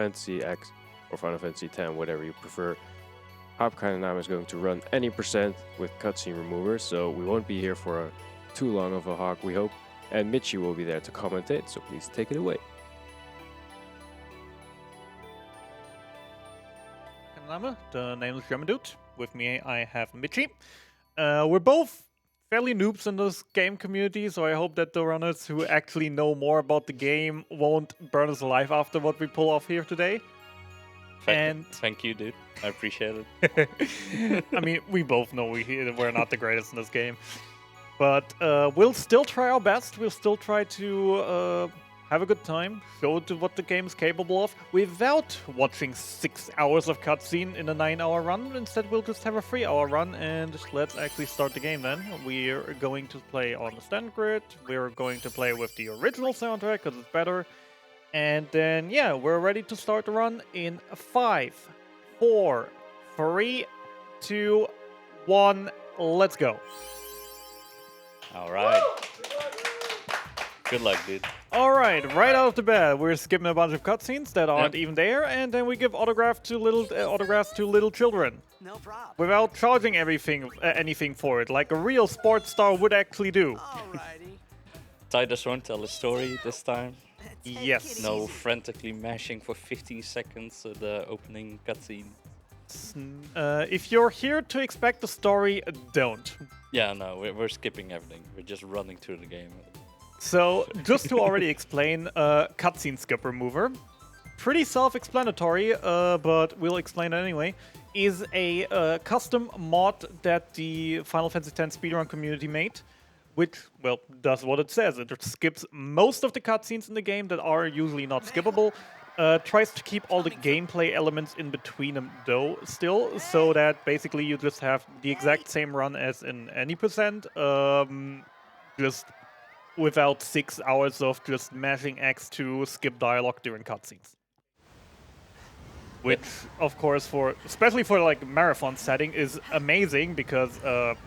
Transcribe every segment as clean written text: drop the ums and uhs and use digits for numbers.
Fantasy X or Final Fantasy X, whatever you prefer, HabKeineName is going to run any percent with cutscene remover, so we won't be here for too long of a hog, we hope. And Mitchie will be there to commentate, so please take it away. The nameless German dude. With me, I have Mitchie. We're both fairly noobs in this game community, so I hope that the runners who actually know more about the game won't burn us alive after what we pull off here today. Thank you, dude. I appreciate it. I mean, we both know we're not the greatest in this game. But we'll still try our best. We'll still try to have a good time, show what the game is capable of, without watching 6 hours of cutscene in a 9-hour run. Instead, we'll just have a 3-hour run, and let's actually start the game then. We're going to play on the standard grid. We're going to play with the original soundtrack, because it's better. And then, yeah, we're ready to start the run in 5, 4, 3, 2, 1, let's go. All right. Good luck, dude. All right, right out of the bat, we're skipping a bunch of cutscenes that aren't even there, and then we give autographs to little children. No problem. Without charging anything for it, like a real sports star would actually do. Alrighty. Titus won't tell a story this time. Yes. No frantically mashing for 15 seconds at the opening cutscene. If you're here to expect the story, don't. Yeah, no, we're skipping everything. We're just running through the game. So, just to already explain, cutscene skip remover, pretty self-explanatory, but we'll explain it anyway, is a custom mod that the Final Fantasy X speedrun community made, which, well, does what it says. It skips most of the cutscenes in the game that are usually not skippable, tries to keep all the gameplay elements in between them, though, still, so that basically you just have the exact same run as in any percent, just without 6 hours of just mashing X to skip dialogue during cutscenes. Which, of course, especially for like marathon setting, is amazing because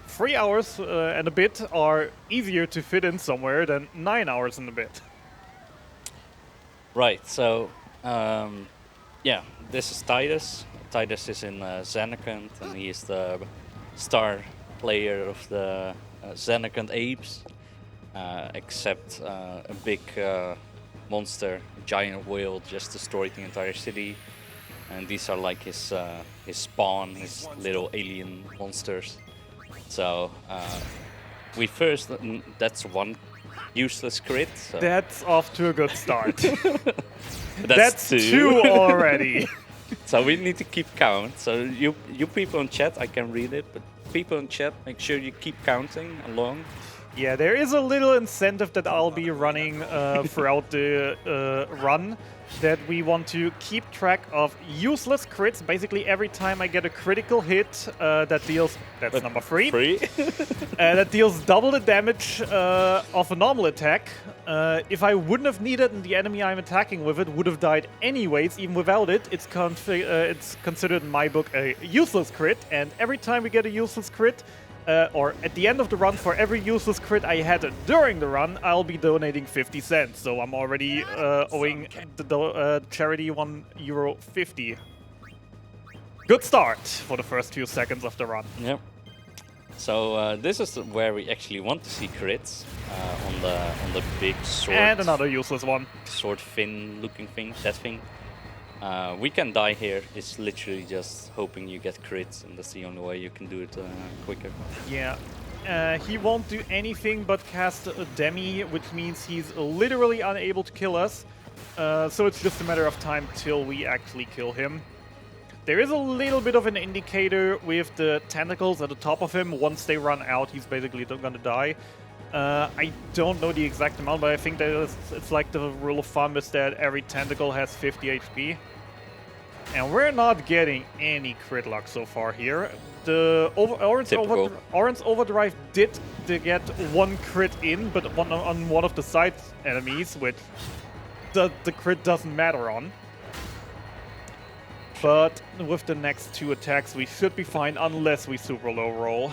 3 hours and a bit are easier to fit in somewhere than 9 hours and a bit. Right, so, yeah, this is Titus. Titus is in Xenakant, and he is the star player of the Xenakant Apes. Except a big monster, giant whale, just destroyed the entire city. And these are like his spawn, his little alien monsters. So that's one useless crit. So. That's off to a good start. That's two already. So we need to keep count. So you people in chat, I can read it, but people in chat, make sure you keep counting along. Yeah, there is a little incentive that I'll be running throughout the run, that we want to keep track of useless crits. Basically, every time I get a critical hit that deals... That's number 3. That deals double the damage of a normal attack. If I wouldn't have needed and the enemy I'm attacking with it would have died anyways, even without it, it's considered in my book a useless crit. And every time we get a useless crit, or at the end of the run, for every useless crit I had during the run, I'll be donating 50 cents. So I'm already owing the charity €1.50. Good start for the first few seconds of the run. Yep. So this is where we actually want to see crits on the big sword. And another useless one. Sword fin looking thing, that thing. We can die here. It's literally just hoping you get crits, and that's the only way you can do it quicker. Yeah. He won't do anything but cast a demi, which means he's literally unable to kill us. So it's just a matter of time till we actually kill him. There is a little bit of an indicator with the tentacles at the top of him. Once they run out, he's basically gonna die. I don't know the exact amount, but I think that it's like the rule of thumb is that every tentacle has 50 HP. And we're not getting any crit luck so far here. The Orange Overdrive did get one crit in, but on one of the side enemies, which the crit doesn't matter on. But with the next 2 attacks, we should be fine unless we super low roll.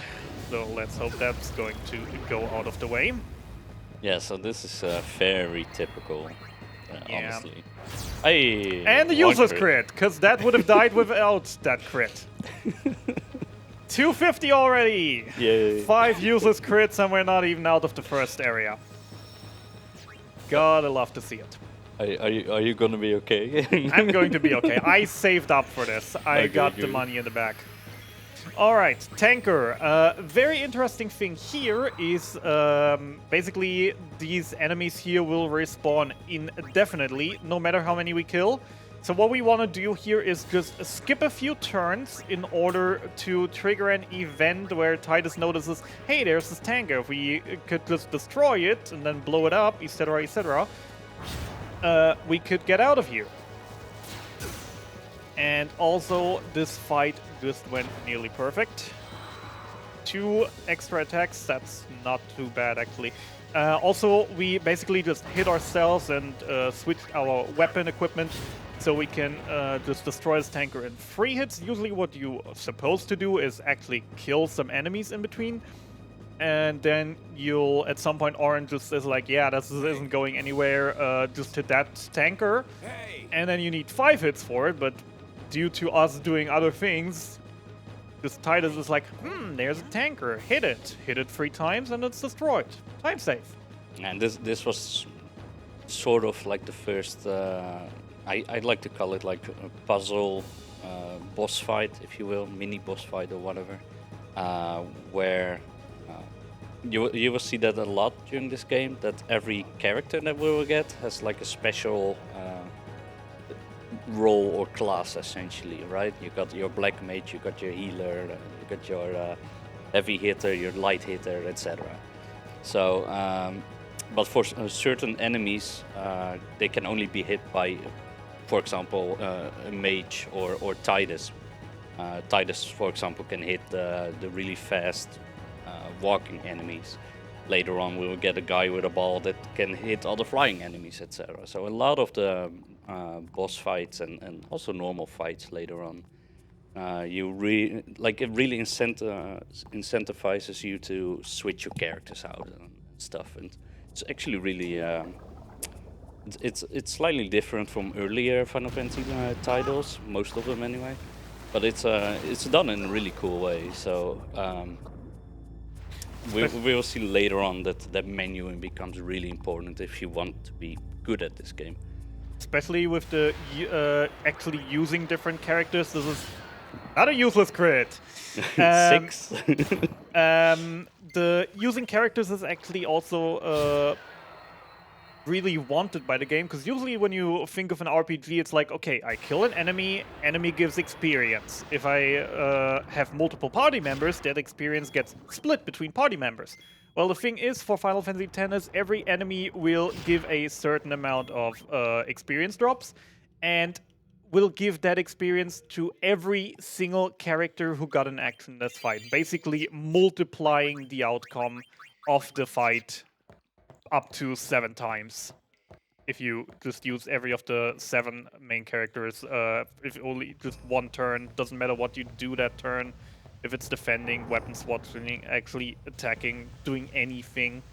So let's hope that's going to go out of the way. Yeah, so this is very typical, honestly. Hey, And the one useless crit, because that would have died without that crit. 250 already! Yay. 5 useless crits and we're not even out of the first area. Gotta love to see it. Are you gonna be okay? I'm going to be okay. I saved up for this. I Okay, got the good. money in the back. Alright, tanker. Very interesting thing here is basically these enemies here will respawn indefinitely, no matter how many we kill. So what we want to do here is just skip a few turns in order to trigger an event where Titus notices, hey, there's this tanker. If we could just destroy it and then blow it up, etc., etc., we could get out of here. And also, this fight just went nearly perfect. 2 extra attacks, that's not too bad actually. Also, we basically just hit ourselves and switched our weapon equipment so we can just destroy this tanker in 3 hits. Usually what you're supposed to do is actually kill some enemies in between. And then you'll, at some point, Orange just is like, yeah, this isn't going anywhere, just hit that tanker. And then you need 5 hits for it, but due to us doing other things, this Titus is like, there's a tanker, hit it. Hit it 3 times and it's destroyed. Time save. And this was sort of like the first, I'd like to call it like a puzzle boss fight, if you will, mini boss fight or whatever, where you will see that a lot during this game, that every character that we will get has like a special role or class essentially, right? You got your black mage, you got your healer, you got your heavy hitter, your light hitter, etc. So, but for certain enemies, they can only be hit by, for example, a mage or Titus. Titus, for example, can hit the really fast walking enemies. Later on, we will get a guy with a ball that can hit other flying enemies, etc. So a lot of the boss fights and also normal fights later on, it really incentivizes you to switch your characters out and stuff. And it's actually really it's slightly different from earlier Final Fantasy titles, most of them anyway. But it's done in a really cool way. So. We will see later on that menuing becomes really important if you want to be good at this game. Especially with the actually using different characters. This is not a useless crit. 6. The using characters is actually also really wanted by the game, because usually when you think of an RPG, it's like, okay, I kill an enemy gives experience. If I have multiple party members, that experience gets split between party members. Well, the thing is, for Final Fantasy X is every enemy will give a certain amount of experience drops, and will give that experience to every single character who got an action in this fight, basically multiplying the outcome of the fight up to 7 times. If you just use every of the 7 main characters, if only just 1 turn, doesn't matter what you do that turn. If it's defending, weapon swatting, actually attacking, doing anything.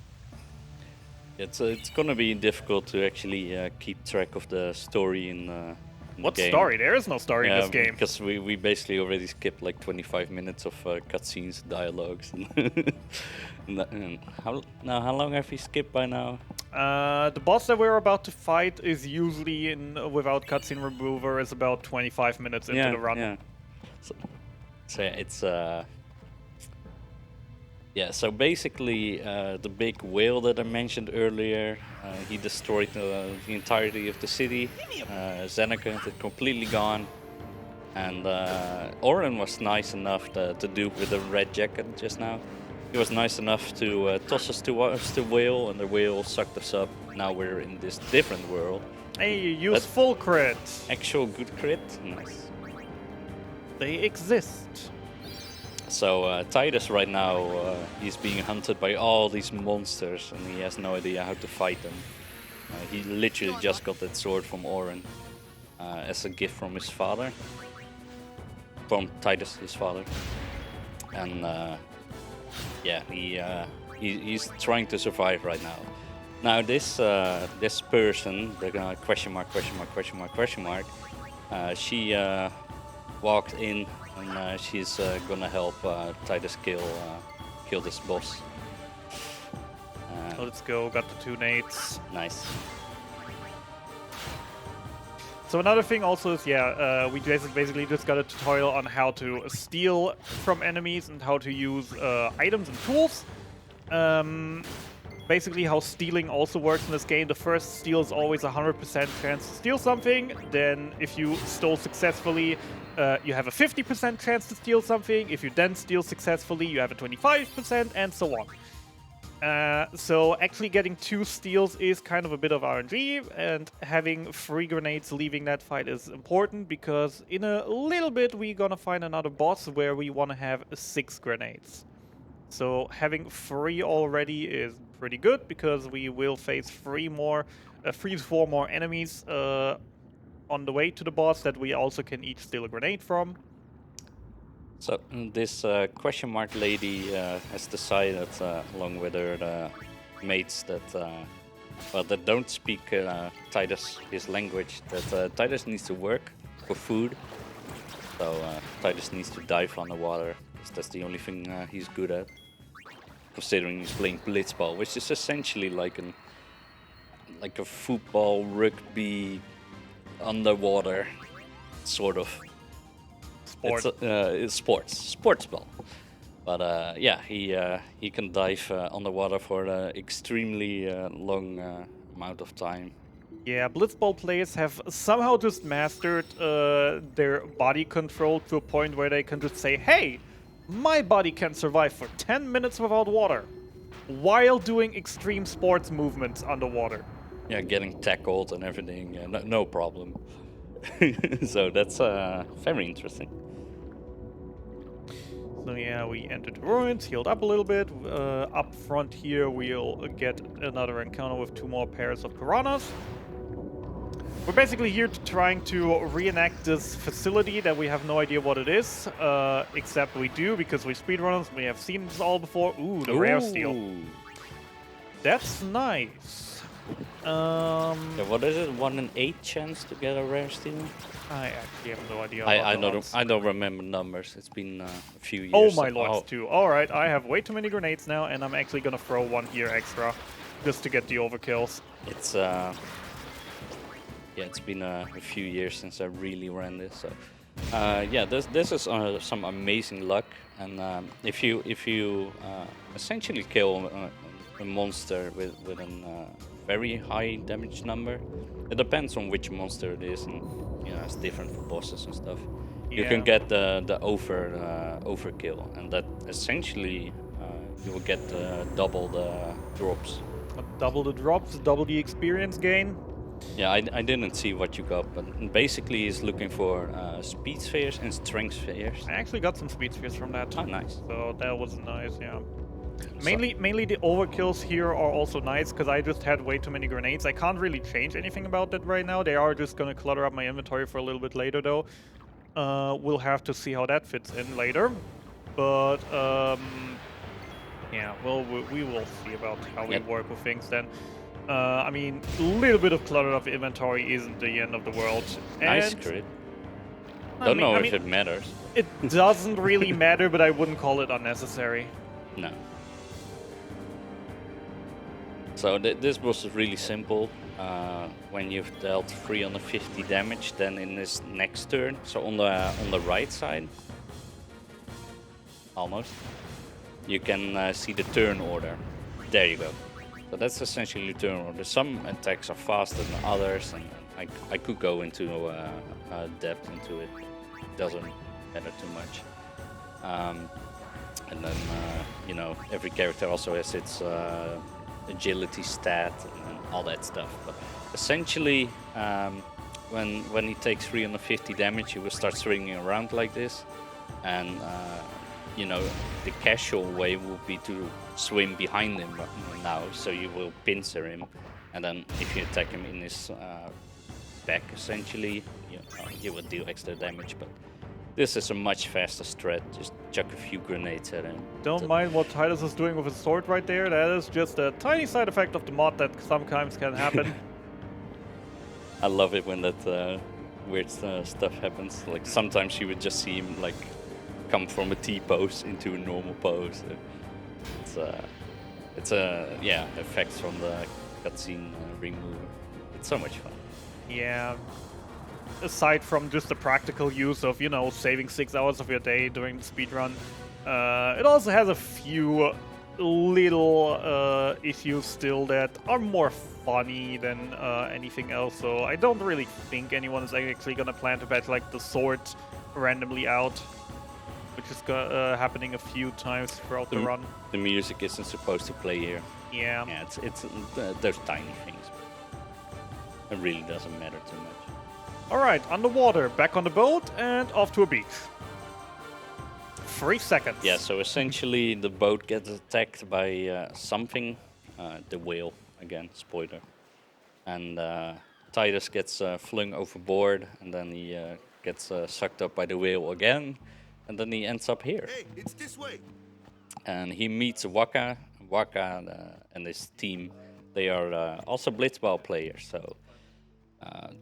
It's gonna be difficult to actually keep track of the story in the What game. story? There is no story in this game. Because we basically already skipped like 25 minutes of cutscenes, dialogues. And how long have we skipped by now? The boss that we're about to fight is usually without cutscene remover is about 25 minutes into the run. Yeah. So yeah, it's so basically the big whale that I mentioned earlier, he destroyed the entirety of the city. Xenakant had completely gone, and Oren was nice enough to do with the red jacket just now. He was nice enough to toss us to whale, and the whale sucked us up. Now we're in this different world. Hey, you use full crit. Actual good crit, nice. They exist. So Titus right now, he's being hunted by all these monsters, and he has no idea how to fight them. He literally just got that sword from Oren as a gift from his father, from Titus, his father, and yeah, he's trying to survive right now. Now this person, the question mark, question mark, question mark, question mark, she walked in and she's gonna help Titus kill this boss. Let's go, got the 2 nades. Nice. So another thing also is, we basically just got a tutorial on how to steal from enemies and how to use items and tools. Basically how stealing also works in this game. The first steal is always 100% chance to steal something. Then if you stole successfully, you have a 50% chance to steal something. If you then steal successfully, you have a 25%, and so on. So actually getting 2 steals is kind of a bit of RNG, and having 3 grenades leaving that fight is important, because in a little bit we're gonna find another boss where we want to have 6 grenades. So having 3 already is pretty good, because we will face 3 to 4 more enemies on the way to the boss that we also can each steal a grenade from. So this question mark lady has decided, along with her mates, that don't speak Titus his language, that Titus needs to work for food. So Titus needs to dive underwater, because that's the only thing he's good at. Considering he's playing blitzball, which is essentially like a football, rugby, underwater sort of. Sport. It's sports ball. But yeah, he can dive underwater for an extremely long amount of time. Yeah, blitzball players have somehow just mastered their body control to a point where they can just say, hey, my body can survive for 10 minutes without water while doing extreme sports movements underwater. Yeah, getting tackled and everything, no problem. So that's very interesting. So yeah, we entered the ruins, healed up a little bit. Up front here, we'll get another encounter with 2 more pairs of piranhas. We're basically here trying to reenact this facility that we have no idea what it is, except we do, because we speedrunners, we have seen this all before. Ooh, the rare steel. That's nice. Yeah, what is it? 1 in 8 chance to get a rare steel? I actually have no idea. I don't remember numbers. It's been a few years. Oh my lords, too. All right, I have way too many grenades now, and I'm actually gonna throw 1 here extra, just to get the overkills. It's yeah, it's been a few years since I really ran this. So yeah, this is some amazing luck, and if you essentially kill a monster with a very high damage number, it depends on which monster it is, and you know, it's different for bosses and stuff. You can get the overkill, and that essentially you will get double the drops. Double the drops, double the experience gain. Yeah, I didn't see what you got, but basically he's looking for speed spheres and strength spheres. I actually got some speed spheres from that. Oh, nice. So that was nice, yeah. Mainly the overkills here are also nice, because I just had way too many grenades. I can't really change anything about that right now. They are just going to clutter up my inventory for a little bit later, though. We'll have to see how that fits in later. But, yeah, well, we will see about how we work with things then. I mean, a little bit of clutter of inventory isn't the end of the world. Nice crit. Don't know if it matters. It doesn't really matter, but I wouldn't call it unnecessary. No. So this boss is really simple. When you've dealt 350 damage, then in this next turn, so on the right side, almost, you can see the turn order. There you go. So that's essentially your turn order. Some attacks are faster than others, and I could go into depth into it. It doesn't matter too much. And then you know, every character also has its agility stat and all that stuff. But essentially, when he takes 350 damage, he will start swinging around like this, and you know, the casual way will be to swim behind him now, so you will pincer him, and then if you attack him in his back, essentially, you will deal extra damage. But This is a much faster strat. Just chuck a few grenades at him. Don't mind what Titus is doing with his sword right there. That is just a tiny side effect of the mod that sometimes can happen. I love it when that weird stuff happens. Like sometimes you would just see him like come from a T pose into a normal pose. It's effects from the cutscene remover. It's so much fun. Yeah. Aside from just the practical use of, you know, saving 6 hours of your day during the speedrun, it also has a few little issues still that are more funny than anything else. So I don't really think anyone is actually gonna plan to batch like the sword randomly out, which is happening a few times throughout the run. The music isn't supposed to play here. Yeah. Yeah, it's those tiny things. It really doesn't matter too much. Alright, underwater, back on the boat, and off to a beach. 3 seconds. Yeah, so essentially the boat gets attacked by something, the whale, again, spoiler. And Titus gets flung overboard, and then he gets sucked up by the whale again, and then he ends up here. Hey, it's this way. And he meets Waka. Waka and his team, they are also blitzball players, so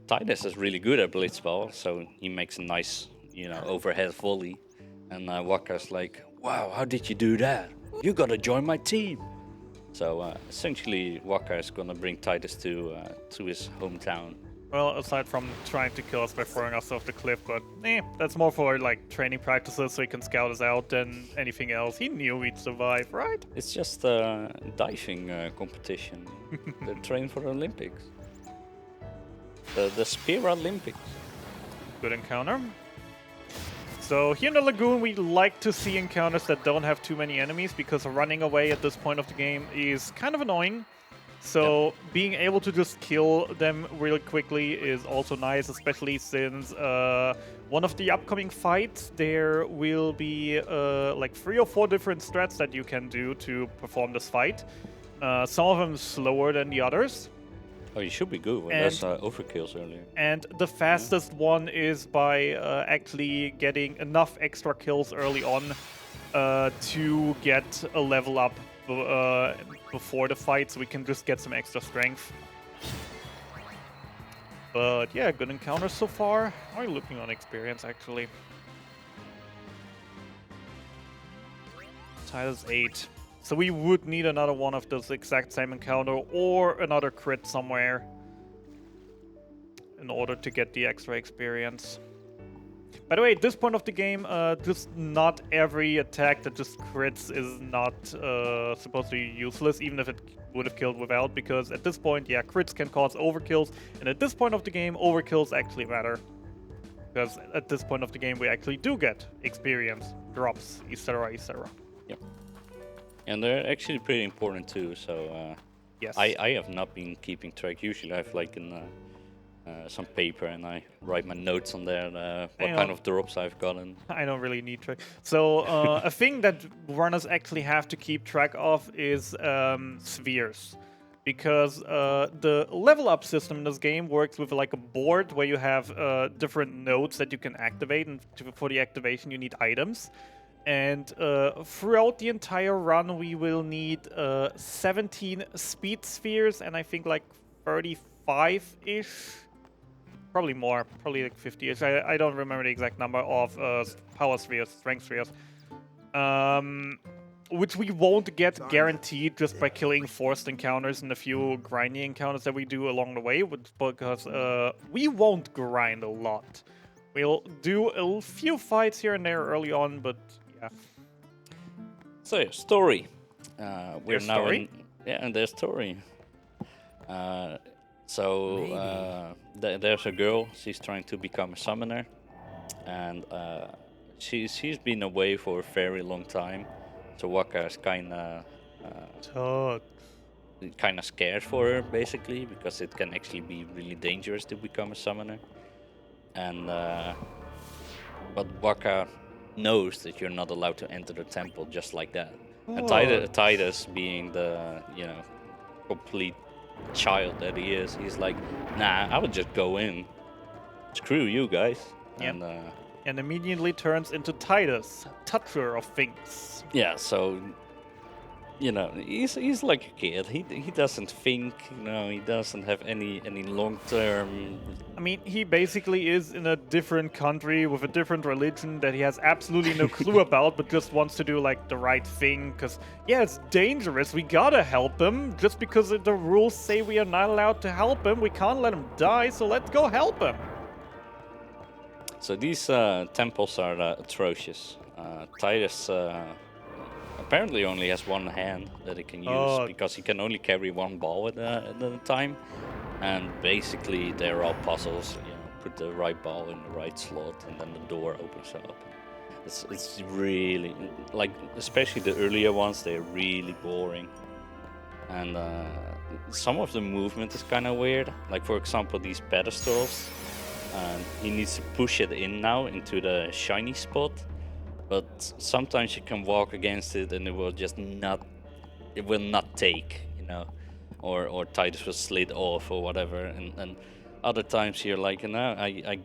Titus is really good at blitzball, so he makes a nice, you know, overhead volley. And Waka's like, wow, how did you do that? You gotta join my team. So essentially, Waka is gonna bring Titus to his hometown. Well, aside from trying to kill us by throwing us off the cliff, but that's more for like training practices so he can scout us out than anything else. He knew we'd survive, right? It's just a diving competition. They're trained for the Olympics. The Spear Olympics. Good encounter. So here in the lagoon, we like to see encounters that don't have too many enemies, because running away at this point of the game is kind of annoying. So being able to just kill them really quickly is also nice, especially since one of the upcoming fights, there will be like 3 or 4 different strats that you can do to perform this fight. Some of them slower than the others. Oh, you should be good when there's overkills earlier. And the fastest one is by actually getting enough extra kills early on to get a level up before the fight, so we can just get some extra strength. But yeah, good encounters so far. How are you looking on experience, actually? Titus 8. So we would need another one of those exact same encounter or another crit somewhere in order to get the extra experience. By the way, at this point of the game, just not every attack that just crits is not supposed to be useless, even if it would have killed without, because at this point, yeah, crits can cause overkills, and at this point of the game, overkills actually matter. Because at this point of the game, we actually do get experience, drops, etc., etc. Yep. And they're actually pretty important too, so yes. I have not been keeping track. Usually I have like some paper and I write my notes on there, what kind of drops I've gotten. I don't really need track. So a thing that runners actually have to keep track of is spheres. Because the level up system in this game works with like a board where you have different nodes that you can activate, and for the activation you need items. And throughout the entire run, we will need 17 speed spheres, and I think like 35-ish. Probably more, probably like 50-ish. I don't remember the exact number of power spheres, strength spheres. Which we won't get guaranteed just by killing forced encounters and a few grinding encounters that we do along the way, because we won't grind a lot. We'll do a few fights here and there early on, but yeah. So yeah, story. We're Their now story? and their story. There's a girl. She's trying to become a summoner, and she's been away for a very long time. So Waka is kind of scared for her, basically, because it can actually be really dangerous to become a summoner. And but Waka knows that you're not allowed to enter the temple just like that. Oh. And Titus, being the complete child that he is, he's like, nah, I would just go in. Screw you guys. Yep. And and immediately turns into Titus, toucher of things. Yeah, so you know, he's like a kid. He doesn't think, you know, he doesn't have any long-term. I mean, he basically is in a different country with a different religion that he has absolutely no clue about, but just wants to do like the right thing. Because yeah, it's dangerous. We gotta help him. Just because the rules say we are not allowed to help him, we can't let him die. So let's go help him. So these temples are atrocious. Titus apparently only has one hand that he can use because he can only carry one ball at a time. And basically, they're all puzzles. You know, put the right ball in the right slot, and then the door opens up. It's really like, especially the earlier ones, they're really boring. And some of the movement is kind of weird. Like for example, these pedestals. He needs to push it in now into the shiny spot. But sometimes you can walk against it and it will just not, it will not take, you know, or Titus will slid off or whatever. And other times you're like, no, I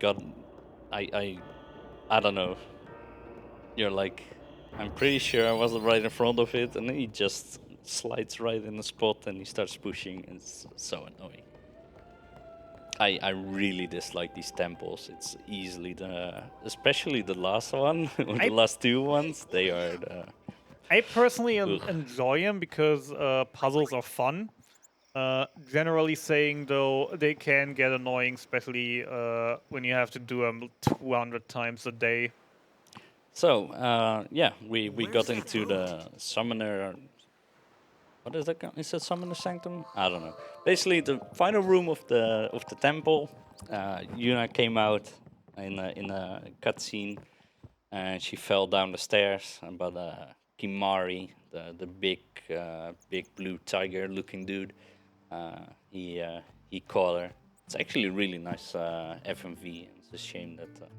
don't know. You're like, I'm pretty sure I wasn't right in front of it, and then he just slides right in the spot and he starts pushing. It's so annoying. I really dislike these temples. It's easily especially the last one, or the last two ones, they are I personally enjoy them because puzzles are fun. Generally saying, though, they can get annoying, especially when you have to do them 200 times a day. So, yeah, we got into the Summoner. What is that? Is it Summoner Sanctum? I don't know. Basically, the final room of the temple. Yuna came out in a cutscene, and she fell down the stairs. But Kimari, the big blue tiger-looking dude, he caught her. It's actually a really nice FMV. It's a shame that.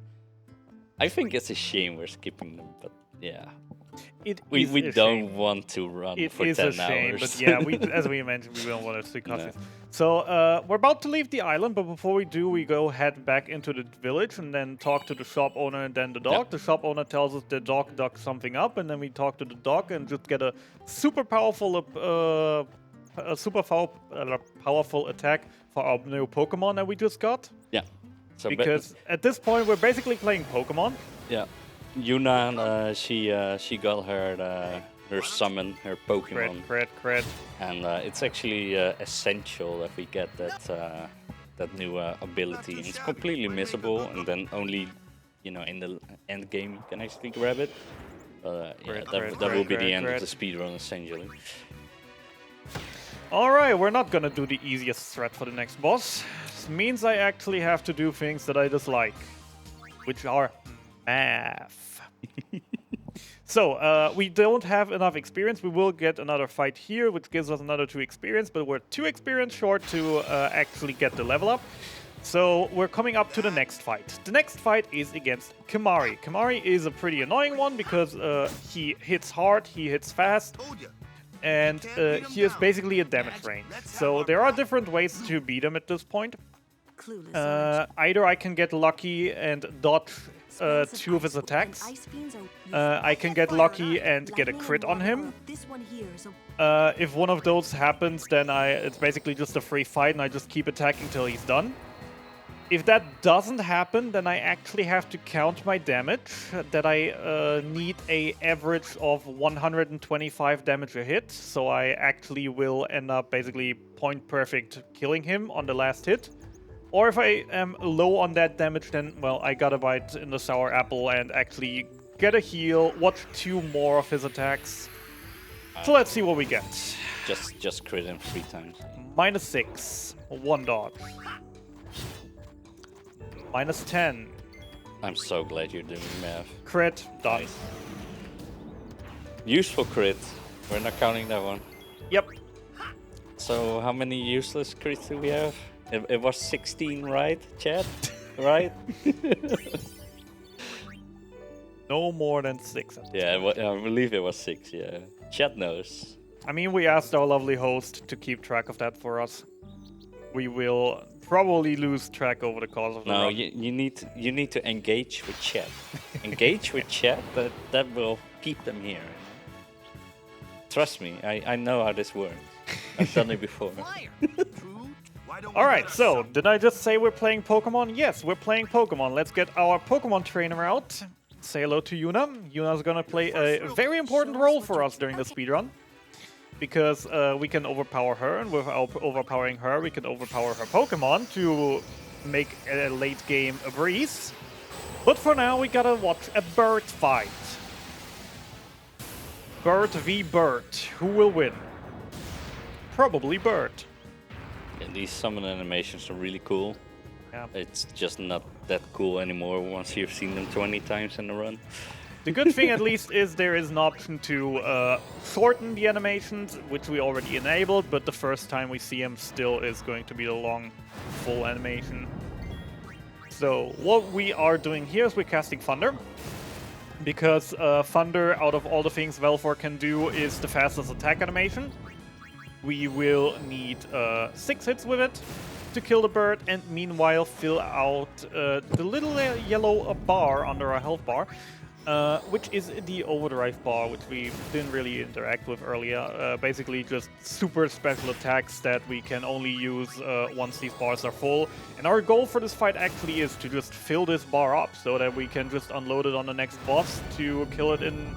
I think it's a shame we're skipping them, but yeah. We don't want to run for 10 hours. It is a shame, but yeah, as we mentioned, we don't want to see cutscenes. So we're about to leave the island, but before we do, we go head back into the village and then talk to the shop owner and then the dog. The shop owner tells us the dog dug something up, and then we talk to the dog and just get a super powerful powerful attack for our new Pokemon that we just got. Yeah. So because at this point, we're basically playing Pokemon. Yeah. Yuna, she got her summon, her Pokemon. Crit. And it's actually essential that we get that new ability. It's completely missable, and then only, you know, in the end game you can actually grab it. That will be the end of the speedrun, essentially. Alright, we're not gonna do the easiest threat for the next boss. This means I actually have to do things that I dislike, which are math. So, we don't have enough experience. We will get another fight here, which gives us another 2 experience, but we're 2 experience short to actually get the level up. So, we're coming up to the next fight. The next fight is against Kimari. Kimari is a pretty annoying one because he hits hard, he hits fast, and he is basically a damage range. So, there are different ways to beat him at this point. Either I can get lucky and dodge 2 of his attacks. I can get lucky and get a crit on him. If one of those happens, then it's basically just a free fight and I just keep attacking till he's done. If that doesn't happen, then I actually have to count my damage, that I need an average of 125 damage a hit. So I actually will end up basically point perfect killing him on the last hit. Or if I am low on that damage, then, well, I gotta bite in the sour apple and actually get a heal, watch 2 more of his attacks. So let's see what we get. Just crit him 3 times. -6, 1 dodge. -10. I'm so glad you're doing math. Crit, dodge. Nice. Useful crit. We're not counting that one. Yep. So how many useless crits do we have? It was 16, right, chat? Right? No more than 6. Yeah, I believe it was 6, yeah. Chat knows. I mean, we asked our lovely host to keep track of that for us. We will probably lose track over the course of the No, run. you need to engage with chat. Engage with chat. That will keep them here. Trust me, I know how this works. I've done it before. Alright, so did I just say we're playing Pokemon? Yes, we're playing Pokemon. Let's get our Pokemon trainer out. Say hello to Yuna. Yuna's gonna play a very important role for us during the speedrun. Because we can overpower her, and without overpowering her, we can overpower her Pokemon to make a late game a breeze. But for now, we gotta watch a bird fight. Bird v Bird. Who will win? Probably Bird. Yeah, these summon animations are really cool. Yeah. It's just not that cool anymore once you've seen them 20 times in a run. The good thing, at least, is there is an option to shorten the animations, which we already enabled, but the first time we see him still is going to be the long, full animation. So what we are doing here is we're casting Thunder, because Thunder, out of all the things Velfor can do, is the fastest attack animation. We will need 6 hits with it to kill the bird, and meanwhile fill out the little yellow bar under our health bar. Which is the overdrive bar, which we didn't really interact with earlier. Basically just super special attacks that we can only use once these bars are full. And our goal for this fight actually is to just fill this bar up so that we can just unload it on the next boss to kill it in...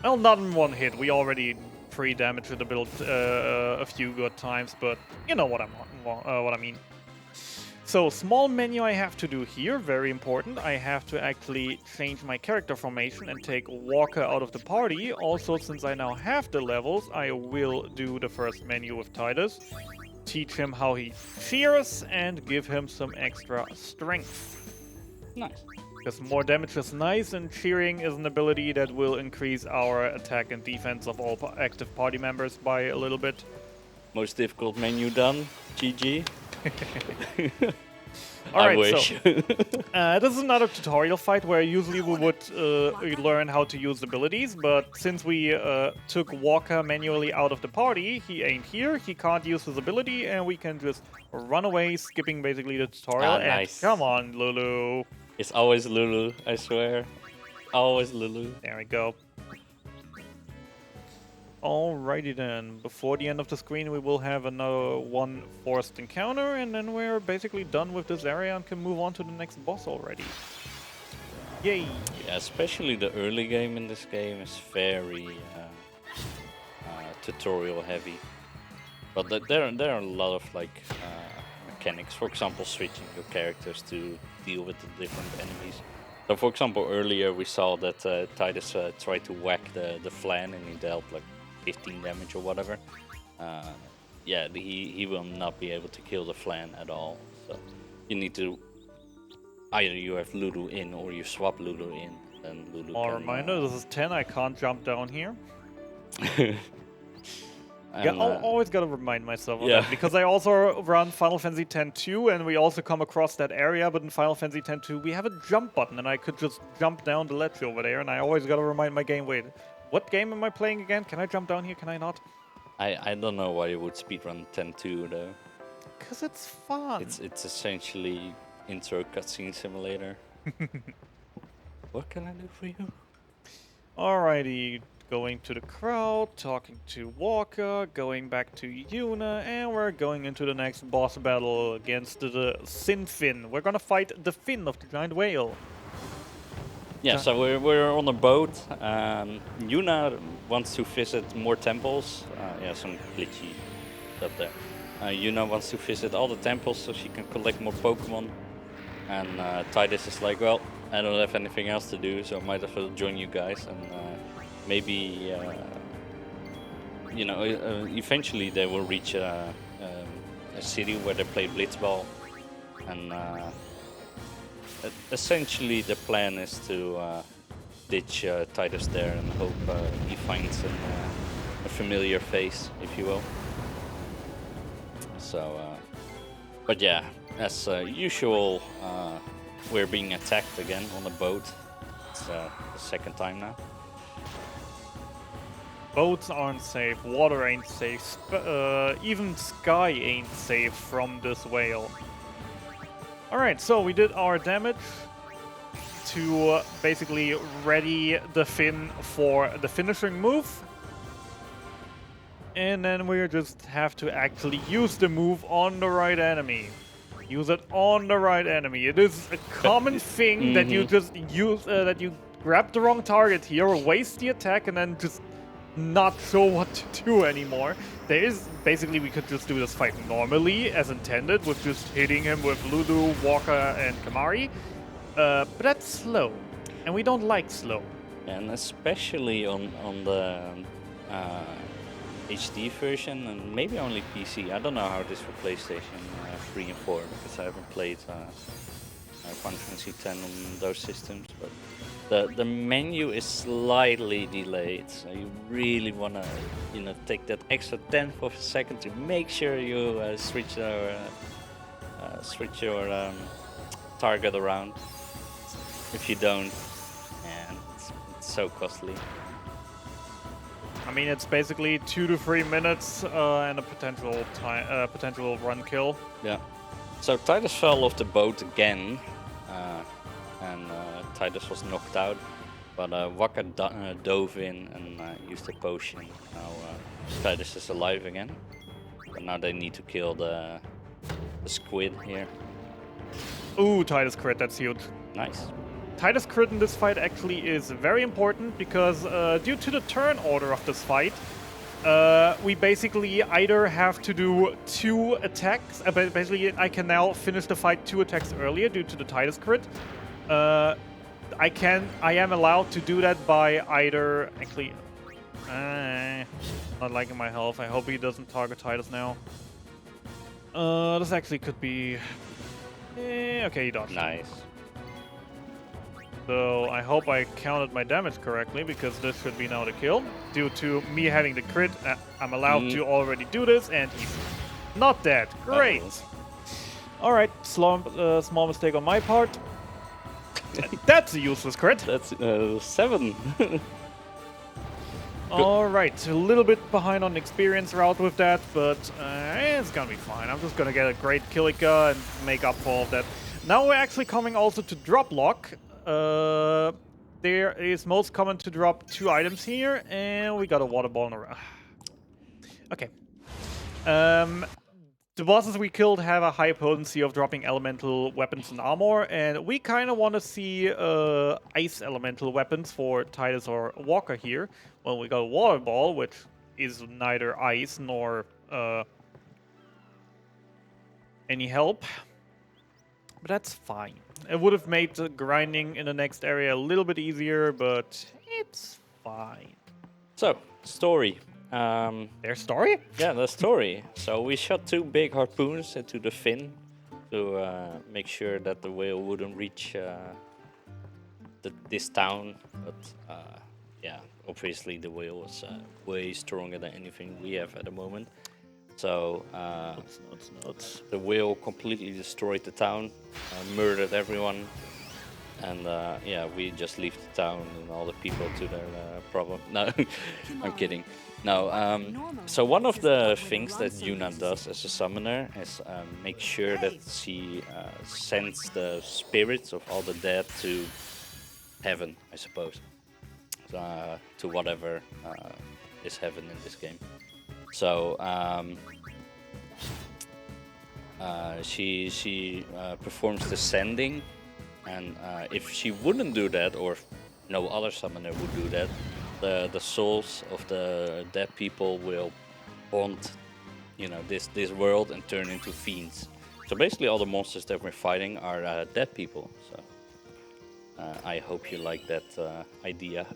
Well, not in one hit. We already pre-damaged the build a few good times, but you know what I mean. So, small menu I have to do here, very important. I have to actually change my character formation and take Walker out of the party. Also, since I now have the levels, I will do the first menu with Titus. Teach him how he cheers and give him some extra strength. Nice. Because more damage is nice, and cheering is an ability that will increase our attack and defense of all active party members by a little bit. Most difficult menu done. GG. Alright, I wish. So, this is another tutorial fight where usually we would learn how to use abilities, but since we took Walker manually out of the party, he ain't here, he can't use his ability, and we can just run away, skipping basically the tutorial. And nice. come on, Lulu. It's always Lulu, I swear. Always Lulu. There we go. Alrighty then, before the end of the screen we will have another one forced encounter, and then we're basically done with this area and can move on to the next boss already. Yay! Yeah, especially the early game in this game is very tutorial heavy. But there are a lot of like mechanics, for example switching your characters to deal with the different enemies. So for example earlier we saw that Titus tried to whack the flan and he dealt like 15 damage or whatever. Yeah, he will not be able to kill the flan at all. So you need to either you have Lulu in or you swap Lulu in. Then Lulu All can, reminder, this is 10, I can't jump down here. and, Yeah, I always gotta remind myself of yeah. that, because I also run Final Fantasy X-2, and we also come across that area, but in Final Fantasy X-2 we have a jump button, and I could just jump down the ledge over there, and I always gotta remind my game, wait, what game am I playing again? Can I jump down here? Can I not? I don't know why you would speedrun 10-2 though. Because it's fun. It's essentially intro cutscene simulator. What can I do for you? Alrighty, going to the crowd, talking to Walker, going back to Yuna, and we're going into the next boss battle against the Sinfin. We're gonna fight the fin of the giant whale. Yeah, so we're on a boat. Yuna wants to visit more temples. Yeah, some glitchy stuff there. Yuna wants to visit all the temples so she can collect more Pokemon. And Titus is like, well, I don't have anything else to do, so I might as well join you guys. And maybe, you know, eventually they will reach a city where they play Blitzball. And essentially the plan is to ditch Titus there and hope he finds a familiar face, if you will. So, but yeah, as usual, we're being attacked again on a boat. It's the second time now. Boats aren't safe, water ain't safe, even sky ain't safe from this whale. Alright, so we did our damage to basically ready the Finn for the finishing move. And then we just have to actually use the move on the right enemy. Use it on the right enemy. It is a common thing that you just use, that you grab the wrong target here, waste the attack, and then just not sure what to do anymore. There is basically, we could just do this fight normally as intended with just hitting him with Lulu, Walker, and Kamari. But that's slow, and we don't like slow. And especially on the HD version, and maybe only PC. I don't know how it is for PlayStation 3 and 4, because I haven't played Final Fantasy X on those systems. But the menu is slightly delayed, so you really want to, take that extra tenth of a second to make sure you switch your target around. If you don't, man, it's so costly. I mean, it's basically 2 to 3 minutes and a potential run kill. Yeah. So Titus fell off the boat again, and Titus was knocked out. But Waka dove in and used a potion. Now Titus is alive again. But now they need to kill the squid here. Ooh, Titus crit, that's huge. Nice. Titus crit in this fight actually is very important because due to the turn order of this fight, we basically either have to do 2 attacks, but basically I can now finish the fight 2 attacks earlier due to the Titus crit. I am allowed to do that by either, actually, not liking my health. I hope he doesn't target Titus now. This actually could be, okay, he dodged. Nice. So I hope I counted my damage correctly, because this should be now the kill. Due to me having the crit, I'm allowed to already do this, and he's not dead. Great. Alright, small mistake on my part. That's a useless crit. That's 7. Alright, a little bit behind on the experience route with that, but it's gonna be fine. I'm just gonna get a great Kilika and make up for all of that. Now we're actually coming also to drop lock. There is most common to drop 2 items here, and we got a water ball in a row. Okay. The bosses we killed have a high potency of dropping elemental weapons and armor, and we kind of want to see ice elemental weapons for Titus or Walker here. Well, we got a water ball, which is neither ice nor any help. But that's fine. It would have made the grinding in the next area a little bit easier, but it's fine. So, story. Their story? Yeah, the story. So we shot 2 big harpoons into the fin to make sure that the whale wouldn't reach this town. But yeah, obviously the whale was way stronger than anything we have at the moment. So the whale completely destroyed the town, murdered everyone, and yeah, we just leave the town and all the people to their problem. No, I'm kidding. No, so one of the things that Yuna does as a summoner is make sure that she sends the spirits of all the dead to heaven, I suppose, to whatever is heaven in this game. So she performs the sending, and if she wouldn't do that, or no other summoner would do that, the souls of the dead people will haunt, this world and turn into fiends. So basically, all the monsters that we're fighting are dead people. So I hope you like that idea.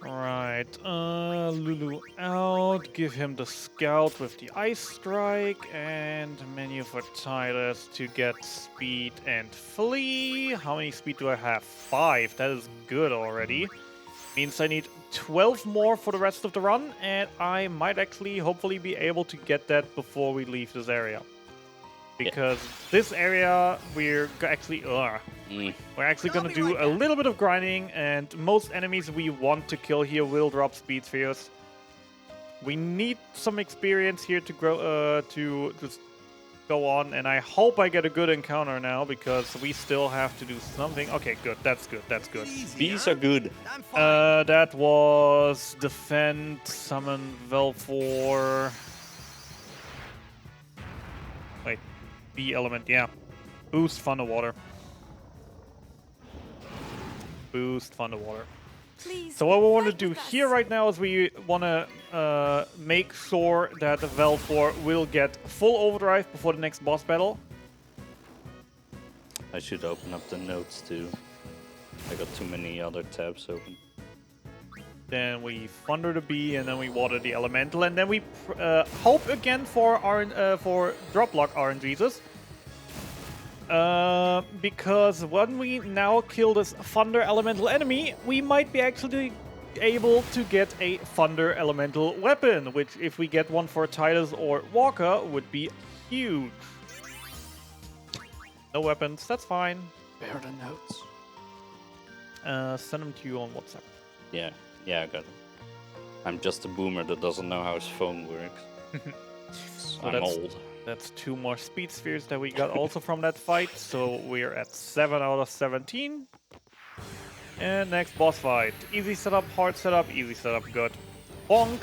Right, Lulu out, give him the scout with the ice strike, and menu for Titus to get speed and flee. How many speed do I have? 5, that is good already. Means I need 12 more for the rest of the run, and I might actually hopefully be able to get that before we leave this area. Because this area we're actually going to do a little bit of grinding, and most enemies we want to kill here will drop speed spheres. We need some experience here to grow to just go on, and I hope I get a good encounter now because we still have to do something. Okay, good. That's good. That's good. Bees are good. That was defend, summon, Velfor. Wait, B element, yeah. Boost Thunder Water. Boost Thunder Water. Please So what we want to fight do with us. here right now is we want to make sure that the Velfor will get full overdrive before the next boss battle. I should open up the notes too. I got too many other tabs open. Then we Thunder the Bee, and then we Water the Elemental, and then we hope again for Drop Lock RNGs. Because when we now kill this Thunder Elemental enemy, we might be actually able to get a Thunder Elemental weapon, which if we get one for Titus or Walker would be huge. No weapons, that's fine. Where are the notes? Send them to you on WhatsApp. Yeah, I got it. I'm just a boomer that doesn't know how his phone works. I'm that's- old. That's 2 more speed spheres that we got also from that fight, so we're at 7 out of 17. And next boss fight. Easy setup, hard setup, easy setup, good. Bonk!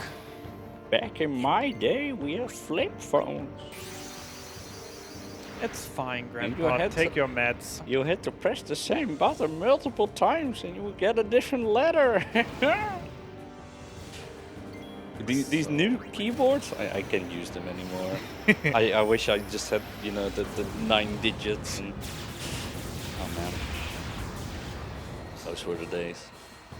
Back in my day, we had flip phones. It's fine, And you Grandpa, had take to- your meds. You had to press the same button multiple times and you would get a different letter. These new keyboards, I can't use them anymore. I wish I just had, you know, the 9 digits and... Oh man. Those were the days.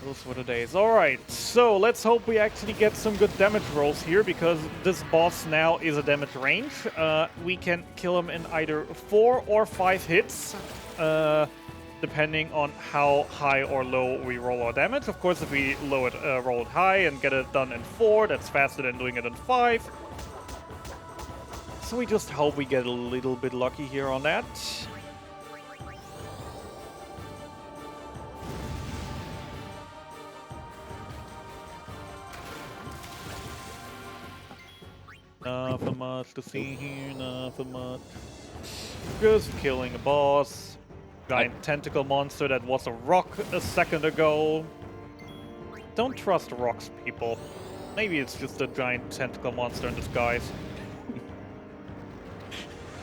Those were the days. Alright, so let's hope we actually get some good damage rolls here, because this boss now is a damage range. We can kill him in either 4 or 5 hits, depending on how high or low we roll our damage. Of course, if we roll it high and get it done in 4, that's faster than doing it in 5. So we just hope we get a little bit lucky here on that. Nothing much to see here, nothing much. Just killing a boss. Giant tentacle monster that was a rock a second ago. Don't trust rocks, people. Maybe it's just a giant tentacle monster in disguise.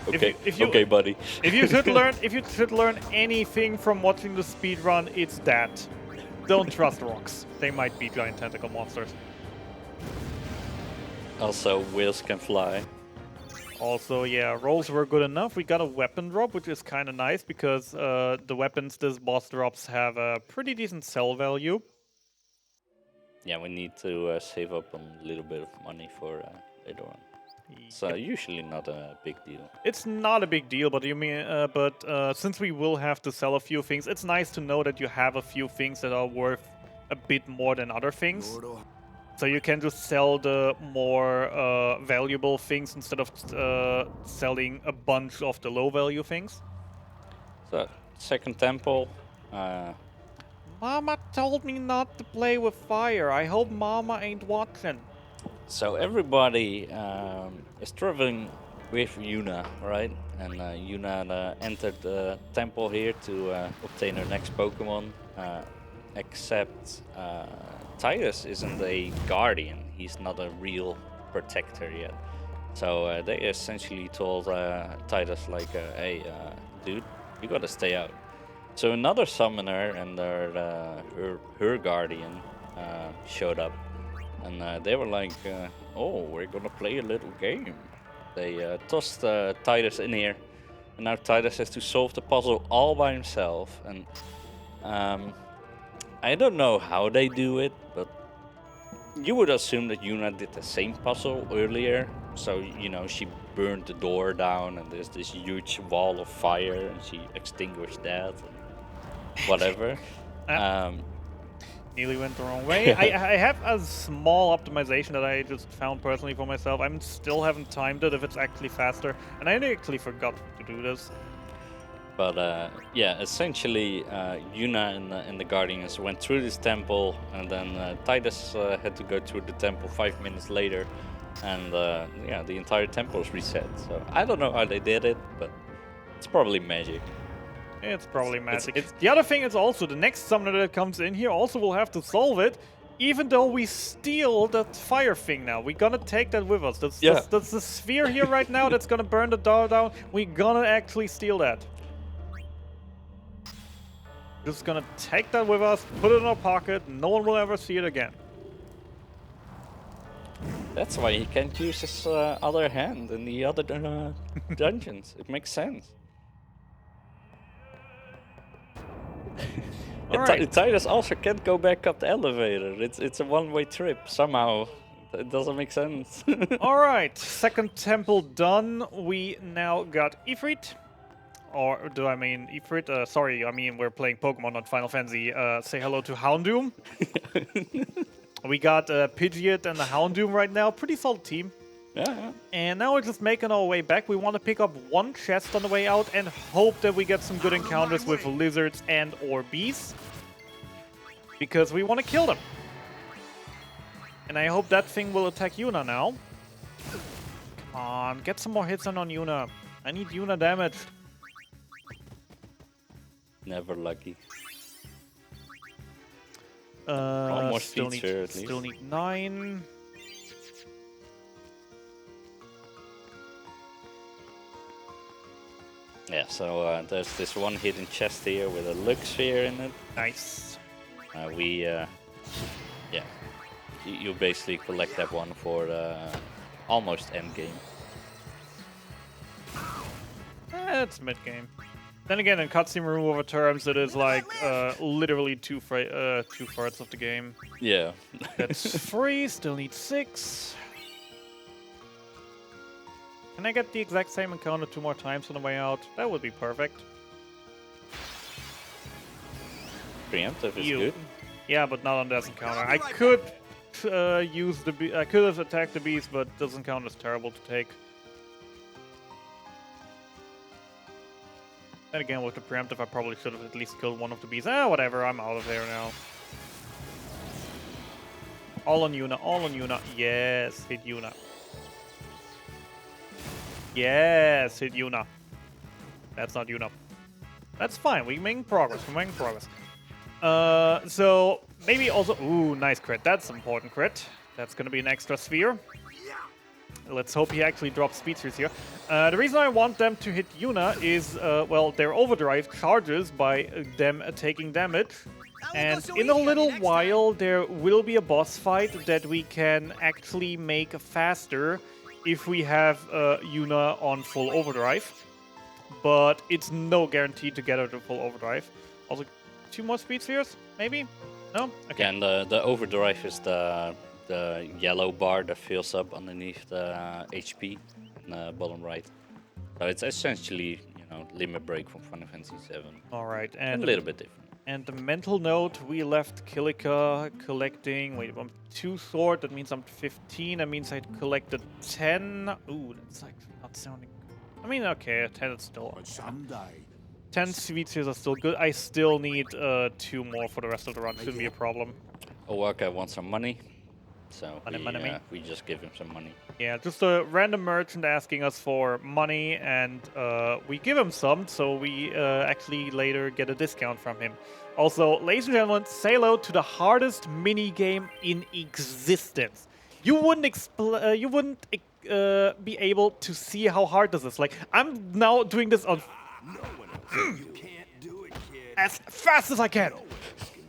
Okay, if you- okay, buddy. If you should learn anything from watching the speedrun, it's that. Don't trust rocks. They might be giant tentacle monsters. Also, whales can fly. Also, yeah, rolls were good enough. We got a weapon drop, which is kind of nice because the weapons this boss drops have a pretty decent sell value. Yeah, we need to save up a little bit of money for later on. It's usually not a big deal. It's not a big deal, but since we will have to sell a few things, it's nice to know that you have a few things that are worth a bit more than other things. So you can just sell the more valuable things instead of selling a bunch of the low value things. So, second temple. Mama told me not to play with fire. I hope Mama ain't watching. So everybody is traveling with Yuna, right? And Yuna entered the temple here to obtain her next Pokemon. Except Titus isn't a guardian. He's not a real protector yet. So they essentially told Titus like, hey, dude, you gotta stay out. So another summoner and her guardian showed up. And they were like, oh, we're gonna play a little game. They tossed Titus in here. And now Titus has to solve the puzzle all by himself. And I don't know how they do it, but you would assume that Yuna did the same puzzle earlier. So, you know, she burned the door down and there's this huge wall of fire and she extinguished that and whatever. Nearly went the wrong way. I have a small optimization that I just found personally for myself. I still haven't timed it if it's actually faster. And I actually forgot to do this. But yeah, essentially Yuna and the Guardians went through this temple, and then Titus had to go through the temple 5 minutes later and yeah, the entire tempo is reset. So I don't know how they did it, but it's probably magic. It's probably magic. it's- The other thing is also the next summoner that comes in here also will have to solve it, even though we steal that fire thing now. We're gonna take that with us. That's the sphere here right now that's gonna burn the door down. We're gonna actually steal that. Just gonna take that with us, put it in our pocket, no one will ever see it again. That's why he can't use his other hand in the other dungeons. It makes sense. Alright. Titus also can't go back up the elevator. It's a one-way trip somehow. It doesn't make sense. Alright, second temple done. We now got Ifrit. Or do I mean Ifrit? Sorry, I mean we're playing Pokemon, not Final Fantasy. Say hello to Houndoom. We got Pidgeot and the Houndoom right now. Pretty solid team. Yeah. And now we're just making our way back. We want to pick up one chest on the way out and hope that we get some good encounters with lizards and or bees. Because we want to kill them. And I hope that thing will attack Yuna now. Come on, get some more hits on Yuna. I need Yuna damage. Never lucky. Still speed need, sphere at still least. need 9. Yeah, so there's this one hidden chest here with a Lux sphere in it. Nice. Yeah, you basically collect that one for almost end game. It's mid game. Then again, in cutscene removal terms, it is like literally two thirds of the game. Yeah. That's 3. Still need 6. Can I get the exact same encounter 2 more times on the way out? That would be perfect. Preemptive is Ew. good. Yeah, but not on this encounter. I could use the I could have attacked the beast, but this encounter is terrible to take. And again, with the preemptive, I probably should have at least killed one of the bees. Whatever, I'm out of there now. All on Yuna, all on Yuna. Yes, hit Yuna. Yes, hit Yuna. That's not Yuna. That's fine, we're making progress, So, maybe also... Ooh, nice crit. That's an important crit. That's gonna be an extra sphere. Let's hope he actually drops speed spheres here. The reason I want them to hit Yuna is, well, their overdrive charges by them taking damage. And in a little while, there will be a boss fight that we can actually make faster if we have Yuna on full overdrive. But it's no guarantee to get her to full overdrive. Also, 2 more speed spheres, maybe? No? Okay. And the overdrive is the yellow bar that fills up underneath the HP in the bottom right. So it's essentially, you know, limit break from Final Fantasy VII. Alright, A and little bit different. And the mental note, we left Kilika collecting... Wait, I'm 2 sword, that means I'm 15, that means I collected 10. Ooh, that's like not sounding... I mean, okay, 10 is still... But someday, 10 sweet tears are still good. I still need 2 more for the rest of the run, shouldn't be a problem. Owaka wants some money, so Money. we just give him some money. Yeah, just a random merchant asking us for money, and we give him some, so we actually later get a discount from him. Also, ladies and gentlemen, say hello to the hardest mini game in existence. You wouldn't be able to see how hard this is. Like, I'm now doing this on you can't do it, kid. as fast as I can.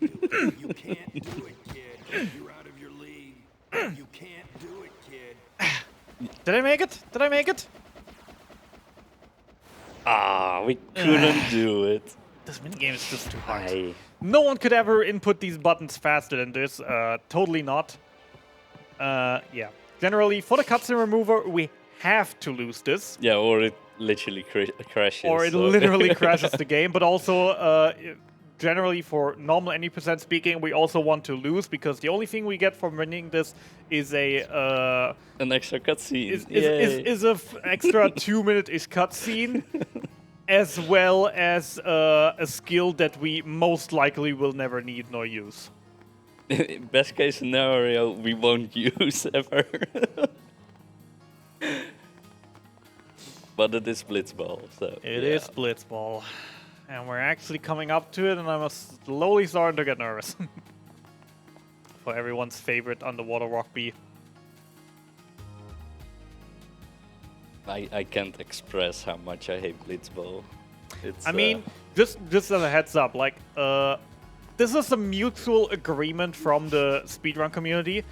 You can't do it, kid. You're out of your league. You can't do it, kid. Did I make it? Did I make it? Ah, we couldn't do it. This minigame is just too hard. Aye. No one could ever input these buttons faster than this. Totally not. Yeah. Generally, for the cutscene remover, we have to lose this. Yeah, or it literally crashes. Or it so- literally crashes the game. But also, generally, for normal any percent speaking, we also want to lose because the only thing we get from winning this is a an extra cutscene. is a extra 2-minute-ish cutscene, as well as a skill that we most likely will never need nor use. Best case scenario, we won't use ever. but it is Blitzball, so It is Blitzball. And we're actually coming up to it, and I'm slowly starting to get nervous. For everyone's favorite underwater rock bee. I can't express how much I hate Blitzball. It's, I mean, just as a heads up, like, this is a mutual agreement from the speedrun community,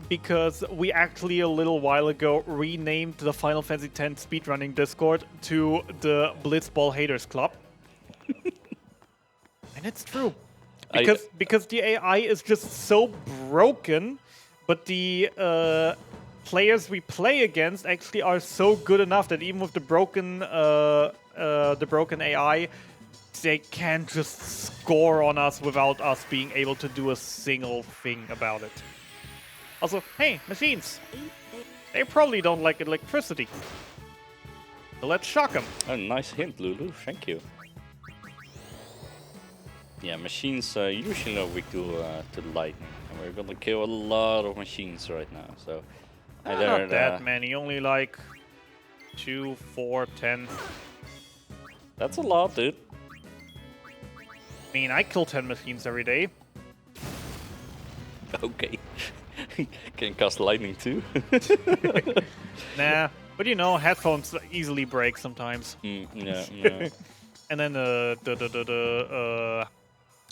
because we actually a little while ago renamed the Final Fantasy X speedrunning Discord to the Blitzball Haters Club. And it's true. Because the AI is just so broken, but the players we play against actually are so good enough that even with the broken AI, they can't just score on us without us being able to do a single thing about it. Also, hey, machines! They probably don't like electricity. So let's shock them. a nice hint, Lulu. Thank you. Yeah, machines usually are weak to lightning, and we're gonna kill a lot of machines right now. So Not that many, only like 2, 4, 10. That's a lot, dude. I mean, I kill 10 machines every day. Okay. Can cast lightning too. Nah, but you know, headphones easily break sometimes. Yeah. And then the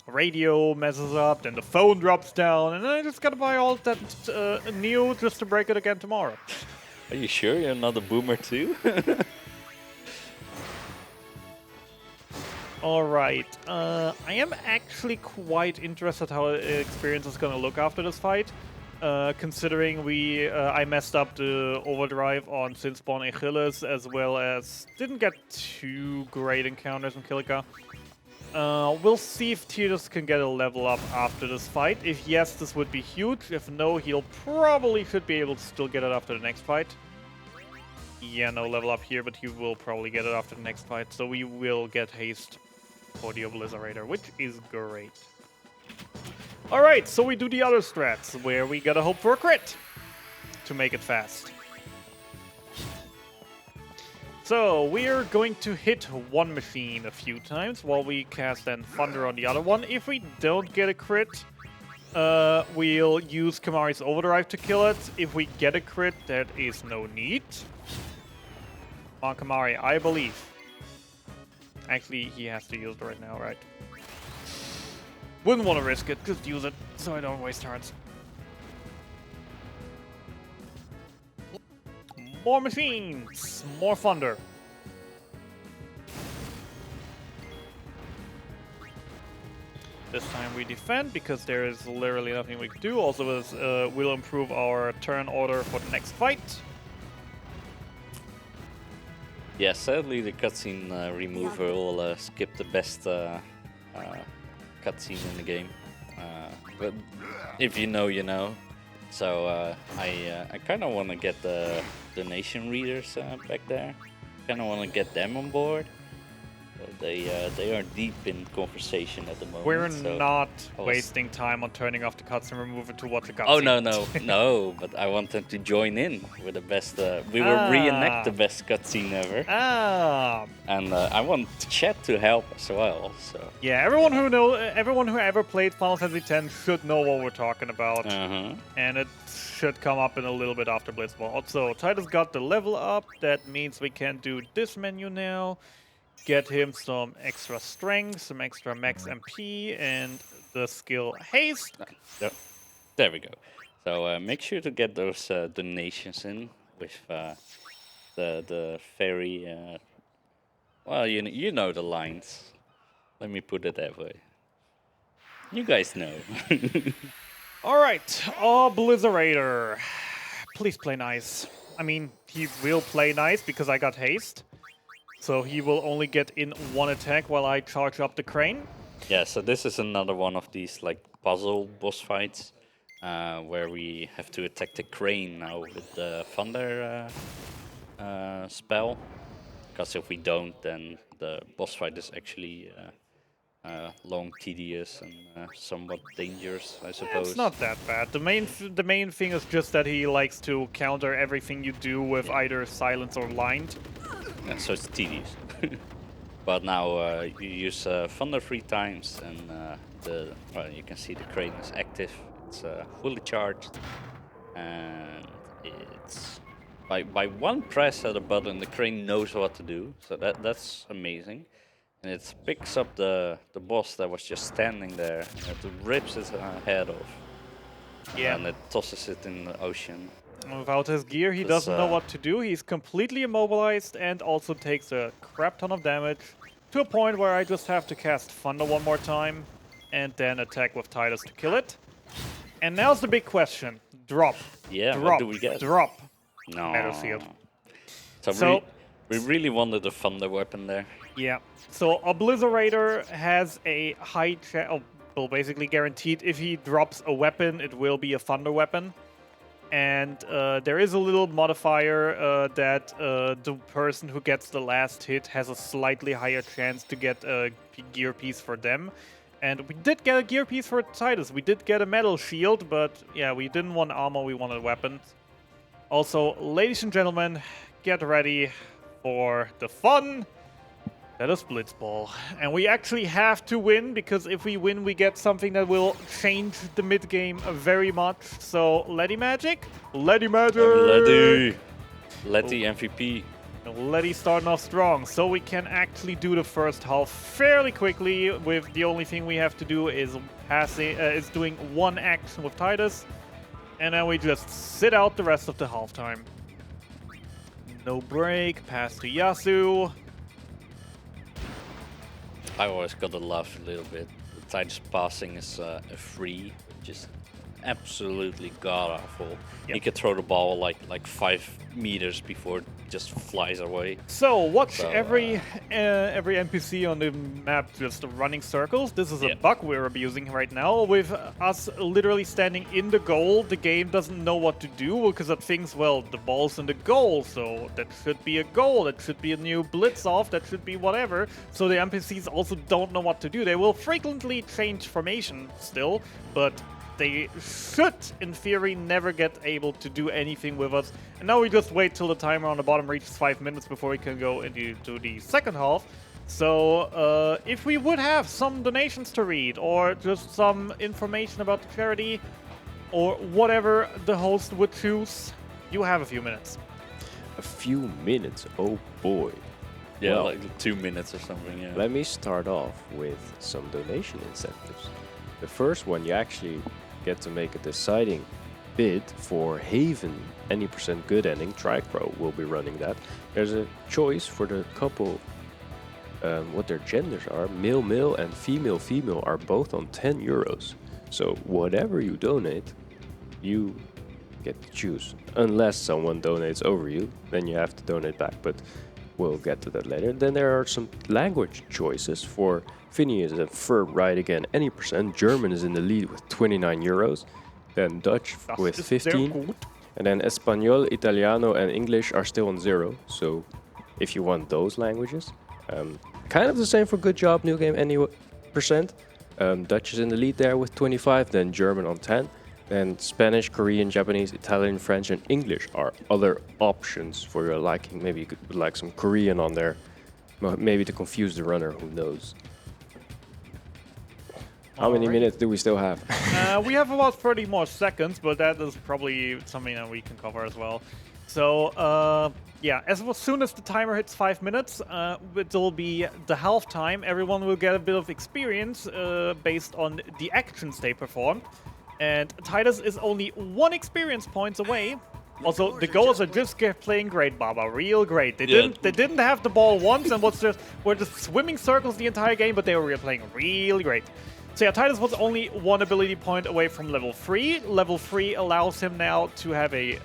radio messes up, then the phone drops down, and then I just gotta buy all that new just to break it again tomorrow. Are you sure you're not a boomer too? Alright, I am actually quite interested how the experience is gonna look after this fight. Considering I messed up the overdrive on Sinspawn Achilles, as well as didn't get too great encounters on Kilika. We'll see if Tidus can get a level up after this fight. If yes, this would be huge. If no, he'll probably should be able to still get it after the next fight. Yeah, no level up here, but he will probably get it after the next fight. So we will get haste for the Obliterator, which is great. Alright, so we do the other strats, where we gotta hope for a crit to make it fast. So, we're going to hit one machine a few times while we cast then Thunder on the other one. If we don't get a crit, we'll use Kamari's Overdrive to kill it. If we get a crit, there is no need. On Kamari, I believe. Actually, he has to use it right now, right? Wouldn't want to risk it, just use it so I don't waste turns. More machines! More thunder. This time we defend because there is literally nothing we can do. Also, this will improve our turn order for the next fight. Yeah, sadly the cutscene remover will skip the best cutscene in the game. But if you know, you know. So I kind of want to get the donation readers back there. Kind of want to get them on board. They are deep in conversation at the moment. We're so not wasting time on turning off the cutscene remover to watch the cutscene. Oh no! But I want them to join in with the best. We will reenact the best cutscene ever. And I want chat to help as well. So yeah, everyone who ever played Final Fantasy X should know what we're talking about, and it should come up in a little bit after Blitzball. So Titus got the level up. That means we can do this menu now. Get him some extra strength, some extra max MP, and the skill haste. Yep. There we go. So make sure to get those donations in with the very well, you know the lines. Let me put it that way. You guys know. All right, Obliterator. Please play nice. I mean, he will play nice because I got haste. So he will only get in one attack while I charge up the crane. Yeah, so this is another one of these like puzzle boss fights where we have to attack the crane now with the Thunder spell. Because if we don't, then the boss fight is actually long, tedious, and somewhat dangerous, I suppose. It's not that bad. The main thing is just that he likes to counter everything you do with either silence or lined. so it's tedious. But now you use Thunder 3 times, and you can see the crane is active. It's fully charged, and it's by one press of the button, the crane knows what to do. So that's amazing, and it picks up the boss that was just standing there, and it rips its head off, Yeah. and it tosses it in the ocean. Without his gear, he doesn't know what to do. He's completely immobilized and also takes a crap ton of damage, to a point where I just have to cast Thunder one more time and then attack with Titus to kill it. And now's the big question. Drop. Yeah, Drop. what do we get? Drop. No. Metal shield. So we really wanted a thunder weapon there. Yeah. So Obliterator has a high chance, well, basically guaranteed if he drops a weapon, it will be a thunder weapon. And there is a little modifier that the person who gets the last hit has a slightly higher chance to get a gear piece for them. And we did get a gear piece for Titus. We did get a metal shield, but yeah, we didn't want armor, we wanted weapons. Also, ladies and gentlemen, get ready for the fun. That is Blitzball. And we actually have to win, because if we win, we get something that will change the mid-game very much. So, Letty Magic? Letty Magic! Letty MVP. Letty starting off strong, so we can actually do the first half fairly quickly. With the only thing we have to do is doing one action with Titus, and then we just sit out the rest of the halftime. No break, pass to Yasu. I always gotta laugh a little bit. The Titus passing is a free, which is absolutely god awful. Yep. He could throw the ball like 5 meters before it just flies away. So watch every NPC on the map just running circles. This is a bug we're abusing right now. With us literally standing in the goal, the game doesn't know what to do because it thinks, well, the ball's in the goal, so that should be a goal. That should be a new blitz off. That should be whatever. So the NPCs also don't know what to do. They will frequently change formation still, but they should, in theory, never get able to do anything with us. And now we just wait till the timer on the bottom reaches 5 minutes before we can go into the second half. So if we would have some donations to read, or just some information about the charity, or whatever the host would choose, you have a few minutes. A few minutes? Oh boy. Yeah, Well, like 2 minutes or something, yeah. let me start off with some donation incentives. The first one, you actually get to make a deciding bid for Haven, any % good ending. TriPro will be running that. There's a choice for the couple, what their genders are. Male and female are both on €10. So whatever you donate, you get to choose. Unless someone donates over you, then you have to donate back. But we'll get to that later. Then there are some language choices for Phineas and Ferb right again, any %. German is in the lead with €29. Then Dutch with 15. And then Espanol, Italiano, and English are still on 0. So if you want those languages, kind of the same for Good Job, New Game, any %. Dutch is in the lead there with 25. Then German on 10. Then Spanish, Korean, Japanese, Italian, French, and English are other options for your liking. Maybe you could like some Korean on there. Maybe to confuse the runner, who knows. How many minutes do we still have? We have about 30 more seconds, but that is probably something that we can cover as well. So, yeah, as soon as the timer hits 5 minutes, it'll be the halftime. Everyone will get a bit of experience based on the actions they performed. And Titus is only 1 experience points away. Also, the goals are just playing great, Baba. Real great. They didn't have the ball once and were just swimming circles the entire game, but they were playing really great. So yeah, Titus was only 1 ability point away from level 3. Level 3 allows him now to have a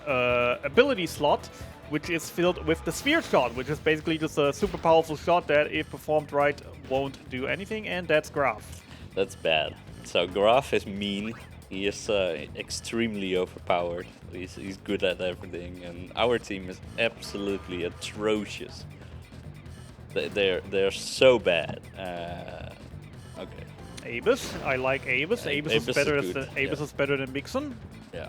ability slot, which is filled with the Sphere Shot, which is basically just a super powerful shot that, if performed right, won't do anything, and that's Graf. That's bad. So Graf is mean. He is extremely overpowered. He's good at everything, and our team is absolutely atrocious. They're so bad. Okay. Abyss, I like Abyss. Abyss is better than Bigson. Yeah.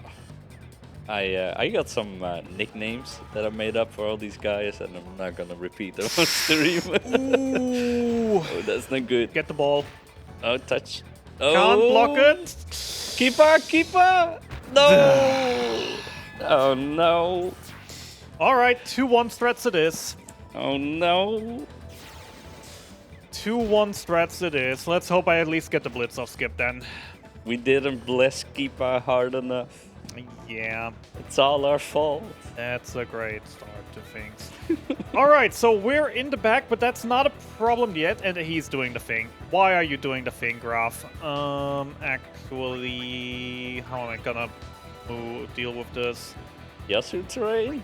I got some nicknames that I made up for all these guys, and I'm not gonna repeat them on stream. Ooh. Oh, that's not good. Get the ball. Oh, touch. Can't block it. Keeper, keeper! No! Oh no! All right, 2-1 strats it is. Oh no! 2-1 strats it is. Let's hope I at least get the blitz off Skip then. We didn't bless keeper hard enough. Yeah, It's all our fault. that's a great start to things. All right, so we're in the back, but that's not a problem yet, and he's doing the thing. Why are you doing the thing, Graf? Actually, how am I gonna deal with this? Yasu terrain?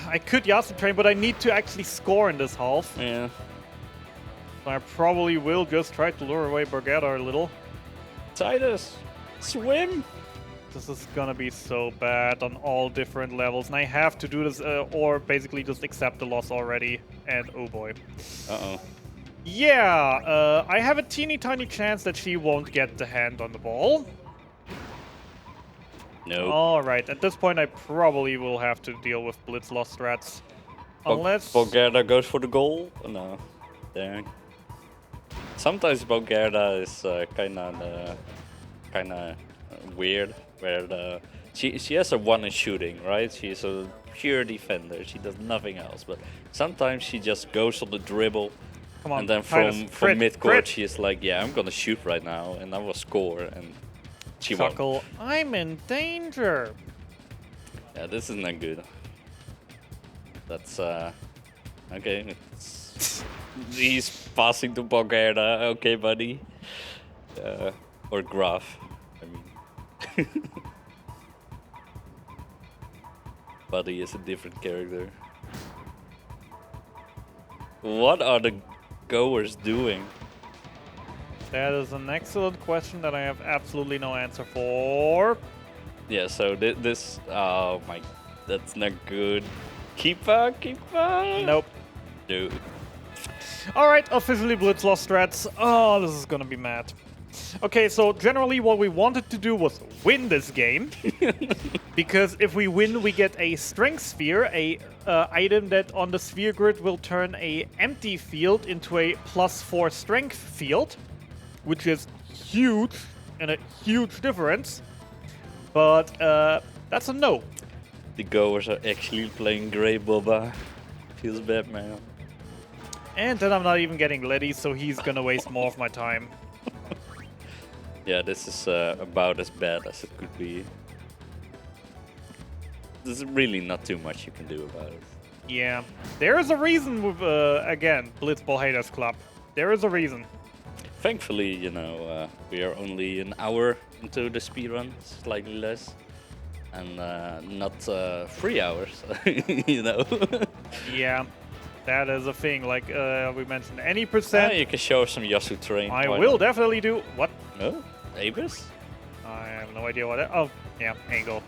I could Yasu train, but I need to actually score in this half. Yeah. So I probably will just try to lure away Borgetta a little. Titus! Swim! This is gonna be so bad on all different levels, and I have to do this, or basically just accept the loss already. And oh boy. Uh-oh. Yeah, I have a teeny tiny chance that she won't get the hand on the ball. No. Alright, at this point I probably will have to deal with blitz loss strats. Unless... Bulgarda goes for the goal? Oh, no. Dang. Sometimes Bulgarda is kinda weird, where she has a one in shooting, right? She's a pure defender. She does nothing else. But sometimes she just goes on the dribble, Come on, and then Titus, from crit, mid crit. court she's like, yeah, I'm gonna shoot right now, and I will score, and she won't. Chuckle, I'm in danger. Yeah, this is not good. That's okay. He's passing to Bulgarda. Okay, buddy. Or Graf. I mean, Buddy is a different character. What are the goers doing? That is an excellent question that I have absolutely no answer for. Yeah, so this. Oh my, that's not good. Keeper. Nope. Dude. Alright, officially blitz lost strats. Oh, this is gonna be mad. Okay, so generally what we wanted to do was win this game. Because if we win, we get a strength sphere, a item that on the sphere grid will turn a empty field into a +4 strength field, which is huge and a huge difference. But that's a no. The goers are actually playing Grey Boba. Feels bad, man. And then I'm not even getting Letty, so he's gonna waste more of my time. Yeah, this is about as bad as it could be. There's really not too much you can do about it. Yeah, there is a reason with, again, Blitzball Haters Club. There is a reason. Thankfully, you know, we are only an hour into the speedrun, slightly less. And not 3 hours, you know. Yeah, that is a thing. Like we mentioned, any percent. You can show some Yasu terrain. I why will not? definitely do. What? Oh, Abyss? I have no idea what that. Oh, yeah, angle.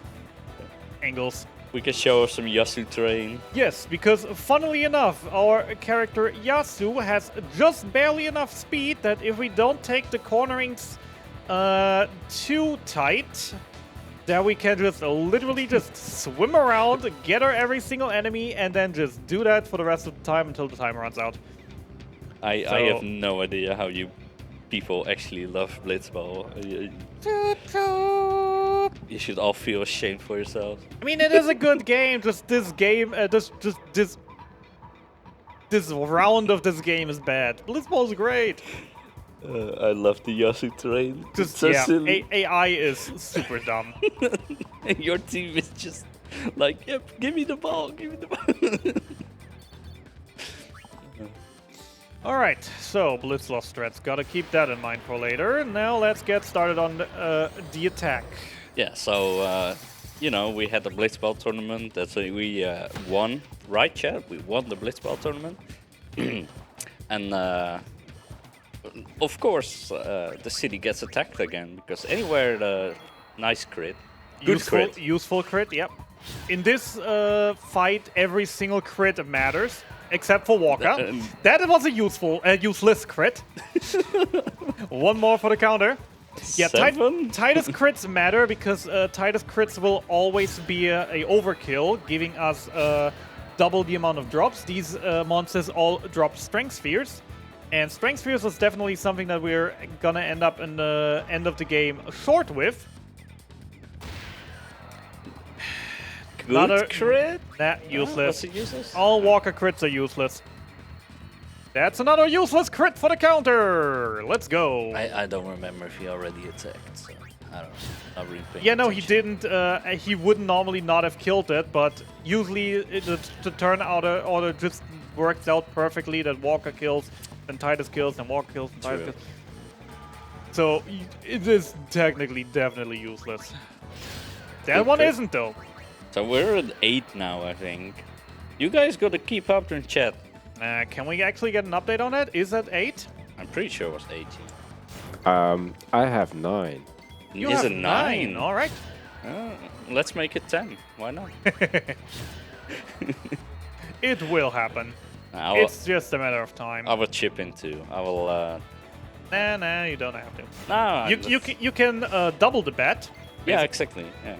Angles. We can show some Yasu terrain. Yes, because funnily enough, our character Yasu has just barely enough speed that if we don't take the cornerings too tight, that we can just literally just swim around, get her every single enemy, and then just do that for the rest of the time until the time runs out. I So- have no idea how you people actually love Blitzball. You should all feel ashamed for yourselves. I mean, it is a good game. Just this game, this round of this game is bad. Blitzball is great. I love the Yasu terrain. Just It's so yeah, silly. AI is super dumb. And your team is just like, yep, give me the ball, give me the ball. All right, so Blitz lost strats. Gotta keep that in mind for later. Now let's get started on the attack. Yeah, so, you know, we had the Blitzball tournament. That's we won, right, chat? We won the Blitzball tournament. And, of course, the city gets attacked again, because anywhere the nice crit, good crit. Useful crit, yep. In this fight, every single crit matters, except for Walker. That was a useless crit. One more for the counter. Yeah, 7? Titus crits matter because Titus crits will always be a overkill, giving us double the amount of drops. These monsters all drop Strength Spheres, and Strength Spheres is definitely something that we're gonna end up in the end of the game short with. Good crit? Nah, useless. Was it useless? All Walker crits are useless. That's another useless crit for the counter. Let's go. I don't remember if he already attacked, so I don't know. Not really paying Yeah, no, he attention. didn't. He would normally not have killed it, but usually the turn order just works out perfectly that Walker kills, then Titus kills, then Walker kills, and Titus True. kills. So it is technically definitely useless. That Good one crit. isn't though. So we're at 8 now, I think. You guys gotta keep up in chat. Can we actually get an update on that? Is that 8? I'm pretty sure it was 18. I have 9. You Is have it 9? All right. Let's make it 10. Why not? It will happen. I will, It's just a matter of time. I will chip in too. I will. Nah, you don't have to. No, You can double the bet. Yeah, exactly. Yeah.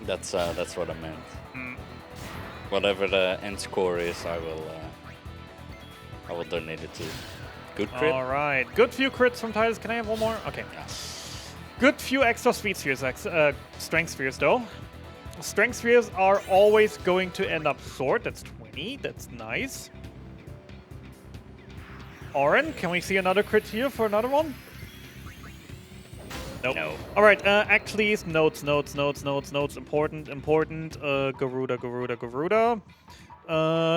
That's what I meant. Whatever the end score is, I will donate it to. Good crit. All right. Good few crits from Titus. Can I have one more? Okay. Yeah. Good few extra speed spheres, strength spheres though. Strength spheres are always going to end up short. That's 20. That's nice. Oren, can we see another crit here for another one? Nope. No. All right. Actually, notes. Important. Garuda.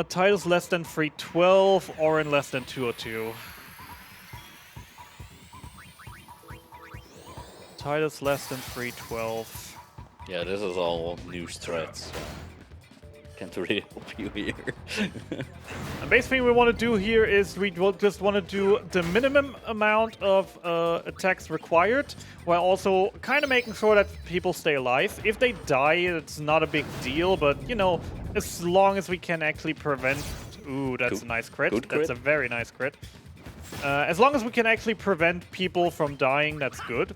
Titles less than 312. Oren less than 202. Titles less than 312. Yeah, this is all new threats. So can't really help you here. And basically, what we want to do here is we will just want to do the minimum amount of attacks required, while also kind of making sure that people stay alive. If they die, it's not a big deal, but you know, as long as we can actually prevent. Ooh, that's a nice crit. Good That's crit. a very nice crit. As long as we can actually prevent people from dying, that's good.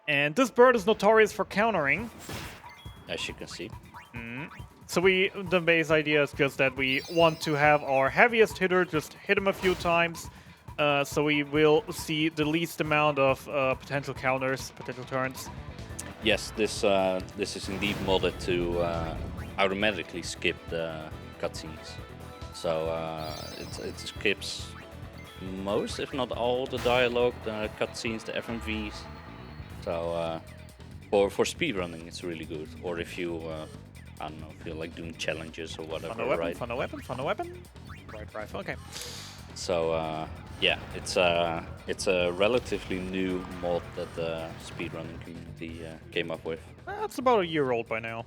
And this bird is notorious for countering. As you can see. So the base idea is just that we want to have our heaviest hitter just hit him a few times, so we will see the least amount of potential counters, potential turns. Yes, this is indeed modded to automatically skip the cutscenes. So it skips most, if not all, the dialogue, the cutscenes, the FMVs. So for speedrunning, it's really good. Or if you, I don't know, feel like doing challenges or whatever, Fun a weapon, right? fun a weapon, fun a weapon. Right rifle, okay. So yeah, it's a relatively new mod that the speedrunning community came up with. That's about a year old by now.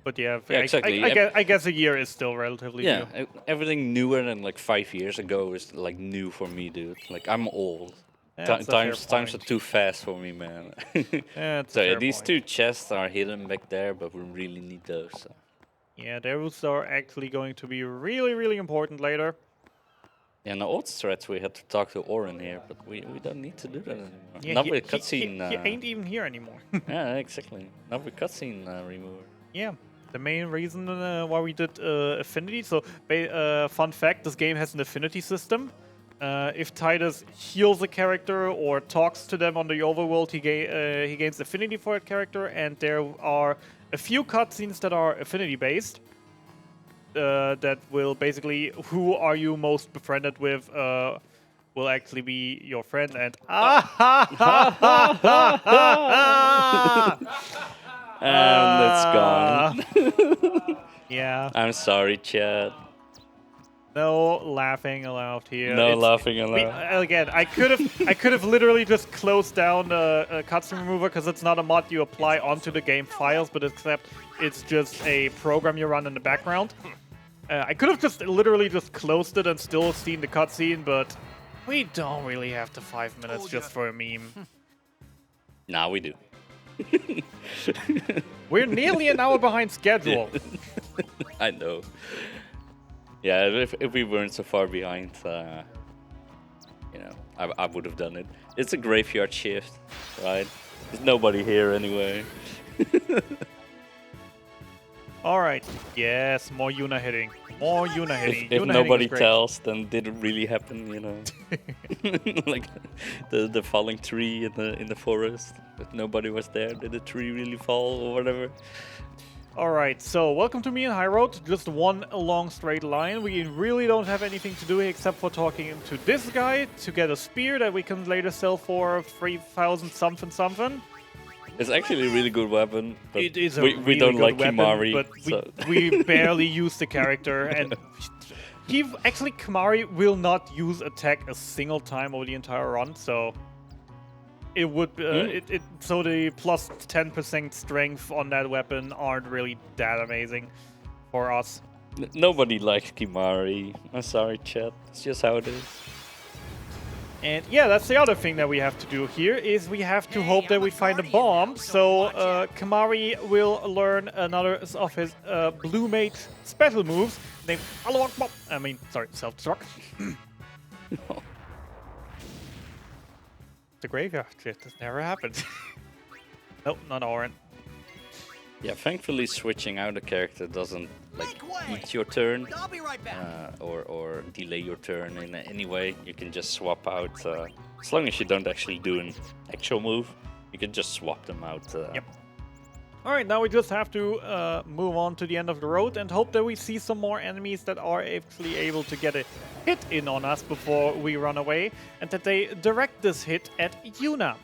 But yeah, Yeah, exactly. I guess a year is still relatively Yeah, new. everything newer than like 5 years ago is like new for me, dude. Like I'm old. Yeah, that's a fair Times are point. too fast for me, man. Yeah, it's a So yeah, fair these point. two chests are hidden back there, but we really need those. So. Yeah, those are actually going to be really, really important later. Yeah, in the old threads we had to talk to Oren here, but we don't need to do that anymore. Yeah, Not he- with he- cutscene. he ain't even here anymore. Yeah, exactly. Not with cutscene remover. Yeah, the main reason why we did affinity. So, fun fact: this game has an affinity system. If Titus heals a character or talks to them on the overworld, he gains affinity for that character, and there are a few cutscenes that are affinity based. That will basically, who are you most befriended with? Will actually be your friend, and And it's gone. Yeah, I'm sorry, Chad. no laughing allowed here. No It's- laughing We, allowed. again, I could have literally just closed down the cutscene remover because it's not a mod you apply onto the game files, but except it's just a program you run in the background. I could have just literally just closed it and still seen the cutscene, but we don't really have the 5 minutes just for a meme. Now we do. We're nearly an hour behind schedule. I know. Yeah, if we weren't so far behind, you know, I would have done it. It's a graveyard shift, right? There's nobody here anyway. All right. Yes, more Yuna hitting. More Yuna hitting. If Yuna nobody hitting is great. tells, then did it really happen? You know, like the falling tree in the forest. If nobody was there, did the tree really fall or whatever? All right, so welcome to me in High Road. Just one long straight line. We really don't have anything to do here except for talking to this guy to get a spear that we can later sell for 3,000 something. It's actually a really good weapon. But It is a we really don't good like weapon, Kimari. but So. we barely use the character, and actually Kimari will not use attack a single time over the entire run, so it would so the plus 10% strength on that weapon aren't really that amazing for us. Nobody likes Kimari. I'm sorry, chat. It's just how it is. And yeah, that's the other thing that we have to do here, is we have to hope that we find a bomb. So Kimari will learn another of his Blue Mage special moves named self-destruct. The graveyard shit, this never happened. Nope, not Oren. Yeah, thankfully switching out a character doesn't like eat your turn I'll be right back. or delay your turn in any way. You can just swap out as long as you don't actually do an actual move. You can just swap them out. Yep. All right, now we just have to move on to the end of the road and hope that we see some more enemies that are actually able to get a hit in on us before we run away, and that they direct this hit at Yuna.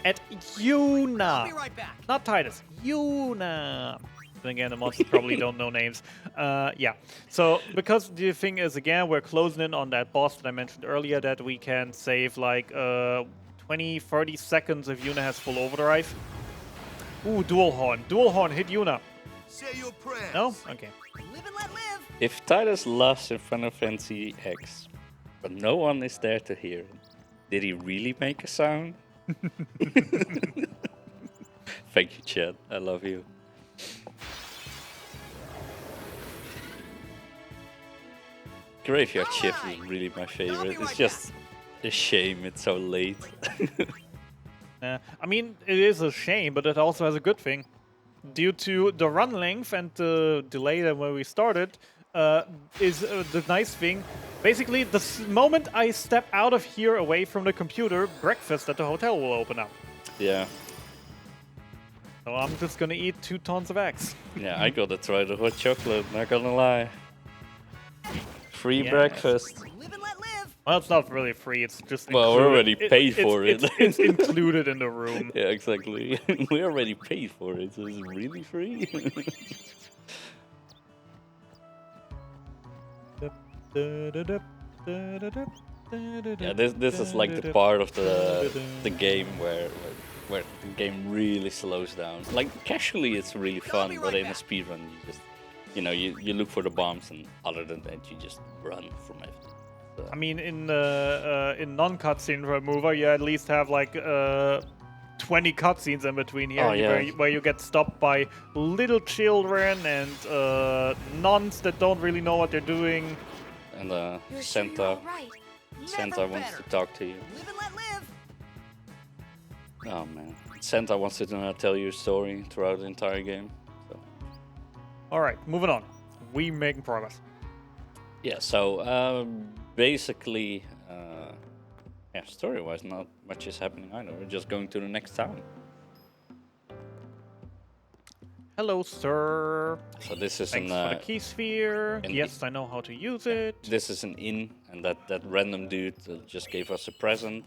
At Yuna. I'll be right back. Not Titus. Yuna. Then again, the monsters probably don't know names. Yeah. So, because the thing is, again, we're closing in on that boss that I mentioned earlier, that we can save like 20, 30 seconds if Yuna has full overdrive. Ooh, dual horn. Dual horn, hit Yuna. Say your prayers. No? Okay. Live and let live. If Titus laughs in Final Fantasy X, but no one is there to hear it, did he really make a sound? Thank you, Chad. I love you. Graveyard Shift is really my favorite. It's just a shame it's so late. I mean, it is a shame, but it also has a good thing. Due to the run length and the delay than when we started, is the nice thing. Basically, the moment I step out of here away from the computer, breakfast at the hotel will open up. Yeah. So I'm just gonna eat 2 tons of eggs. Yeah, I gotta try the hot chocolate, not gonna lie. Free Yes. breakfast. Live and let live. Well, it's not really free, it's just Well, we included. already paid for it. It's included in the room. Yeah, exactly. We already paid for it, so it's really free. Yeah, this is like the part of the game where the game really slows down. Like casually, it's really fun, but in a speedrun, you just you look for the bombs, and other than that, you just run from it. So. I mean, in non-cutscene remover, you at least have like 20 cutscenes in between here, Oh, yeah. where you get stopped by little children and nuns that don't really know what they're doing. And You're sure you're Santa all right. Santa wants to talk to you. Live and let live. Oh man, Santa wants to tell you a story throughout the entire game. So. All right, moving on. We making progress. Yeah, so basically, yeah, story-wise, not much is happening either. We're just going to the next town. Hello, sir. So this is Thanks an for the key sphere. an Yes, I know how to use it. this is an inn, and that random dude just gave us a present.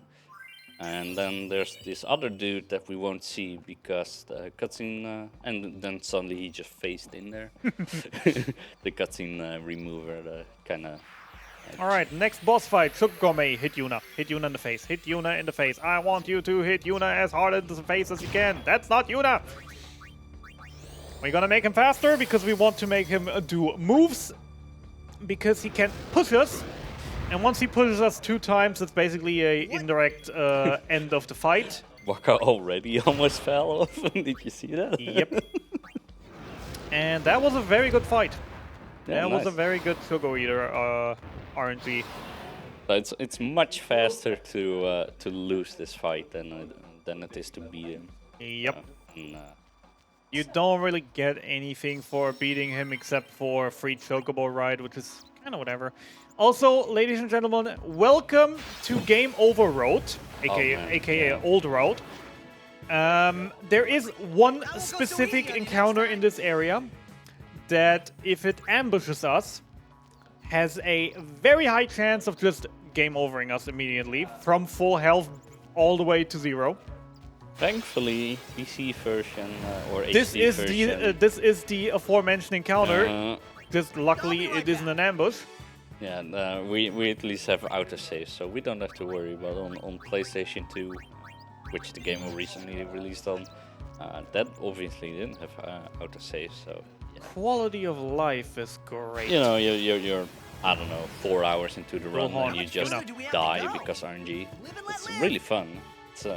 And then there's this other dude that we won't see because the cutscene, and then suddenly he just phased in there. The cutscene remover kind of. All right, next boss fight. Shukgome, hit Yuna. Hit Yuna in the face. Hit Yuna in the face. I want you to hit Yuna as hard in the face as you can. That's not Yuna. We're gonna make him faster because we want to make him do moves because he can push us. And once he pushes us 2 times, it's basically a indirect end of the fight. Waka already almost fell off. Did you see that? Yep. And that was a very good fight. Yeah, That was a nice. very good sugar eater RNG. But it's much faster to lose this fight than it is to beat him. Yep. And, You don't really get anything for beating him except for a free chocobo ride, which is kind of whatever. Also, ladies and gentlemen, welcome to Game Over Road, aka yeah. Old Road. There is one specific encounter in this area that, if it ambushes us, has a very high chance of just game overing us immediately from full health all the way to 0. Thankfully, PC version or This HD is version. this is the aforementioned encounter. uh, Just luckily, it isn't an ambush. yeah, we at least have autosave, so we don't have to worry. But on PlayStation 2, which the game recently released on, that obviously didn't have autosave. So yeah. Quality of life is great. You know, you're I don't know 4 hours into the run on, and you just Yuna. die because RNG. It's really fun. It's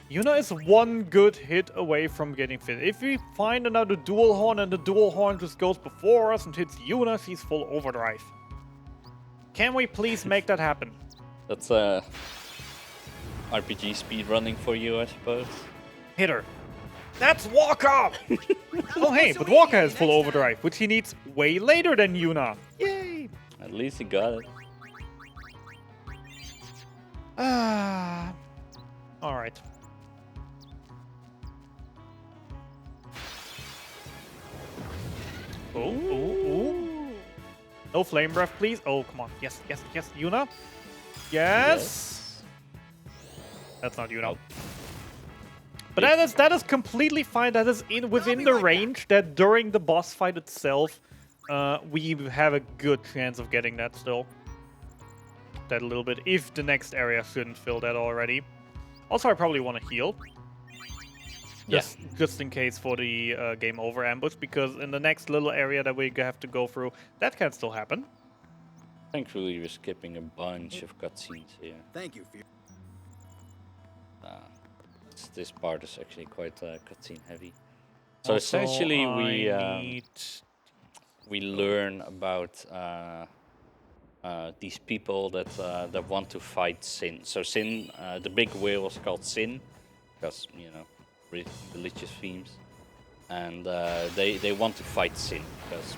Yuna is one good hit away from getting fit. If we find another dual horn and the dual horn just goes before us and hits Yuna, she's full overdrive. Can we please make that happen? That's RPG speedrunning for you, I suppose. Hit her. That's Walker! Oh hey, but Walker has full overdrive, which he needs way later than Yuna. Yay! At least he got it. Ah. Alright. Ooh. No flame breath, please. Oh, come on. Yes, yes, yes. Yuna. Yes. That's not Yuna. Nope. But that is completely fine. That is within the range that during the boss fight itself, we have a good chance of getting that still. That a little bit, if the next area shouldn't fill that already. Also, I probably want to heal. Just in case for the game over ambush, because in the next little area that we have to go through, that can still happen. Thankfully, we're skipping a bunch of cutscenes here. Thank you for your... This part is actually quite cutscene heavy. So Also, essentially, I we learn about these people that that want to fight Sin. So Sin, the big whale is called Sin, because you know, religious themes, and they want to fight Sin because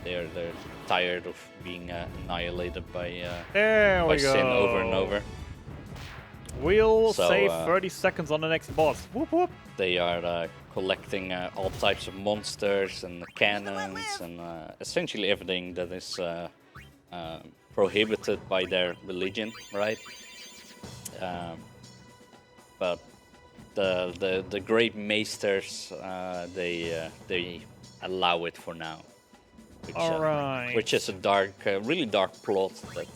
they're tired of being annihilated by there we go. Sin over and over. We'll So, save 30 seconds on the next boss. Whoop whoop. They are collecting all types of monsters and cannons and essentially everything that is prohibited by their religion, right? But the great maesters they allow it for now, which, All right. which is a dark, really dark plot that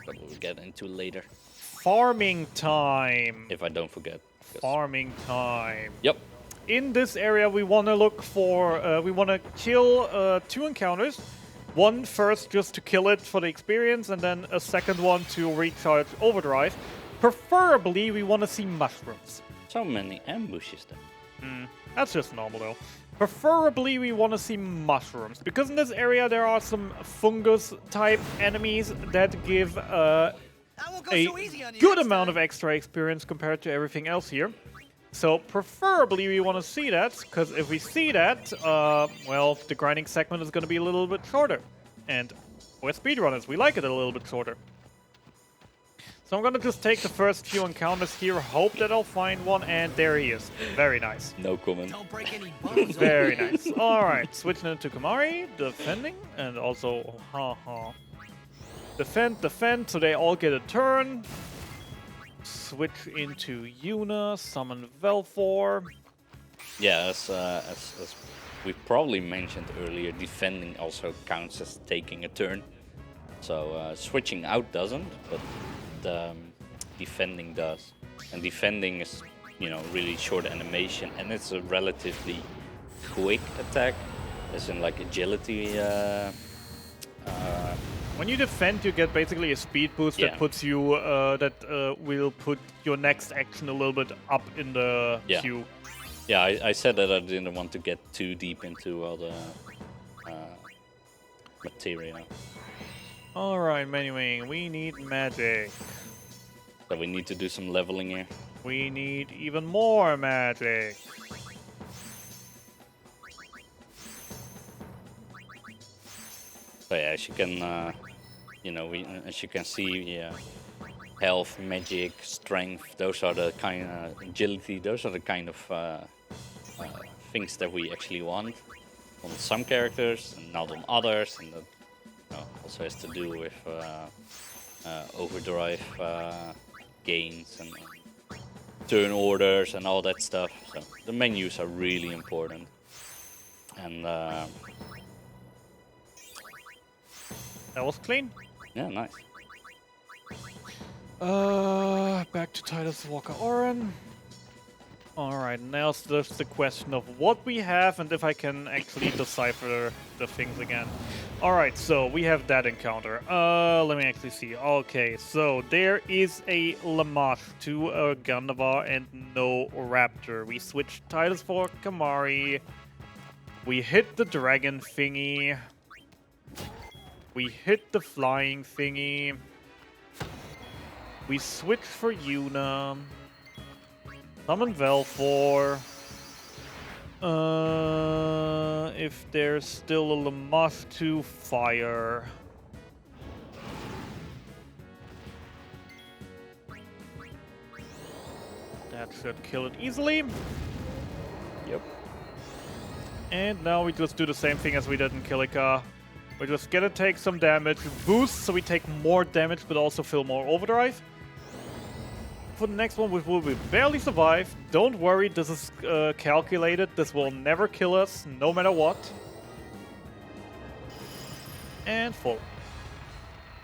we'll get into later Farming time. if I don't forget. Farming time. Yep. In this area, we want to look for, we want to kill 2 encounters. One first just to kill it for the experience, and then a second one to recharge overdrive. Preferably, we want to see mushrooms. So many ambushes then. That's just normal, though. Preferably, we want to see mushrooms, because in this area there are some fungus-type enemies that give a good amount of extra experience compared to everything else here. So preferably we want to see that, because if we see that, well, the grinding segment is going to be a little bit shorter. And we're speedrunners, we like it a little bit shorter. So I'm going to just take the first few encounters here, hope that I'll find one, and there he is. Very nice. No comment. Don't break any bones. Very nice. Alright, switching into Kamari, defending, and also, defend, so they all get a turn. Switch into Yuna, summon Velfor. Yeah, as we probably mentioned earlier, defending also counts as taking a turn. So switching out doesn't, but defending does. And defending is, you know, really short animation, and it's a relatively quick attack, as in like agility. When you defend, you get basically a speed boost that puts you, will put your next action a little bit up in the queue. Yeah, I said that I didn't want to get too deep into all the material. Alright, anyway, we need magic. So we need to do some leveling here. We need even more magic. So yeah, as you can, as you can see, yeah, health, magic, strength, those are the kind of agility. Those are the kind of things that we actually want on some characters and not on others, and that also has to do with overdrive gains and turn orders and all that stuff. So the menus are really important, and That was clean. yeah, nice. Back to Titus Walker Oren. Alright, now it's just the question of what we have and if I can actually decipher the things again. Alright, so we have that encounter. Let me actually see. Okay, so there is a Lamash to a Gandavar and no Raptor. We switched Titus for Kamari. We hit the dragon thingy. We hit the flying thingy. We switch for Yuna. Summon Velfor. If there's still a Lamash to fire. That should kill it easily. Yep. And now we just do the same thing as we did in Kilika. We're just gonna take some damage, boost, so we take more damage, but also feel more overdrive. For the next one, we will barely survive. Don't worry, this is calculated. This will never kill us, no matter what. And full.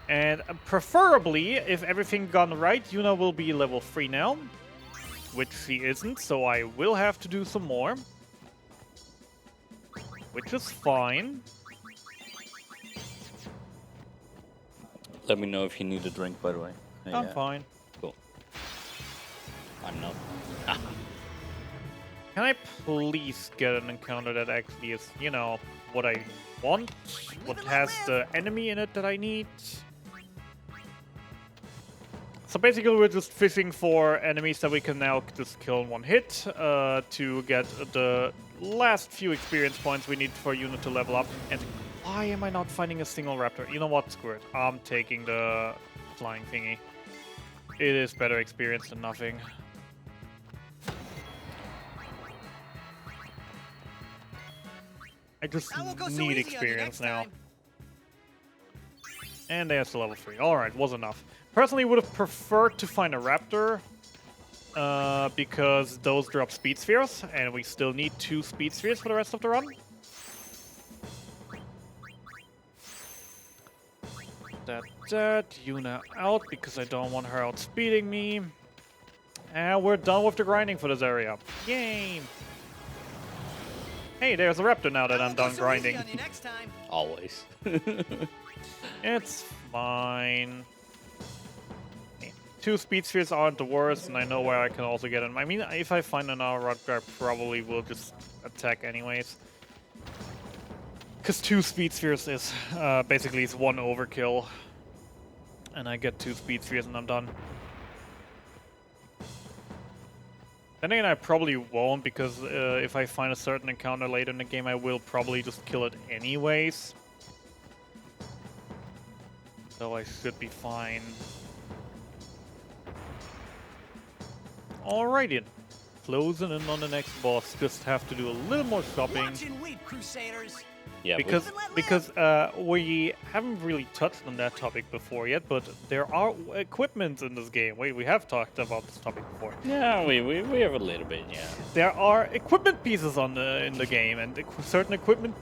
And preferably, if everything gone right, Yuna will be level 3 now. Which she isn't, so I will have to do some more. Which is fine. Let me know if you need a drink, by the way. I'm fine. Cool. I'm not. Can I please get an encounter that actually is, you know, what I want? What has the enemy in it that I need? So basically we're just fishing for enemies that we can now just kill in one hit to get the last few experience points we need for Yuna to level up. And why am I not finding a single raptor? You know what? Screw it. I'm taking the flying thingy. It is better experience than nothing. I just need experience now. And there's the level 3. Alright, was enough. Personally, would have preferred to find a raptor. Because those drop speed spheres. And we still need 2 speed spheres for the rest of the run. That Yuna out because I don't want her outspeeding me. And we're done with the grinding for this area. Yay! Hey, there's a raptor now that I'm done grinding. Always. It's fine. 2 speed spheres aren't the worst, and I know where I can also get them. I mean, if I find another raptor, I probably will just attack anyways. Because 2 speed spheres is basically it's 1 overkill. And I get 2 speed spheres and I'm done. Then again, I probably won't, because if I find a certain encounter later in the game, I will probably just kill it anyways. So I should be fine. Alrighty. Closing in on the next boss. Just have to do a little more shopping. Yeah, Because we haven't really touched on that topic before yet, but there are equipment in this game. We have talked about this topic before. yeah, we have a little bit, yeah. There are equipment pieces in the game, and certain equipment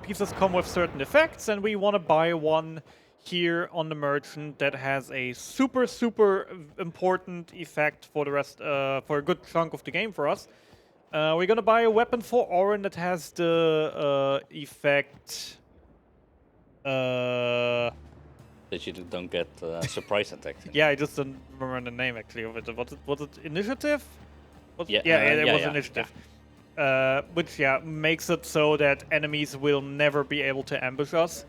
pieces come with certain effects, and we want to buy one here on the merchant that has a super important effect for the rest for a good chunk of the game for us. We're gonna buy a weapon for Orin that has the effect. That you don't get surprise attacks. Yeah, I just don't remember the name actually of it. Was it Initiative? Yeah, it was yeah. Initiative. which makes it so that enemies will never be able to ambush us,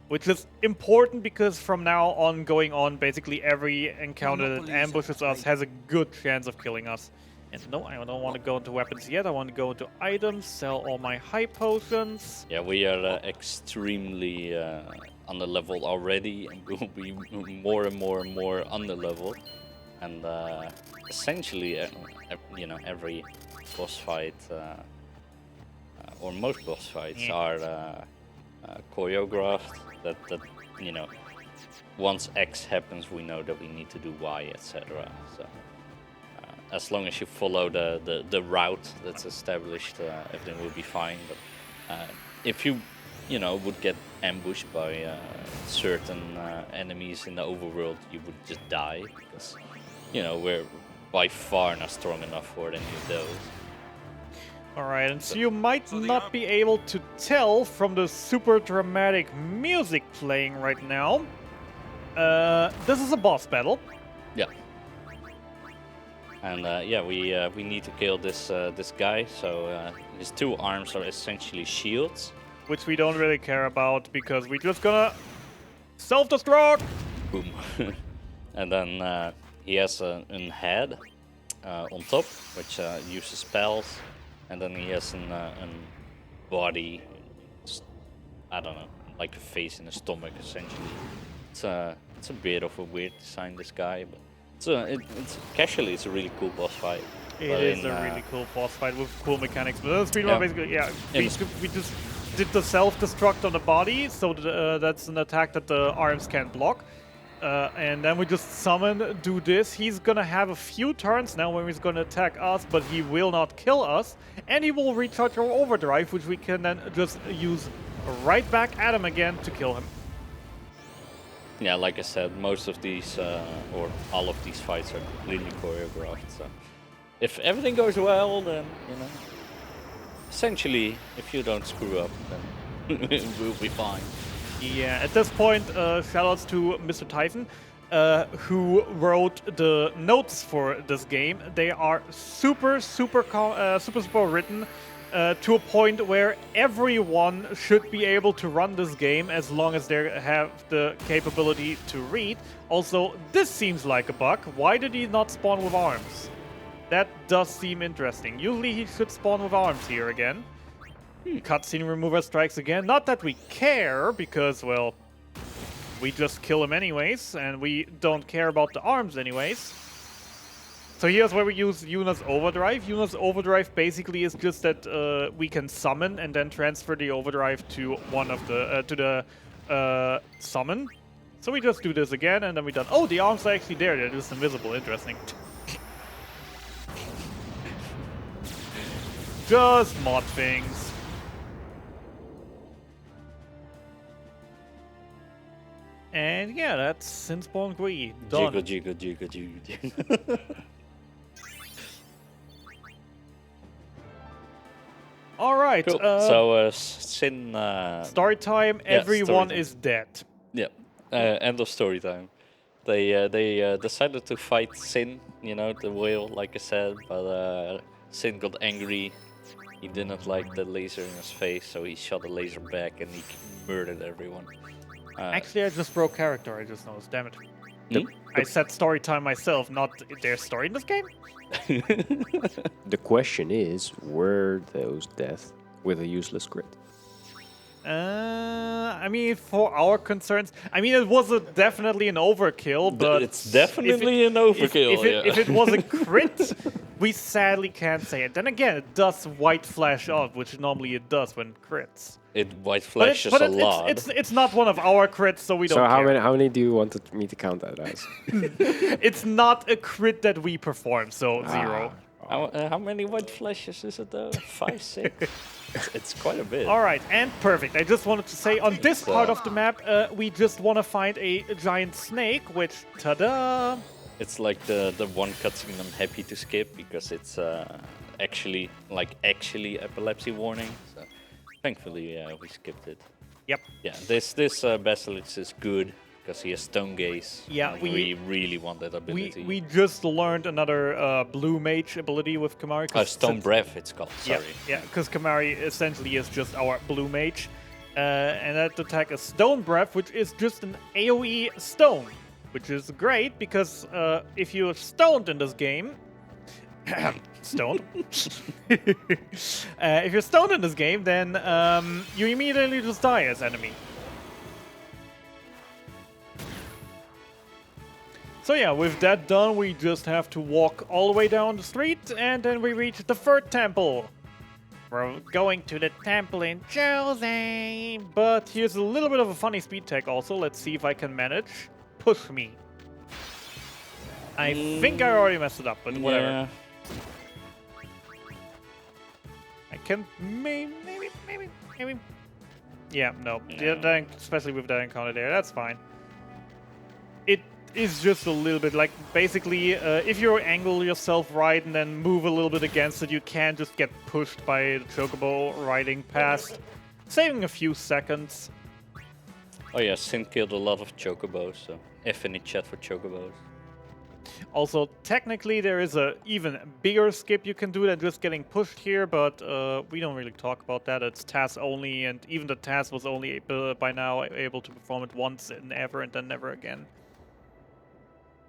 which is important because from now on going on, basically every encounter that ambushes us has a good chance of killing us. And no, I don't want to go into weapons yet. I want to go into items, sell all my high potions. Yeah, we are extremely underleveled already, and will be more and more and more underleveled. And essentially, you know, every boss fight or most boss fights are choreographed. That you know, once X happens, we know that we need to do Y, etc. So. As long as you follow the route that's established, everything will be fine. But if you know, would get ambushed by certain enemies in the overworld, you would just die because, you know, we're by far not strong enough for any of those. Alright, and so you might not be able to tell from the super dramatic music playing right now. This is a boss battle. Yeah. And yeah, we need to kill this this guy. So his two arms are essentially shields, Which we don't really care about because we're just gonna self-destruct! boom, and then he has a head on top, which uses spells, and then he has a body. I don't know, like a face and a stomach essentially. It's a bit of a weird design, this guy, but. It's casually, it's a really cool boss fight. It is a really cool boss fight with cool mechanics. But Speedrun basically, we just did the self-destruct on the body, so that's an attack that the arms can't block. And then we just summon, do this. He's gonna have a few turns now when he's gonna attack us, but he will not kill us. And he will recharge our overdrive, which we can then just use right back at him again to kill him. Yeah, like I said, most of these, or all of these fights are completely choreographed. So, if everything goes well, then, you know, essentially, if you don't screw up, then we'll be fine. Yeah, at this point, shoutouts to Mr. Tyson, who wrote the notes for this game. They are super written. To a point where everyone should be able to run this game as long as they have the capability to read. Also, this seems like a bug. Why did he not spawn with arms? That does seem interesting. Usually he should spawn with arms here again. Cutscene remover strikes again. Not that we care, because, well, we just kill him anyways, and we don't care about the arms anyways. So here's where we use Yuna's Overdrive. Yuna's Overdrive basically is just that we can summon and then transfer the Overdrive to one of the summon. So we just do this again and then we're done. Oh, the arms are actually there. They're just invisible. Interesting. Just mod things. And yeah, that's Sinspawn Gree. Done. Jiggle. All right. Cool. So Sin. Story time. Yeah, Everyone story time. is dead. Yeah. End of story time. They decided to fight Sin. You know, the whale, like I said, but Sin got angry. He didn't like the laser in his face, so he shot a laser back and he murdered everyone. Actually, I just broke character. I just noticed. Damn it. Hmm? I said story time myself, not their story in this game. The question is, were those deaths with a useless crit? I mean, for our concerns, I mean, it was definitely an overkill, but it's definitely an overkill. If it was a crit, we sadly can't say it. Then again, it does white flash out, which normally it does when crits. It white flashes a lot. It's not one of our crits, so we don't So care. how many do you want me to count that as? It's not a crit that we perform, so 0. How many white flashes is it though? 5, 6? It's quite a bit. All right, and perfect. I just wanted to say, on this part of the map, we just want to find a giant snake, which, ta-da! It's like the one cutscene I'm happy to skip because it's actually epilepsy warning. So thankfully, we skipped it. Yep. Yeah, this Basilisk is good because he has Stone Gaze. Yeah, and we really want that ability. We just learned another blue mage ability with Kamari. Stone Breath, it's called. Sorry. Yeah, because Kamari essentially is just our blue mage. And that attack is Stone Breath, which is just an AoE stone, which is great because if you're stoned in this game, stoned. If you're stoned in this game, then you immediately just die as enemy. So yeah, with that done, we just have to walk all the way down the street, and then we reach the third temple. We're going to the temple in Jose. But here's a little bit of a funny speed tech also. Let's see if I can manage. Push me. I think I already messed it up, but whatever. Yeah. I can maybe. Yeah, no. Yeah. That, especially with that encounter there, that's fine. It is just a little bit like basically if you angle yourself right and then move a little bit against it, you can just get pushed by the chocobo riding past, saving a few seconds. Oh yeah, Sin killed a lot of chocobos, so F in the chat for chocobos. Also, technically there is a even bigger skip you can do than just getting pushed here, but we don't really talk about that. It's TAS only, and even the TAS was only by now able to perform it once and ever and then never again.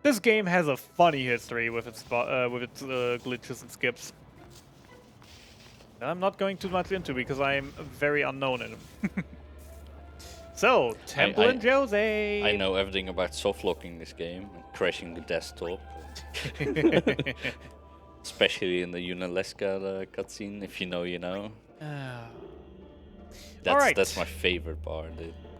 This game has a funny history with its glitches and skips. I'm not going too much into because I'm very unknown in them. So, Temple and Jose. I know everything about softlocking this game and crashing the desktop. Especially in the Unaleska cutscene. If you know, you know. That's my favorite part.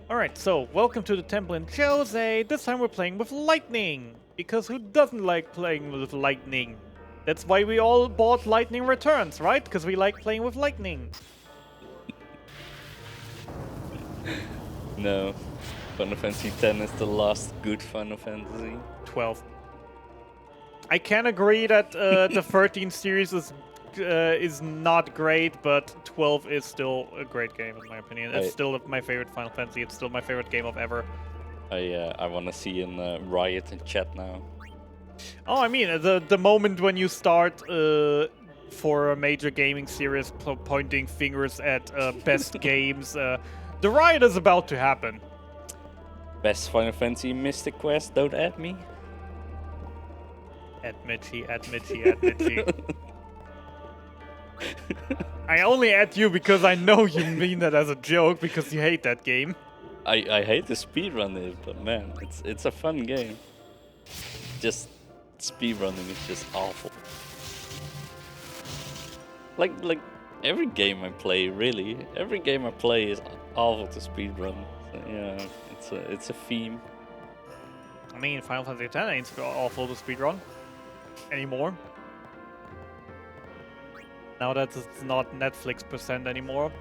Alright, so welcome to the Temple in Jose. This time we're playing with lightning. Because who doesn't like playing with lightning? That's why we all bought Lightning Returns, right? Because we like playing with lightning. No. Final Fantasy X is the last good Final Fantasy. 12. I can agree that the 13 series is not great, but 12 is still a great game in my opinion. It's still my favorite Final Fantasy. It's still my favorite game of ever. I want to see in Riot in chat now. Oh, I mean, the moment when you start for a major gaming series pointing fingers at best games, the riot is about to happen. Best Final Fantasy Mystic Quest, don't add me. Add Mitchie, add Mitchie, add Mitchie. I only add you because I know you mean that as a joke because you hate that game. I hate to speedrun it, but man, it's a fun game. Just speedrunning is just awful. Like every game I play, really, every game I play is awful to speedrun. So, yeah, it's a theme. I mean, Final Fantasy X ain't awful to speedrun anymore. Now that it's not Netflix % anymore.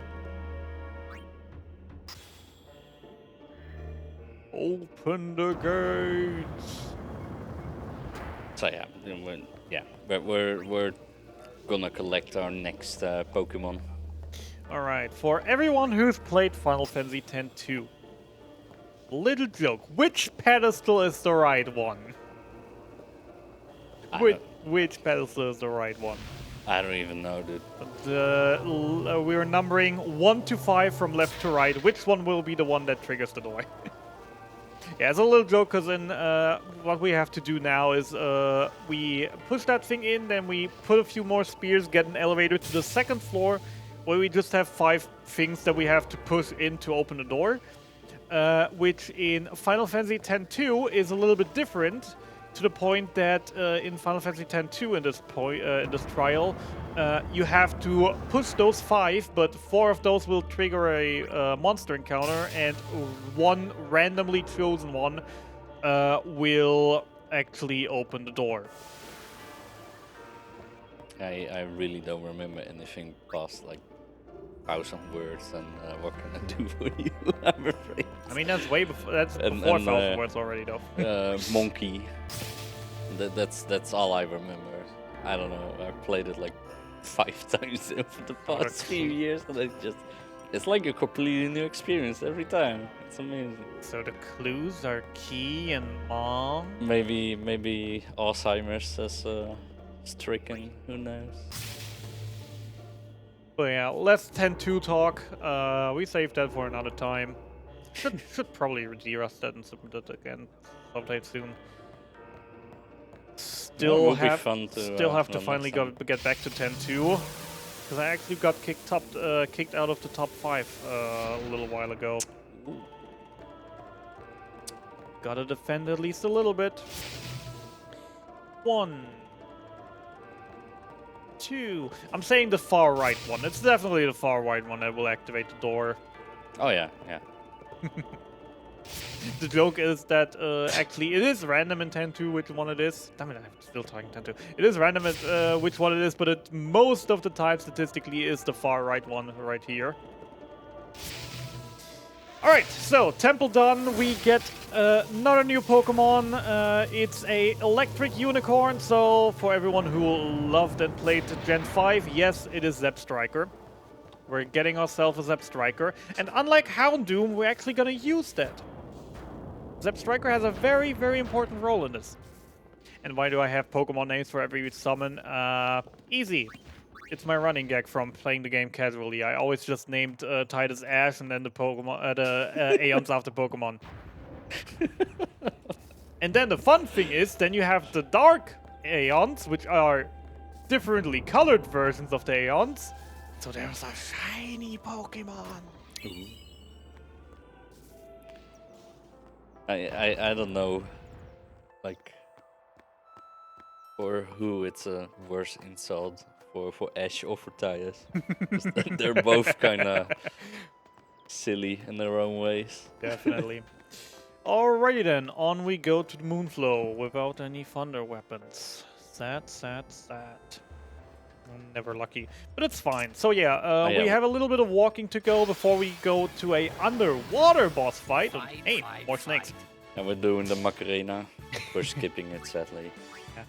Open the gates. So we're gonna collect our next Pokemon. All right, for everyone who's played Final Fantasy X-2, little joke: which pedestal is the right one? Which pedestal is the right one? I don't even know, dude. We're numbering 1 to 5 from left to right. Which one will be the one that triggers the door? Yeah, it's a little joke, because then what we have to do now is we push that thing in, then we put a few more spears, get an elevator to the second floor, where we just have 5 things that we have to push in to open the door, which in Final Fantasy X-2 is a little bit different, to the point that in Final Fantasy X-2 in this trial, you have to push those 5, but 4 of those will trigger a monster encounter, and one randomly chosen one will actually open the door. I really don't remember anything past like 1,000 words, and what can I do for you? I'm afraid. I mean, that's way before. That's before 1,000 words already, though. Monkey. That's all I remember. I don't know. I played it like 5 times over the past few years, and I just It's like a completely new experience every time. It's amazing. So the clues are Key and Mom. Maybe Alzheimer's has stricken. Who knows? But yeah, less 10-2 talk. We saved that for another time. Should probably de-rust that and submit it again sometime soon. Still would be fun to, still have to run finally next time. get back to 10-2. Because I actually got kicked out of the top 5 a little while ago. Gotta defend at least a little bit. 1, 2. I'm saying the far right one. It's definitely the far right one that will activate the door. Oh yeah, yeah. The joke is that actually it is random in 10-2 which one it is. Damn it, I'm still talking 10-2. It is random at which one it is, but it most of the time statistically is the far right one right here. Alright, so Temple done. We get another new Pokemon. It's a electric unicorn, so for everyone who loved and played Gen 5, yes, it is Zepstriker. We're getting ourselves a Zepstriker, and unlike Houndoom, we're actually gonna use that. Zepstriker has a very, very important role in this. And why do I have Pokemon names for every summon? Easy. It's my running gag from playing the game casually. I always just named Titus Ash and then the Pokemon, the Aeons after Pokemon. And then the fun thing is, then you have the Dark Aeons, which are differently colored versions of the Aeons. So there's a shiny Pokemon. I don't know, like, for who it's a worse insult, for Ash or for Titus. They're both kind of silly in their own ways. Definitely. Alrighty then, on we go to the Moonflow without any thunder weapons. Sad, sad, sad. I'm never lucky, but it's fine. So yeah, we have a little bit of walking to go before we go to a underwater boss fight. Hey, more snakes. And we're doing the Macarena. We're skipping it, sadly. Yeah.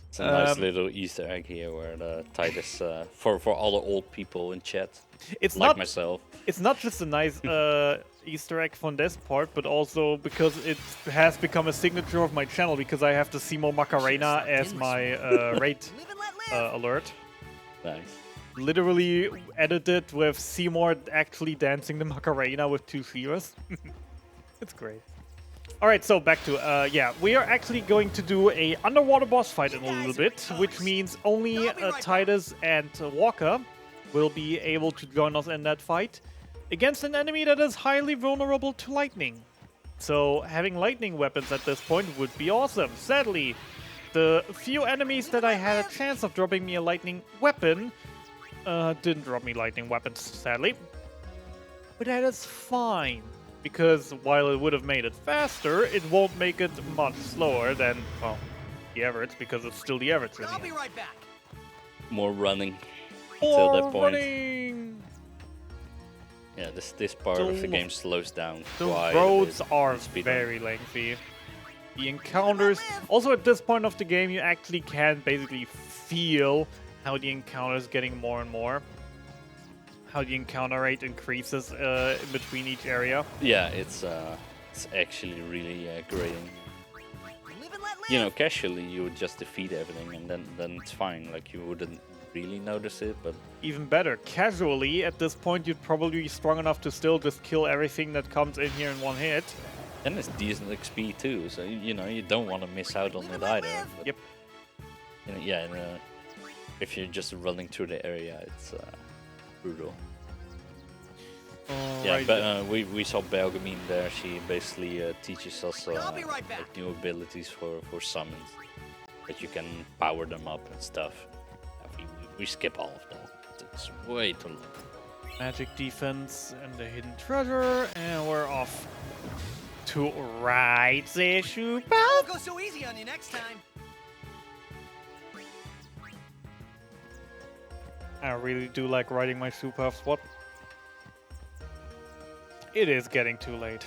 It's a nice little Easter egg here where the Titus, for all the old people in chat, It's like not myself. It's not just a nice Easter egg from this part, but also because it has become a signature of my channel because I have the Simo Macarena as my raid alert. Nice. Literally edited with Seymour actually dancing the Macarena with 2 Seers. It's great. Alright, so back to, yeah, we are actually going to do a underwater boss fight in a little bit, which means only Titus and Walker will be able to join us in that fight against an enemy that is highly vulnerable to lightning. So having lightning weapons at this point would be awesome. Sadly, the few enemies that I had a chance of dropping me a lightning weapon didn't drop me lightning weapons, sadly. But that is fine, because while it would have made it faster, it won't make it much slower than, well, the average, because it's still the average. I'll be right back. More running until that point. Running! Yeah, this part of the game slows down. The quite a roads bit are in Speedrun. very lengthy. The encounters... Also, at this point of the game, you actually can basically feel how the encounter is getting more and more. How the encounter rate increases in between each area. Yeah, it's actually really great. You know, casually you would just defeat everything and then it's fine. Like you wouldn't really notice it, but Even better, casually, at this point, you'd probably be strong enough to still just kill everything that comes in here in one hit. then it's decent XP too. So you know you don't want to miss out on it either. But, Yep. you know, yeah, if you're just running through the area, it's brutal. Yeah, Alright. but we saw Belgamine there. She basically teaches us I'll be right back. like new abilities for summons that you can power them up and stuff. We skip all of that. It's way too long. Magic defense and the hidden treasure, and we're off to ride the shoe. Won't go so easy on you next time. I really do like riding my super swap. It is getting too late.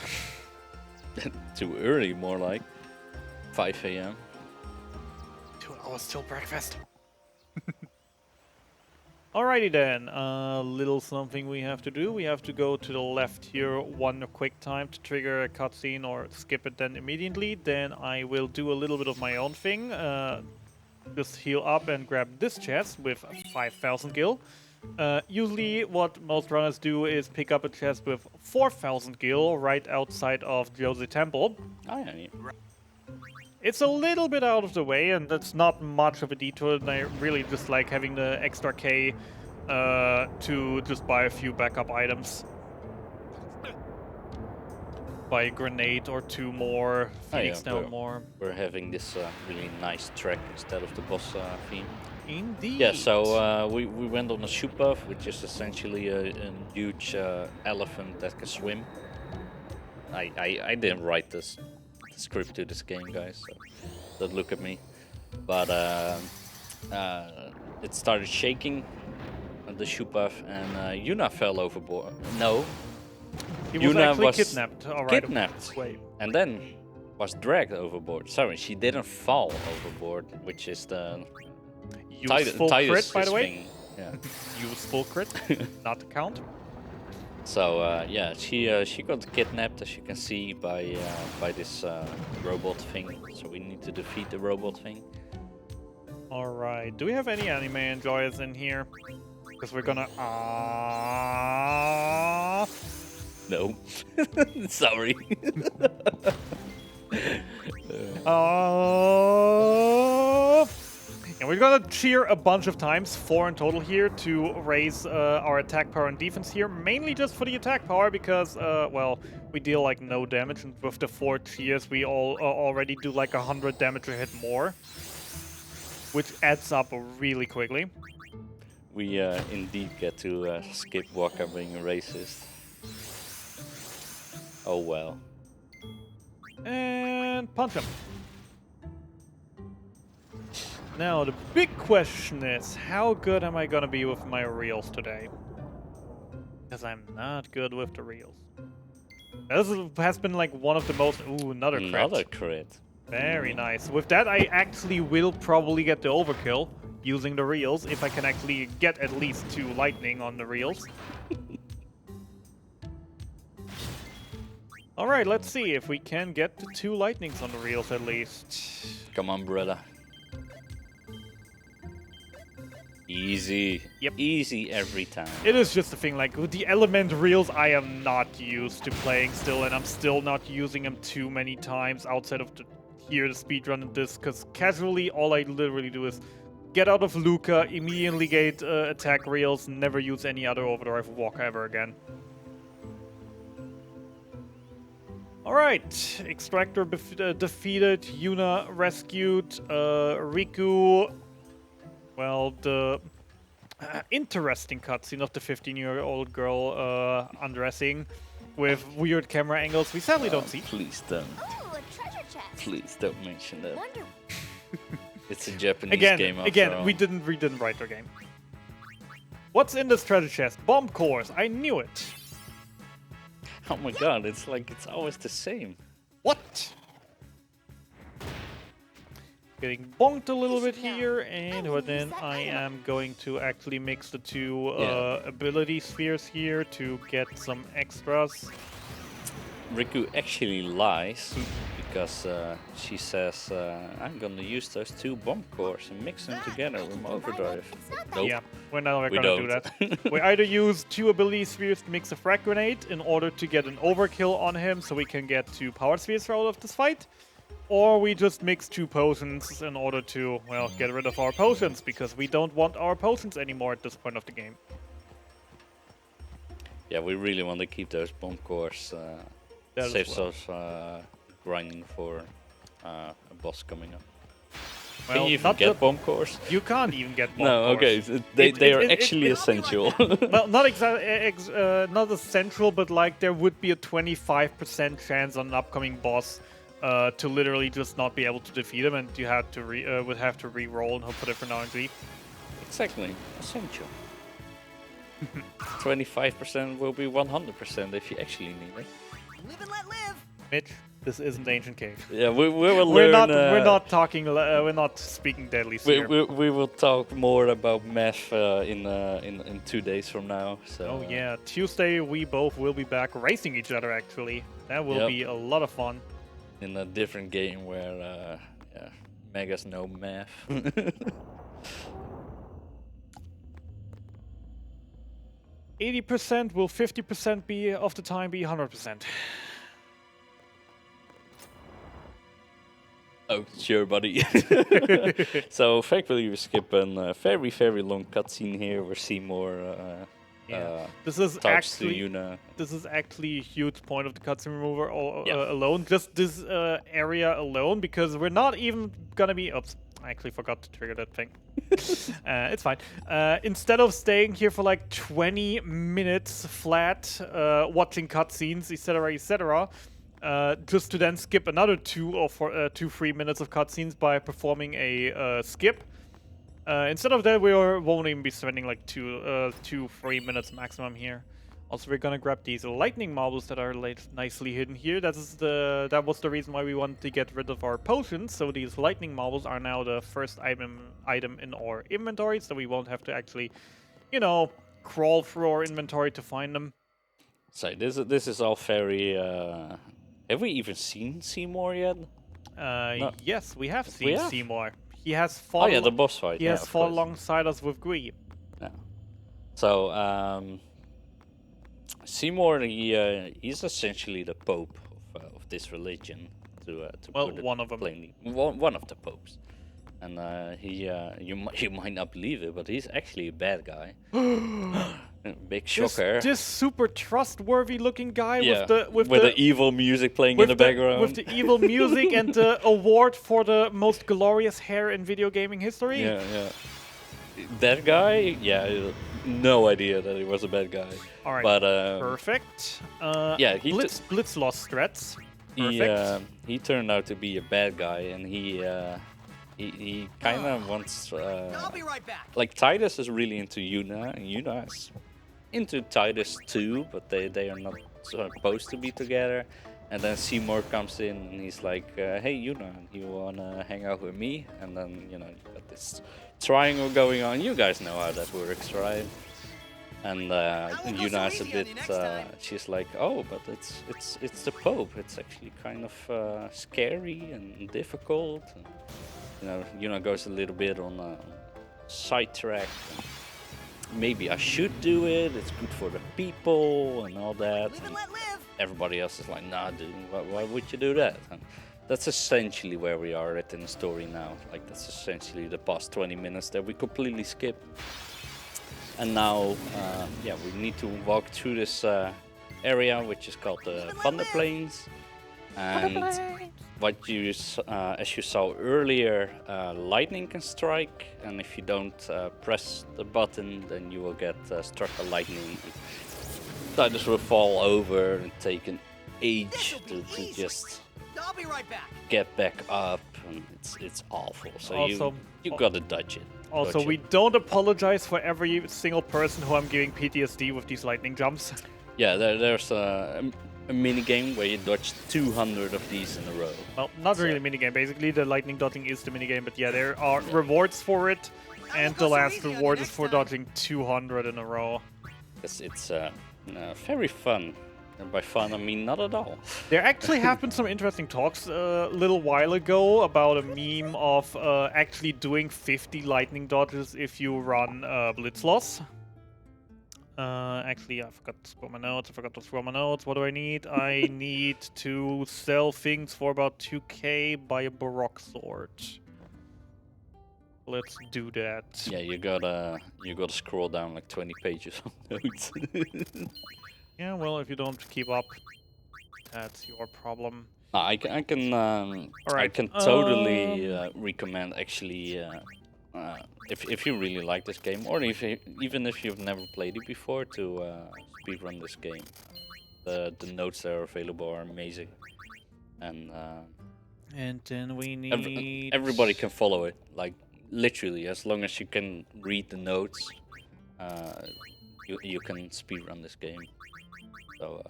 Too early, more like 5 a.m. 2 hours till breakfast. Alrighty then, little something we have to do. We have to go to the left here one quick time to trigger a cutscene or skip it then immediately. Then I will do a little bit of my own thing. Just heal up and grab this chest with 5,000 gil. Usually what most runners do is pick up a chest with 4,000 gil right outside of Josie Temple. Oh, yeah. It's a little bit out of the way, and that's not much of a detour, and I really just like having the extra K to just buy a few backup items. Buy a grenade or two more, Phoenix down more. We're having this really nice track instead of the boss theme. Indeed. Yeah, so we went on a shoe puff, which is essentially a huge elephant that can swim. I didn't write this script to this game, guys, so don't look at me. But it started shaking, the shoe puff, and Yuna fell overboard. No, He was Yuna actually was kidnapped. All right. kidnapped, Wait. and then was dragged overboard. Sorry, she didn't fall overboard, which is the Useful crit, by the way. thing. Yeah. Useful crit, not to count. So yeah, she got kidnapped, as you can see, by this robot thing. So we need to defeat the robot thing. All right. Do we have any anime enjoyers in here? Because we're gonna. No, sorry. And we're gonna cheer a bunch of times, 4 in total here, to raise our attack power and defense here, mainly just for the attack power because, well, we deal like no damage, and with the 4 cheers we all already do like 100 damage a hit more, which adds up really quickly. We indeed get to skip Waka being a racist. Oh well. And punch him. Now, the big question is, how good am I gonna be with my reels today? Because I'm not good with the reels. This has been like one of the most... Ooh, another crit. Another crit. Very nice. With that, I actually will probably get the overkill using the reels, if I can actually get at least 2 lightning on the reels. Alright, let's see if we can get the 2 lightnings on the reels at least. Come on, brother. Easy. Yep. Easy every time. It is just a thing, like, with the element reels, I am not used to playing still, and I'm still not using them too many times outside of the speedrun and this, because casually, all I literally do is get out of Luca, immediately get attack reels, never use any other overdrive walk ever again. Alright, Extractor defeated, Yuna rescued, Riku... Well, the interesting cutscene of the 15-year-old girl undressing with weird camera angles we sadly don't see. Please don't. Oh, a treasure chest. Please don't mention that. Wonder. It's a Japanese game after all. we didn't write our game. What's in this treasure chest? Bomb cores. I knew it. Oh my god, it's like it's always the same. What? Getting bonked a little bit here, and then I am going to actually mix the 2 ability spheres here to get some extras. Riku actually lies because she says, I'm gonna use those 2 bomb cores and mix them together with my overdrive. Nope. Yeah, we're not We gonna do don't. that. We either use 2 ability spheres to mix a frag grenade in order to get an overkill on him so we can get 2 power spheres out of this fight, or we just mix 2 potions in order to, well, get rid of our potions, because we don't want our potions anymore at this point of the game. Yeah, we really want to keep those bomb cores. That as Saves well. us grinding for a boss coming up. Well, Can you even not get the- bomb cores? You can't even get bomb No, okay, cores. they are it- actually essential. Well, not not essential, but like there would be a 25% chance on an upcoming boss to literally just not be able to defeat him, and you had to would have to re-roll and hope for different RNG. Exactly, essential. 25% will be 100% if you actually need it. Live and let live. Mitch, This isn't Ancient Cave. Yeah, we will We're learn. not. We're not talking. We're not speaking deadly here. We will talk more about math in 2 days from now. So. Oh yeah, Tuesday we both will be back racing each other. Actually, that will Yep. be a lot of fun. In a different game where yeah, Megas know math. 80% will 50% be of the time be 100%. Oh, sure, buddy. So, thankfully, we skip a very, very long cutscene here where Seymour This is talks to actually Yuna. this is actually a huge point of the cutscene remover Yeah. alone. Just this area alone, because we're not even gonna be. Oops, I actually forgot to trigger that thing. It's fine. Instead of staying here for like 20 minutes flat, watching cutscenes, etc., etc., just to then skip another 2-3 minutes of cutscenes by performing a skip. Instead of that, won't even be spending like 2-3 minutes maximum here. Also, we're gonna grab these lightning marbles that are nicely hidden here. That was the reason why we wanted to get rid of our potions. So these lightning marbles are now the first item in our inventory, so we won't have to actually, you know, crawl through our inventory to find them. So this is all very. Have we even seen Seymour yet? No. Yes, we have We seen have? Seymour. He has Oh fought. yeah, the boss fight. He yeah, has of fought course. alongside us with Gree. Yeah. So Seymour, he's essentially the pope of this religion. To Well, put it one of 'em. plainly, one of the popes. And you might not believe it, but he's actually a bad guy. Big shocker. This super trustworthy looking guy Yeah, with the the evil music playing in the background. with the evil music and the award for the most glorious hair in video gaming history. Yeah, yeah. That guy, yeah, no idea that he was a bad guy. All right. But Perfect. yeah, Blitz lost threats. Perfect. he turned out to be a bad guy, and he kind of wants. I'll be right back. Like Titus is really into Yuna, and Yuna is into Titus too, but they are not supposed to be together. And then Seymour comes in and he's like, "Hey Yuna, you wanna hang out with me?" And then you got this triangle going on. You guys know how that works, right? And Yuna is a bit. She's like, "Oh, but it's the Pope. It's actually kind of scary and difficult." And, Yuna goes a little bit on a sidetrack. Maybe I should do it. It's good for the people and all that. Live and let live. Everybody else is like, "Nah, dude, why would you do that?" And that's essentially where we are at in the story now. Like that's essentially the past 20 minutes that we completely skip. And now, yeah, we need to walk through this area, which is called the Thunder Plains. And what as you saw earlier, lightning can strike, and if you don't press the button, then you will get struck by lightning. Titus will fall over and take an age to just I'll be right back. get back up, and it's awful. So Also- you gotta dodge it. Also, Dodge we it. don't apologize for every single person who I'm giving PTSD with these lightning jumps. Yeah, there's a mini game where you dodge 200 of these in a row. Well, not really minigame. Basically, the lightning dodging is the minigame, but yeah, there are rewards for it, and the last reward is for dodging 200 in a row. It's very fun. And by fun, I mean not at all. There actually have been some interesting talks a little while ago about a meme of actually doing 50 lightning dodges if you run Blitz Loss. Actually, I forgot to throw my notes. What do I need? I need to sell things for about 2k, buy a Baroque sword. Let's do that. Yeah, you gotta scroll down like 20 pages of notes. Yeah, well, if you don't keep up, that's your problem. No, I can totally recommend actually if you really like this game, or even if you've never played it before, to speedrun this game. The notes that are available are amazing, and then we need... everybody can follow it. Like literally, as long as you can read the notes, you can speedrun this game. So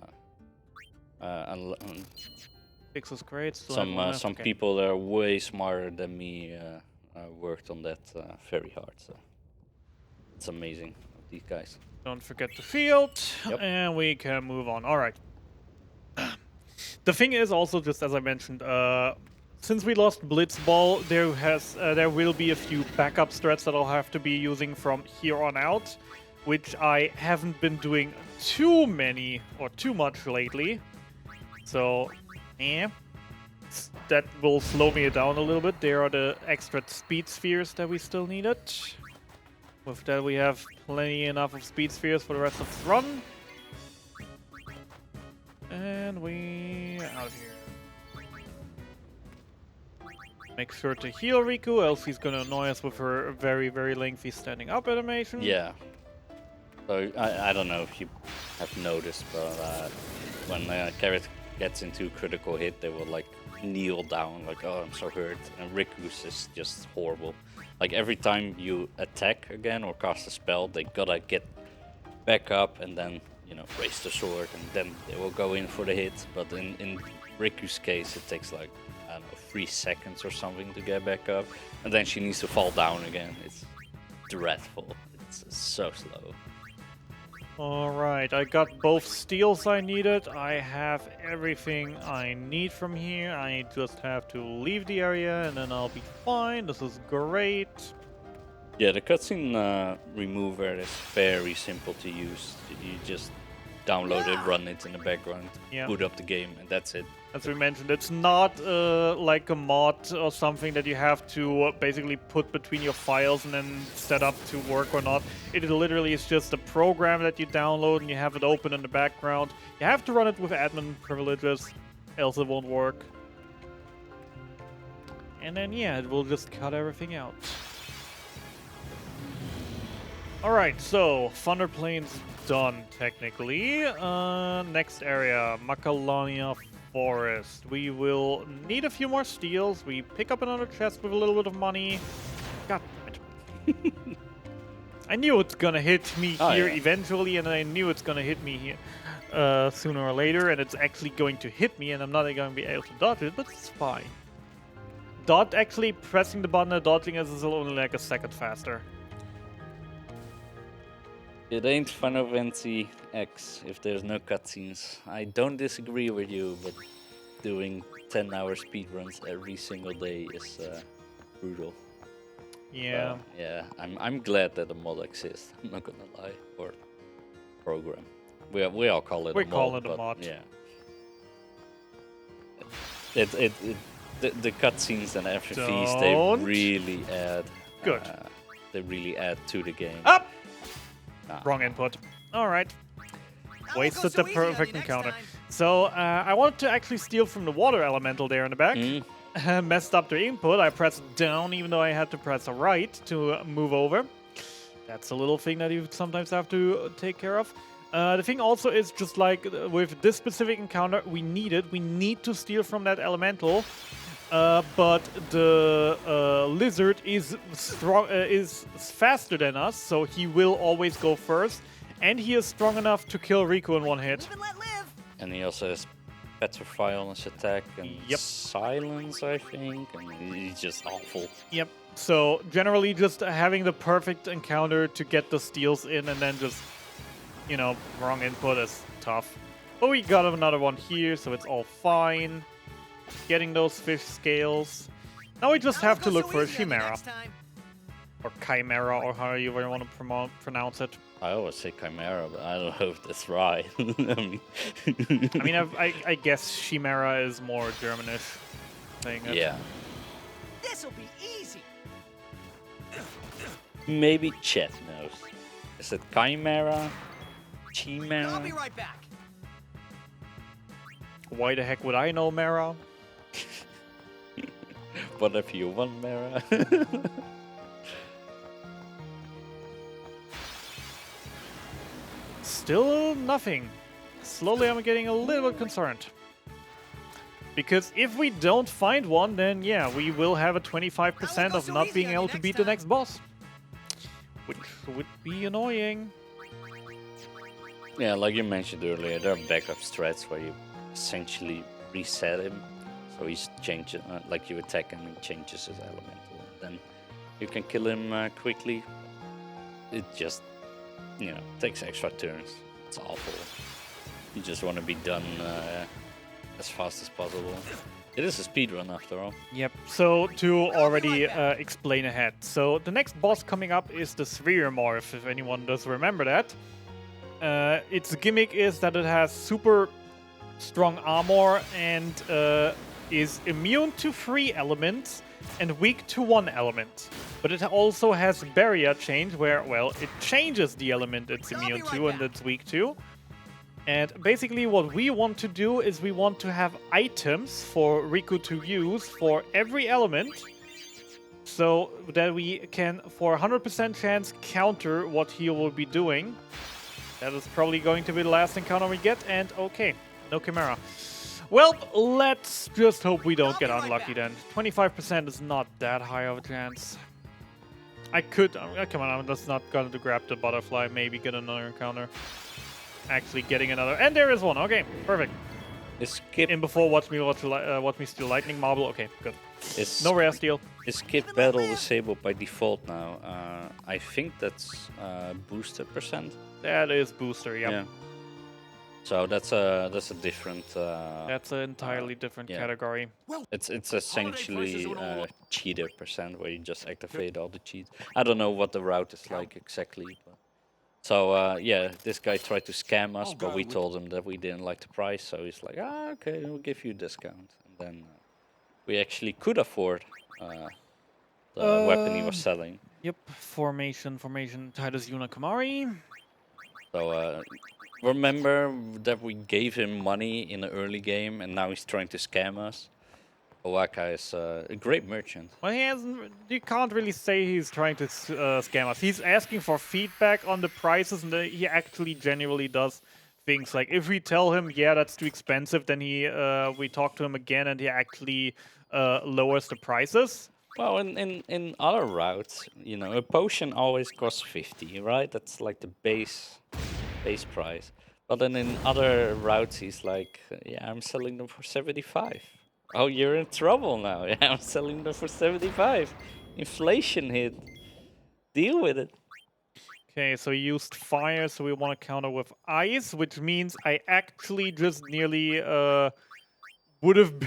6 is great. Still have one left, Some okay. people that are way smarter than me worked on that very hard. So it's amazing, these guys. Don't forget the field, Yep. and we can move on. All right. The thing is also, just as I mentioned, since we lost Blitzball, there will be a few backup strats that I'll have to be using from here on out, which I haven't been doing too many or too much lately. So, that will slow me down a little bit. There are the extra speed spheres that we still needed. With that, we have plenty enough of speed spheres for the rest of this run. And we out of here. Make sure to heal Riku, else he's gonna annoy us with her very, very lengthy standing up animation. Yeah. So I don't know if you have noticed, but when Carrot gets into critical hit, they will like kneel down, like, oh, I'm so hurt. And Riku's is just horrible. Like every time you attack again or cast a spell, they gotta get back up and then, you know, raise the sword, and then they will go in for the hit. But in Riku's case, it takes like, I don't know, 3 seconds or something to get back up, and then she needs to fall down again. It's dreadful. It's so slow. Alright, I got both steals I needed. I have everything I need from here. I just have to leave the area and then I'll be fine. This is great. Yeah, the cutscene remover is very simple to use. You just download it, run it in the background, Yeah. boot up the game, and that's it. As we mentioned, it's not like a mod or something that you have to basically put between your files and then set up to work or not. It literally is just a program that you download and you have it open in the background. You have to run it with admin privileges, else it won't work. And then, yeah, it will just cut everything out. Alright, so Thunder Plains done, technically. Next area, Macalania Forest. We will need a few more steals. We pick up another chest with a little bit of money. God damn it. I knew it's gonna hit me here eventually, and I knew it's gonna hit me here sooner or later, and it's actually going to hit me, and I'm not going to be able to dodge it, but it's fine. Actually pressing the button and dodging is only like a second faster. It ain't Final Fantasy X if there's no cutscenes. I don't disagree with you, but doing 10-hour speedruns every single day is brutal. Yeah. Yeah, I'm glad that the mod exists. I'm not gonna lie, or program. We all call it. We a mod, call it a but mod. Yeah. The cutscenes and FFVs, they Don't. really add. Good. They really add to the game. Up! Ah. Wrong input. Alright. That won't Wasted go so the easy on you perfect next encounter. time. So, I wanted to actually steal from the water elemental there in the back. Messed up the input. I pressed down even though I had to press right to move over. That's a little thing that you sometimes have to take care of. The thing also is just like with this specific encounter, we need to steal from that elemental. But the lizard is faster than us, so he will always go first. And he is strong enough to kill Riku in one hit. Live and let live. And he also has Petrify on his attack and Yep. Silence, I think. And he's just awful. Yep. So generally just having the perfect encounter to get the steals in and then just, you know, wrong input is tough. But we got another one here, so it's all fine. Getting those fish scales. Now we just That have won't to go look so for a easy on you Chimera. next time. Or Chimera, or however you want to pronounce it. I always say Chimera, but I don't know if that's right. I mean, I mean, I guess Chimera is more Germanish saying it. yeah. This'll be easy. Maybe Chet knows. Is it Chimera? I'll Chimera? be right back. Why the heck would I know Mara? Whatever you want, Mara. Still nothing. Slowly I'm getting a little bit concerned. Because if we don't find one, then yeah, we will have a 25% go of so not easy being on you able to next beat the time. next boss. Which would be annoying. Yeah, like you mentioned earlier, there are backup strats where you essentially reset him So he's changing, like you attack him, he changes his elemental. Then you can kill him quickly. It just, takes extra turns. It's awful. You just want to be done as fast as possible. It is a speedrun after all. Yep, so to already explain ahead. So the next boss coming up is the Sphere Morph, if anyone does remember that. Its gimmick is that it has super strong armor and is immune to 3 elements and weak to 1 element. But it also has barrier change where, well, it changes the element it's immune to and it's weak to. And basically what we want to do is we want to have items for Riku to use for every element so that we can, for 100% chance, counter what he will be doing. That is probably going to be the last encounter we get, and okay, no Chimera. Well, let's just hope we don't get unlucky then. 25% is not that high of a chance. I could, come on, I'm just not going to grab the butterfly, maybe get another encounter. Actually getting another, and there is one. Okay, perfect. Skip In before watch me steal lightning marble. Okay, good. is No rare steal. Is skip battle disabled by default now? I think that's booster percent. That is booster. Yep. Yeah. So that's a different. That's an entirely different yeah. category. It's essentially cheater percent where you just activate all the cheats. I don't know what the route is like exactly. But. So yeah, this guy tried to scam us, but we told him that we didn't like the price, so he's like, okay, we'll give you a discount. And then we actually could afford the weapon he was selling. Yep. Formation. Titus Yunakamari. So remember that we gave him money in the early game, and now he's trying to scam us. Owaka is a great merchant. Well, he hasn't. You can't really say he's trying to scam us. He's asking for feedback on the prices, and he actually genuinely does things like if we tell him, yeah, that's too expensive, then we talk to him again, and he actually lowers the prices. Well, in other routes, a potion always costs 50, right? That's like the base price. But then in other routes, he's like, yeah, I'm selling them for 75. Oh, you're in trouble now. Yeah, I'm selling them for 75. Inflation hit. Deal with it. Okay, so he used fire, so we want to counter with ice, which means I actually just nearly would have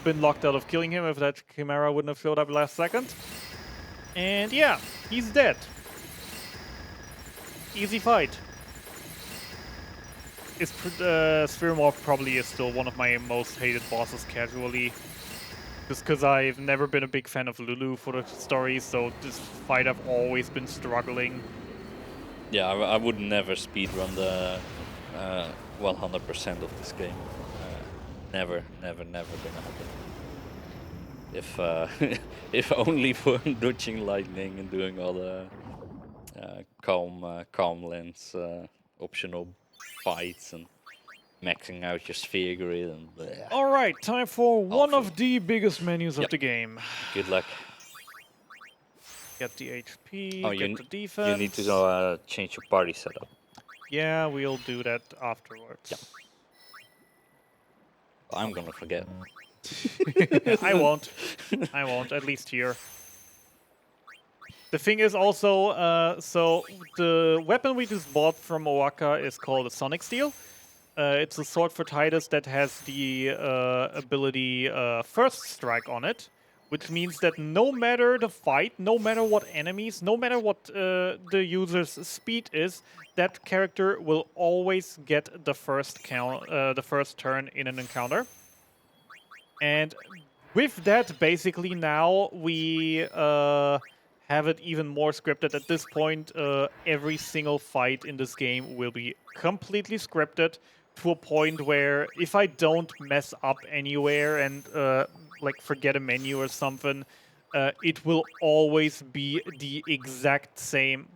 been locked out of killing him if that Chimera wouldn't have showed up last second. And yeah, he's dead. Easy fight. Sphere Morph probably is still one of my most hated bosses casually. Just because I've never been a big fan of Lulu for the story, so this fight I've always been struggling. Yeah, I would never speedrun the 100% of this game. Never gonna happen. If only for dodging lightning and doing all the calm lens optional fights and maxing out your sphere grid and bleh. All right, time for one Awful. of the biggest menus of the game. Good luck. Get the HP, Oh, get the defense. you need to go change your party setup. Yeah, we'll do that afterwards. Yep. I'm gonna forget. I won't. I won't, at least here. The thing is also, so the weapon we just bought from Owaka is called a Sonic Steel. It's a sword for Titus that has the ability First Strike on it, which means that no matter the fight, no matter what enemies, no matter what the user's speed is, that character will always get the first turn in an encounter. And with that, basically now we have it even more scripted. At this point, every single fight in this game will be completely scripted to a point where if I don't mess up anywhere and like forget a menu or something, it will always be the exact same.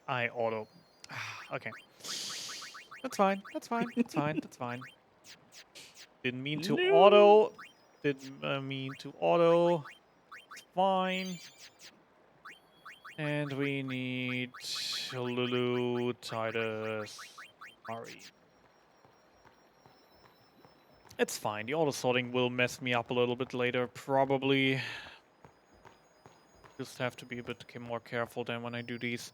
I auto. Okay. That's fine. That's fine. That's fine. That's fine. Didn't mean to auto. Didn't mean to auto. It's fine. And we need Lulu, Titus, Mari. It's fine. The auto sorting will mess me up a little bit later, probably. Just have to be a bit more careful than when I do these.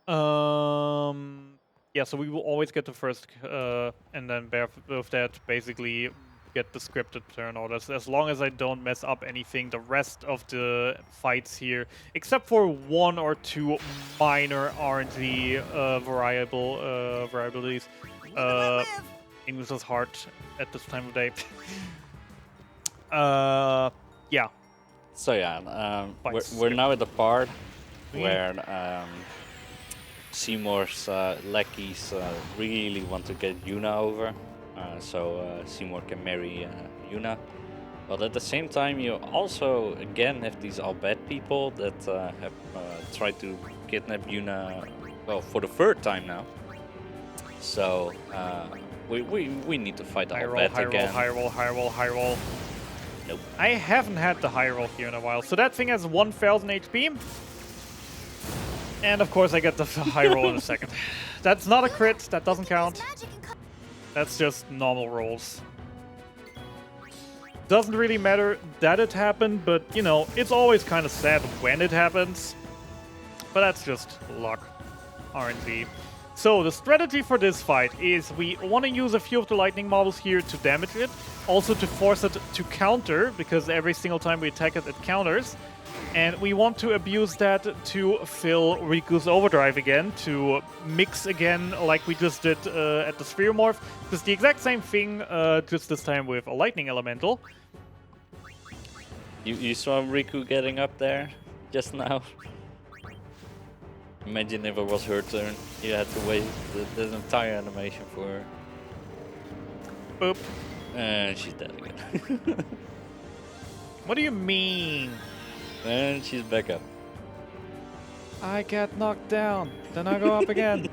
Yeah, so we will always get the first, and then with that, basically get the scripted turn orders. As long as I don't mess up anything, the rest of the fights here, except for 1 or 2 minor RNG variabilities. English is hard at this time of day. Yeah. So yeah, Fights, we're yep. now at the part Mm. where Seymour's lackeys really want to get Yuna over, so Seymour can marry Yuna. But at the same time, you also again have these all bad people that have tried to kidnap Yuna, well, for the 3rd time now. So we need to fight High all roll, bad high roll, again. high roll, high roll, high roll. Nope. I haven't had the high roll here in a while. So that thing has 1000 HP. And of course I get the high roll in a second. That's not a crit, that doesn't count. That's just normal rolls. Doesn't really matter that it happened, but you know, it's always kind of sad when it happens. But that's just luck. RNG. So the strategy for this fight is we want to use a few of the lightning models here to damage it. Also to force it to counter, because every single time we attack it, it counters. And we want to abuse that to fill Riku's overdrive again, to mix again like we just did at the Sphere Morph. It's the exact same thing, just this time with a lightning elemental. You saw Riku getting up there just now? Imagine if it was her turn. You had to wait the entire animation for her. Boop. And she's dead again. What do you mean? And she's back up. I get knocked down, then I go up again.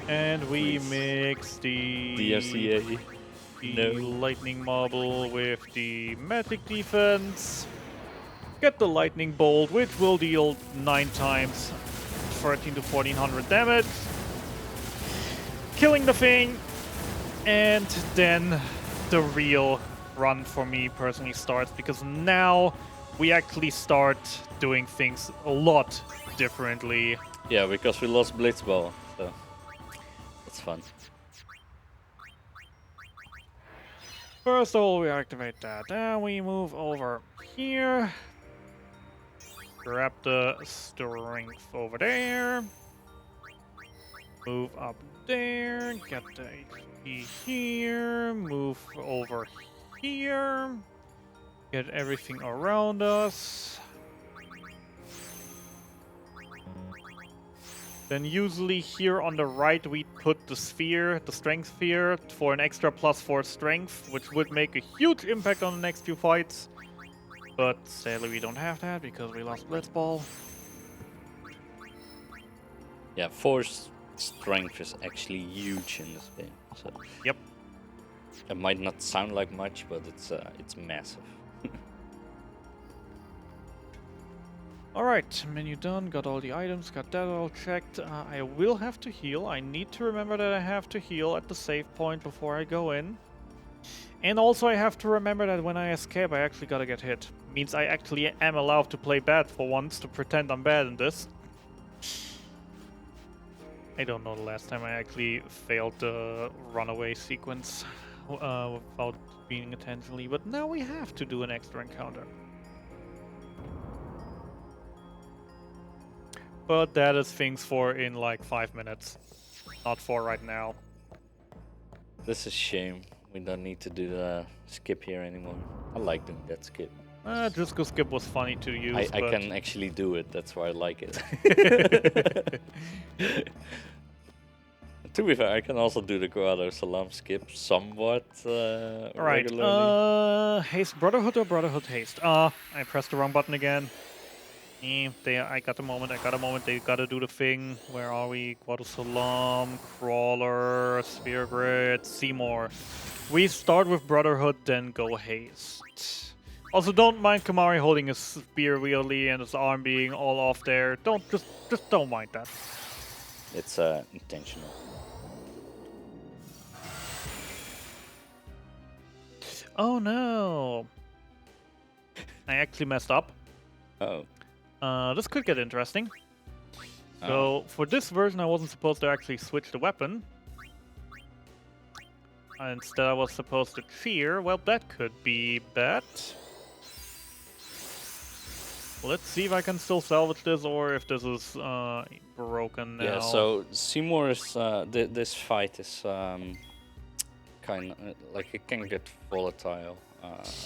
And we mix the DFCA. the lightning marble with the magic defense. Get the lightning bolt, which will deal 9 times 13 to 1400 damage. Killing the thing. And then the real run for me personally starts, because now we actually start doing things a lot differently. Yeah, because we lost Blitzball, so that's fun. First of all, we activate that. Then we move over here. Grab the strength over there. Move up there. Get the HP here. Move over here. Get everything around us. Then usually here on the right we put the sphere, the strength sphere, for an extra +4 strength, which would make a huge impact on the next few fights. But sadly we don't have that because we lost Blitzball. Yeah, force strength is actually huge in this game. So Yep. it might not sound like much, but it's massive. Alright, menu done, got all the items, got that all checked. I will have to heal. I need to remember that I have to heal at the save point before I go in. And also I have to remember that when I escape I actually gotta get hit. Means I actually am allowed to play bad for once, to pretend I'm bad in this. I don't know the last time I actually failed the runaway sequence without being intentionally, but now we have to do an extra encounter. But that is things for in like 5 minutes, not for right now. This is a shame. We don't need to do the skip here anymore. I like doing that skip. Just because skip was funny to use. I can actually do it, that's why I like it. To be fair, I can also do the Grotto Salam skip somewhat Alright, regularly. haste Brotherhood or Brotherhood haste? I pressed the wrong button again. I got a moment, they gotta do the thing. Where are we? Grotto Salam, Crawler, Spear Grid, Seymour. We start with Brotherhood, then go haste. Also, don't mind Kamari holding his spear weirdly and his arm being all off there. Just don't mind that. It's intentional. Oh no! I actually messed up. Oh. This could get interesting. Oh. So, for this version, I wasn't supposed to actually switch the weapon. Instead, I was supposed to cheer. Well, that could be bad. Let's see if I can still salvage this, or if this is broken now. Yeah, so Seymour is this fight is kind of like it can get volatile.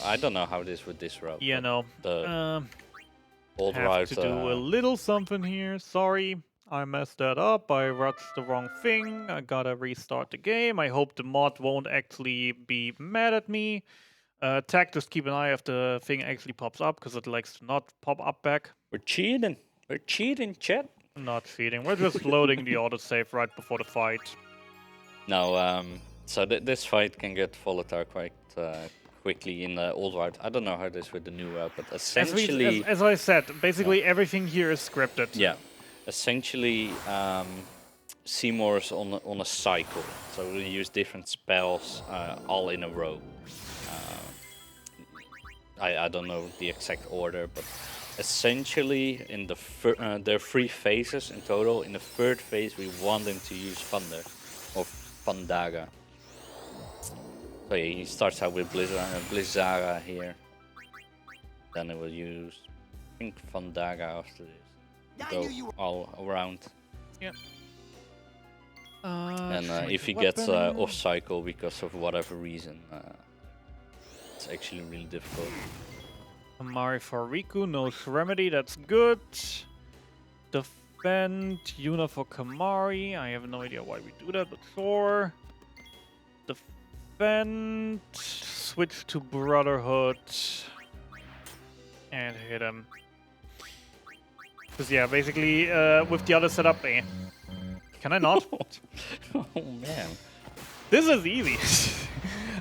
I don't know how it is with this route. Yeah, but no. The old Have route. to do a little something here. Sorry, I messed that up. I rushed the wrong thing. I gotta restart the game. I hope the mod won't actually be mad at me. Tech, just keep an eye if the thing actually pops up, because it likes to not pop up back. We're cheating. We're cheating, chat. Not cheating. We're just loading the autosave right before the fight. No, so this fight can get volatile quite quickly in the old route. I don't know how it is with the new route, but essentially, As I said, basically everything here is scripted. yeah, essentially, Seymour's on a cycle. So we use different spells all in a row. I don't know the exact order, but essentially in the there are 3 phases in total. In the 3rd phase, we want him to use Thunder or Pandaga. So yeah, he starts out with Blizzara here. Then he will use, I think, Pandaga after this. I Go knew you were- all around. Yep. And change if the he gets weapon. off cycle because of whatever reason, it's actually really difficult. Amari for Riku, no remedy, that's good. Defend Yuna for Kamari. I have no idea why we do that, but sure. Defend. Switch to Brotherhood. And hit him. Because, yeah, basically, with the other setup, Can I not? Oh man. This is easy.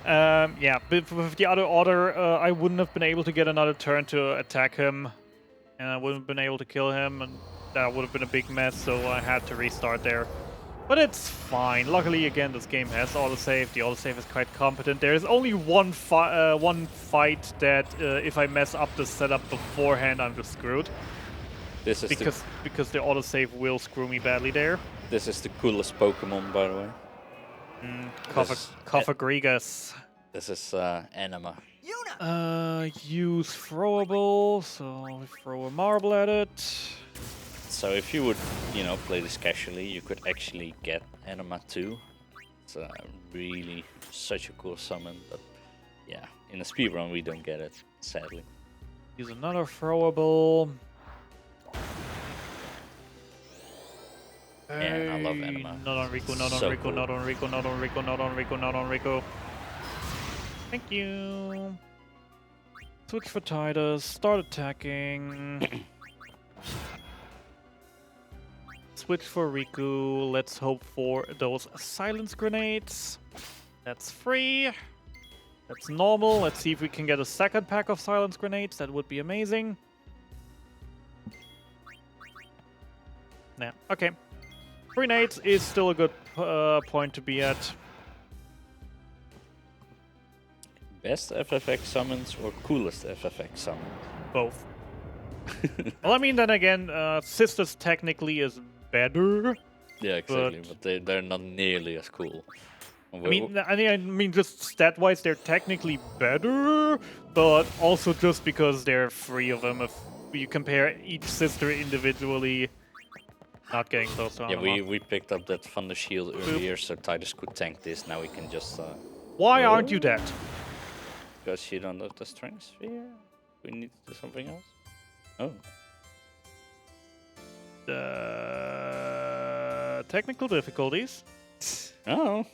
Yeah, but with the other order, I wouldn't have been able to get another turn to attack him. And I wouldn't have been able to kill him, and that would have been a big mess, so I had to restart there. But it's fine. Luckily, again, this game has autosave. The autosave is quite competent. There is only one fight that if I mess up the setup beforehand, I'm just screwed. This is Because the autosave will screw me badly there. this is the coolest Pokemon, by the way. Koffagrigas. This is Anima. Yuna! Use throwable, so we throw a marble at it. So if you would, play this casually, you could actually get Anima too. It's really such a cool summon, but yeah, in a speedrun we don't get it, sadly. Use another throwable. Yeah, I love Anima. Not on Riku, not on So Riku, cool. not on Riku, not on Riku, not on Riku, not on Riku. Thank you. Switch for Titus, start attacking. Switch for Riku, let's hope for those silence grenades. That's free. That's normal. Let's see if we can get a second pack of silence grenades. That would be amazing. Nah, okay. Grenades is still a good point to be at. Best FFX summons or coolest FFX summon? Both. Well, I mean, then again, Sisters technically is better. Yeah, exactly, but they're not nearly as cool. I mean, just stat-wise, they're technically better, but also just because there are 3 of them. If you compare each sister individually, not getting close to Yeah, Anima. we picked up that Thunder Shield earlier, so Titus could tank this. Now we can just... Why aren't you dead? Because you don't have the strength sphere? We need to do something else? Oh. Technical difficulties. Oh.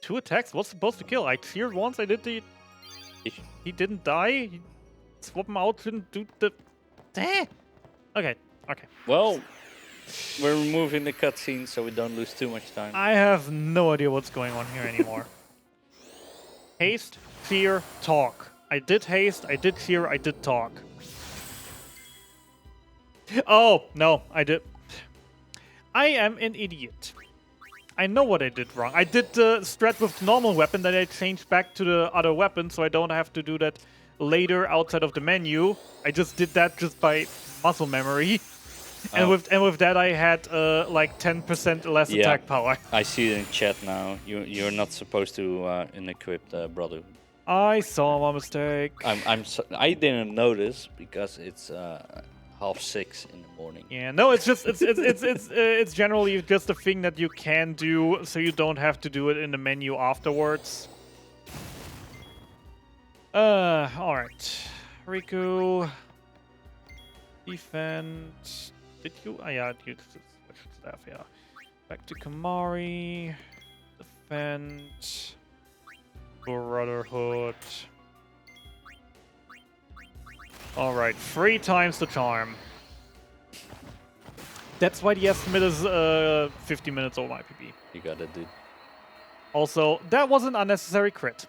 2 attacks. What's supposed to kill? I cheered once. I did the. He didn't die. He swap him out. Didn't do the. Okay. Okay. Well, we're removing the cutscene so we don't lose too much time. I have no idea what's going on here anymore. Haste, fear, talk. I did haste. I did fear. I did talk. Oh no, I did. I am an idiot. I know what I did wrong. I did the strat with the normal weapon, then I changed back to the other weapon, so I don't have to do that later outside of the menu. I just did that just by muscle memory. And with that I had like 10% less attack power. I see it in chat now. You're not supposed to unequip the Brotherhood. I saw my mistake. I didn't notice because it's 6:30 in the morning. Yeah, no, it's just it's generally just a thing that you can do, so you don't have to do it in the menu afterwards. All right, Riku, defend. Did you? Yeah, you switched stuff. Yeah, back to Kamari, defend, Brotherhood. All right, 3 times the charm. That's why the estimate is 50 minutes over IPP. You got it, dude. Also, that was an unnecessary crit.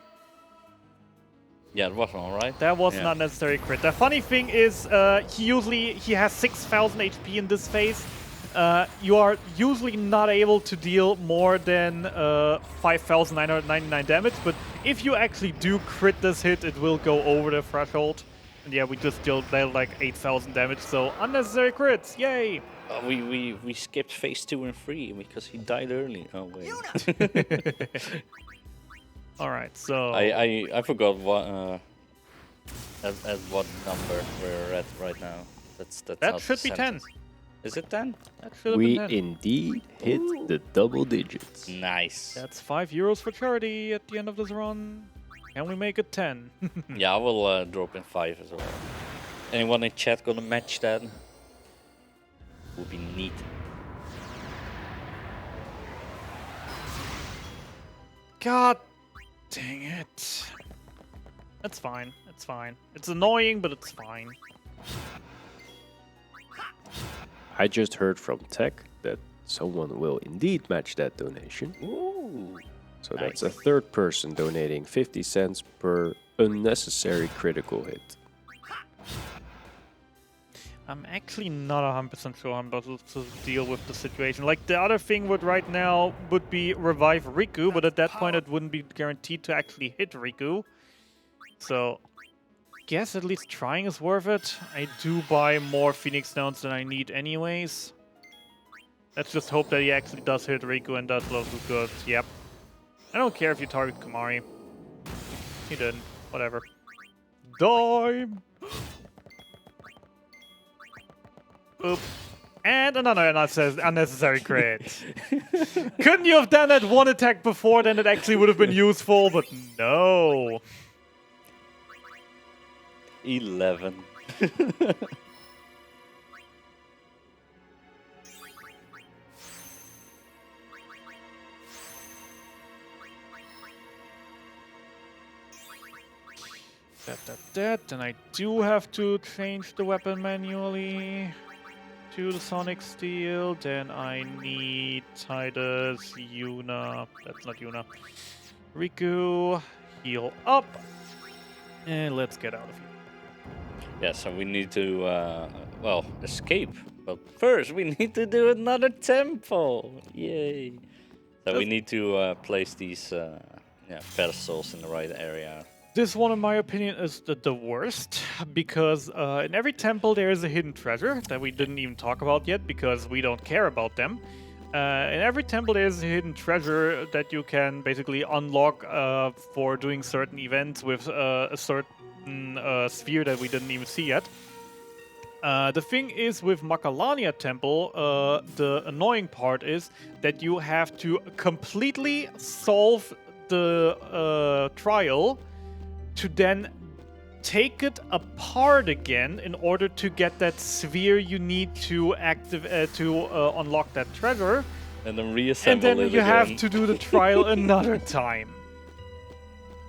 Yeah, it was alright. That was an unnecessary crit. The funny thing is, he has 6,000 HP in this phase. You are usually not able to deal more than 5,999 damage, but if you actually do crit this hit, it will go over the threshold. And yeah, we just dealt like 8,000 damage, so unnecessary crits, yay! We skipped phase 2 and 3 because he died early. Oh wait. All right, so I forgot what at what number we're at right now. that should be 10. Is it 10? That should have We been 10. indeed hit the double digits. Nice. That's €5 for charity at the end of this run. Can we make it 10? Yeah, I will drop in 5 as well. Anyone in chat gonna match that? Would be neat. God dang it. That's fine. It's fine. It's annoying, but it's fine. I just heard from Tech that someone will indeed match that donation. Ooh. So that's a third person donating 50 cents per unnecessary critical hit. I'm actually not 100% sure I'm about to deal with the situation. Like, the other thing would right now would be revive Riku, but at that point it wouldn't be guaranteed to actually hit Riku. So, guess at least trying is worth it. I do buy more Phoenix Stones than I need anyways. Let's just hope that he actually does hit Riku and does lots of good. Yep. I don't care if you target Kamari. He didn't. Whatever. Die! Oop. And another unnecessary crit. Couldn't you have done that one attack before, then it actually would have been useful, but no. 11. Then I do have to change the weapon manually to the Sonic Steel. Then I need Titus, Yuna. That's not Yuna. Riku, heal up. And let's get out of here. Yeah, so we need to, well, escape. But first, we need to do another temple. Yay. So we need to place these pedestals in the right area. This one, in my opinion, is the worst, because in every temple there is a hidden treasure that we didn't even talk about yet, because we don't care about them. In every temple there is a hidden treasure that you can basically unlock for doing certain events with a certain sphere that we didn't even see yet. The thing is, with Macalania Temple, the annoying part is that you have to completely solve the trial to then take it apart again in order to get that sphere you need to unlock that treasure. And then reassemble it And then you have to do the trial another time.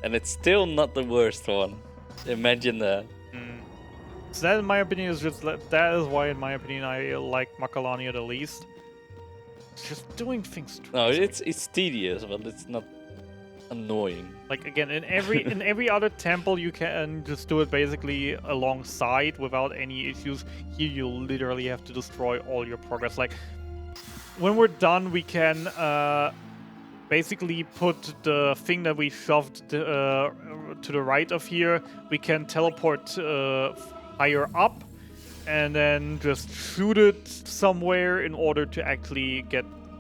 And it's still not the worst one. Imagine that. So that, in my opinion, is just that is why, in my opinion, I like Macalania the least. It's just doing things. No, it's tedious, but it's not annoying. Like, again, in every other temple you can just do it basically alongside without any issues. Here you literally have to destroy all your progress. Like, when we're done, we can basically put the thing that we shoved to the right of here, we can teleport higher up and then just shoot it somewhere in order to actually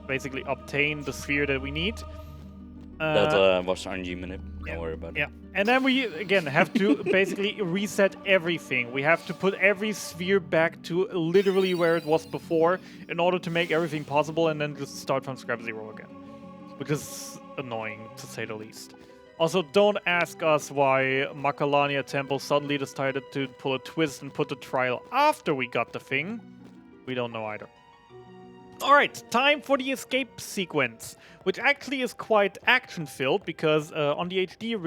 basically obtain the sphere that we need. That was RNG minute. Yeah, Don't worry about it. yeah. And then we, again, have to basically reset everything. We have to put every sphere back to literally where it was before in order to make everything possible and then just start from scrap zero again. Which is annoying, to say the least. Also, don't ask us why Makalania Temple suddenly decided to pull a twist and put the trial after we got the thing. We don't know either. Alright, time for the escape sequence, which actually is quite action-filled because on the HD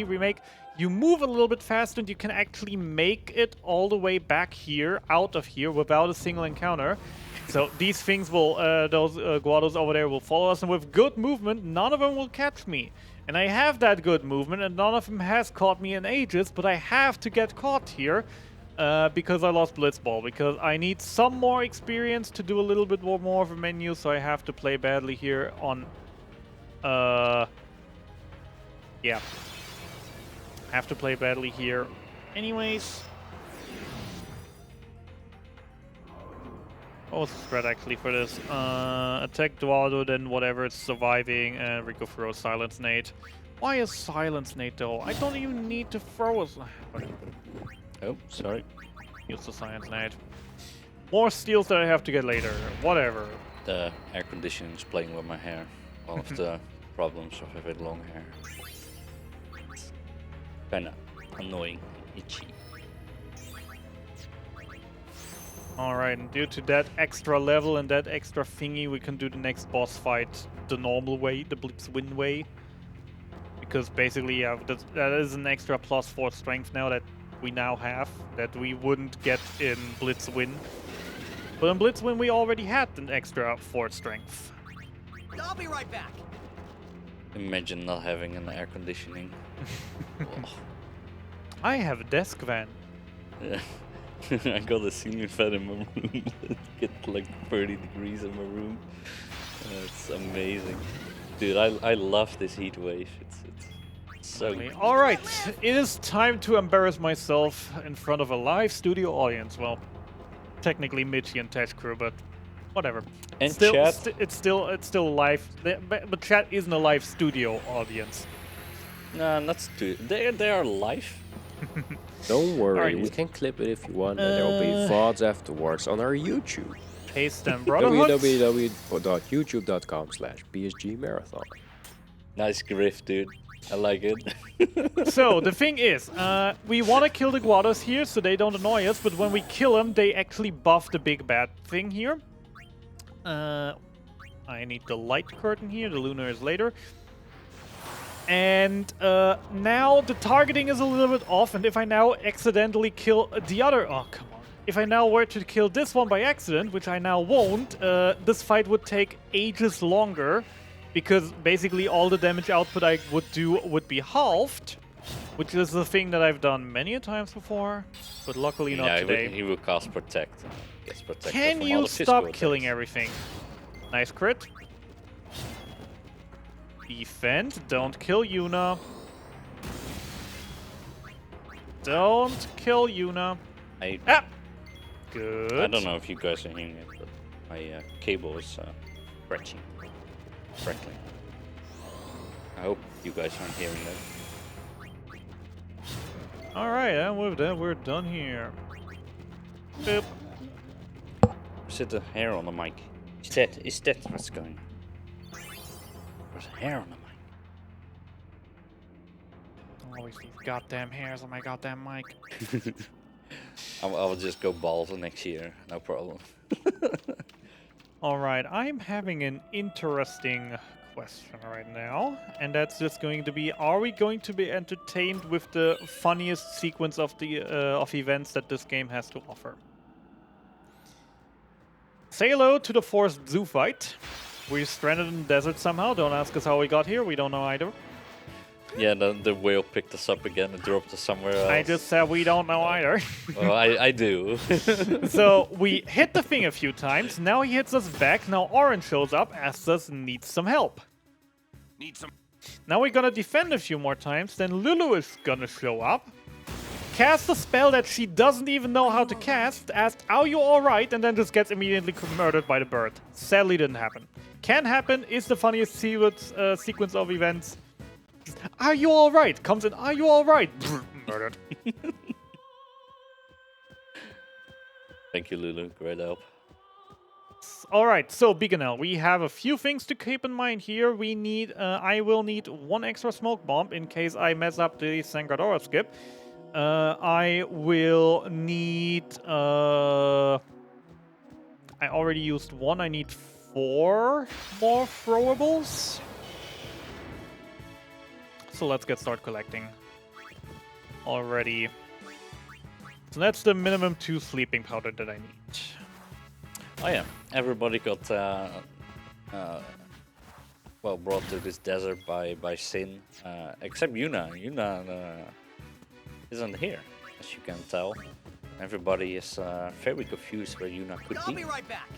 remake, you move a little bit faster and you can actually make it all the way back here, out of here, without a single encounter. So these things will, those Guados over there will follow us, and with good movement, none of them will catch me. And I have that good movement, and none of them has caught me in ages, but I have to get caught here. Because I lost Blitzball, because I need some more experience to do a little bit more of a menu, so I have to play badly here on... yeah. Have to play badly here. Anyways. What was the spread actually for this? Attack Duado, then whatever it's surviving, and Rico throws Silence Nade. Why is Silence Nade though? I don't even need to throw a... Oh, sorry. Use the Science Nade. More steals that I have to get later. Whatever. The air conditioning is playing with my hair. One of the problems of having long hair. Kinda annoying, itchy. Alright, and due to that extra level and that extra thingy, we can do the next boss fight the normal way, the Blitz Win way. Because basically, yeah, that is an extra +4 strength now that we now have, that we wouldn't get in Blitz Win. But in Blitz Win we already had an extra 4 strength. I'll be right back. Imagine not having an air conditioning. Oh. I have a desk van. Yeah. I got a ceiling fan in my room. It gets like 30 degrees in my room. It's amazing. Dude, I love this heat wave. It's so good. Alright, it is time to embarrass myself in front of a live studio audience. Well, technically Mitchie and Tech Crew, but whatever. And still, chat. It's still live, but chat isn't a live studio audience. Nah, let's do it. They are live. Don't worry, Alright. we can clip it if you want, and there will be VODs afterwards on our YouTube. Paste them, Brotherhood. www.youtube.com/BSG Marathon. Nice griff, dude. I like it. So, the thing is, we want to kill the Guados here so they don't annoy us, but when we kill them, they actually buff the big bad thing here. I need the light curtain here, the lunar is later. And now the targeting is a little bit off, and if I now accidentally kill the other... Oh, come on. If I now were to kill this one by accident, which I now won't, this fight would take ages longer. Because basically all the damage output I would do would be halved, which is a thing that I've done many a times before, but luckily not today. He will cast Protect. Gets protected Can from all you the physical stop killing attacks. everything? Nice crit. Defend. Don't kill Yuna. Don't kill Yuna. Ah! Good. I don't know if you guys are hearing it, but my cable is crackling. I hope you guys aren't hearing that. Alright, and with that, we're done here. Boop. Is it a hair on the mic? Is that what's going on? There's a hair on the mic. Always these goddamn hairs on my goddamn mic. I will just go bald next year, no problem. Alright, I'm having an interesting question right now, and that's just going to be, are we going to be entertained with the funniest sequence of the of events that this game has to offer? Say hello to the forced zoo fight. We're stranded in the desert somehow, don't ask us how we got here, we don't know either. Yeah, the whale picked us up again and dropped us somewhere else. I just said we don't know either. Well, I do. So we hit the thing a few times, now he hits us back, now Orange shows up, asks us needs some help. Need some. Now we're gonna defend a few more times, then Lulu is gonna show up, cast a spell that she doesn't even know how to cast, ask, are you alright, and then just gets immediately murdered by the bird. Sadly didn't happen. Can happen, is the funniest sequence of events. Are you alright? Comes in, are you alright? Murdered. Thank you, Lulu. Great help. Alright, so Biganel, we have a few things to keep in mind here. We need, I will need one extra smoke bomb in case I mess up the Sangradora skip. I will need, I already used one, I need 4 more throwables. So let's get started collecting already. So that's the minimum 2 sleeping powder that I need. Oh yeah, everybody got well brought to this desert by Sin, except Yuna. Yuna isn't here, as you can tell. Everybody is very confused where Yuna could I'll be. be right back.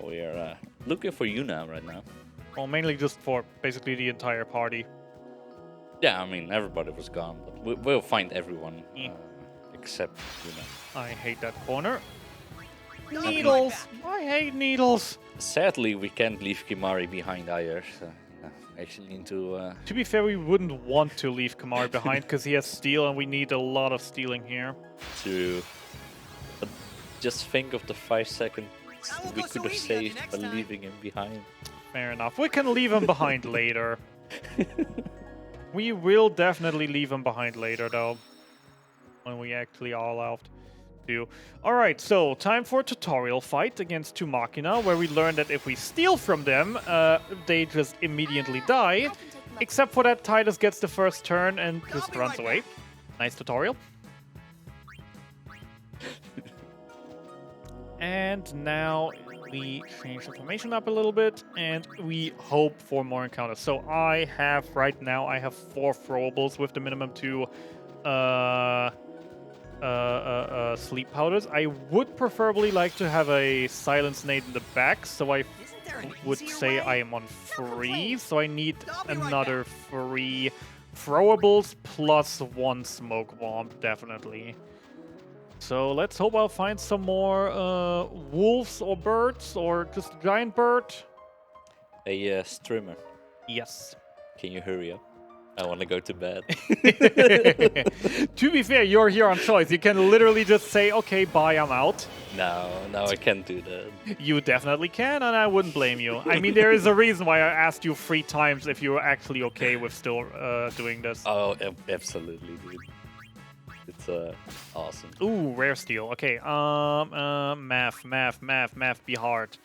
We're looking for Yuna right now. Well, mainly just for basically the entire party. Yeah, I mean everybody was gone, but we'll find everyone except Yuna. I hate that corner. Needles! I hate needles! Sadly, we can't leave Kimari behind either. So, actually need to. To be fair, we wouldn't want to leave Kamari behind because he has steel and we need a lot of stealing here. But just think of the 5 seconds That won't we go could so have easy on you saved next by time. leaving him behind. Fair enough. We can leave him behind later. We will definitely leave him behind later, though. When we actually are allowed to. Alright, so time for a tutorial fight against 2 Machina, where we learn that if we steal from them, they just immediately die. Except for that, Titus gets the first turn and just runs away. Nice tutorial. And now we change the formation up a little bit, and we hope for more encounters. So I have, right now, I have 4 throwables with the minimum 2 sleep powders. I would preferably like to have a silence nade in the back, so I Isn't there an would easier say way? I am on 3, so I need I'll be right another 3 throwables plus 1 smoke bomb, definitely. So let's hope I'll find some more wolves or birds, or just a giant bird. Hey, streamer, Yes. can you hurry up? I want to go to bed. To be fair, you're here on choice. You can literally just say, okay, bye, I'm out. No, I can't do that. You definitely can, and I wouldn't blame you. I mean, there is a reason why I asked you 3 times if you were actually okay with still doing this. Oh, absolutely, dude. It's awesome. Ooh, rare steel. Okay, math, be hard.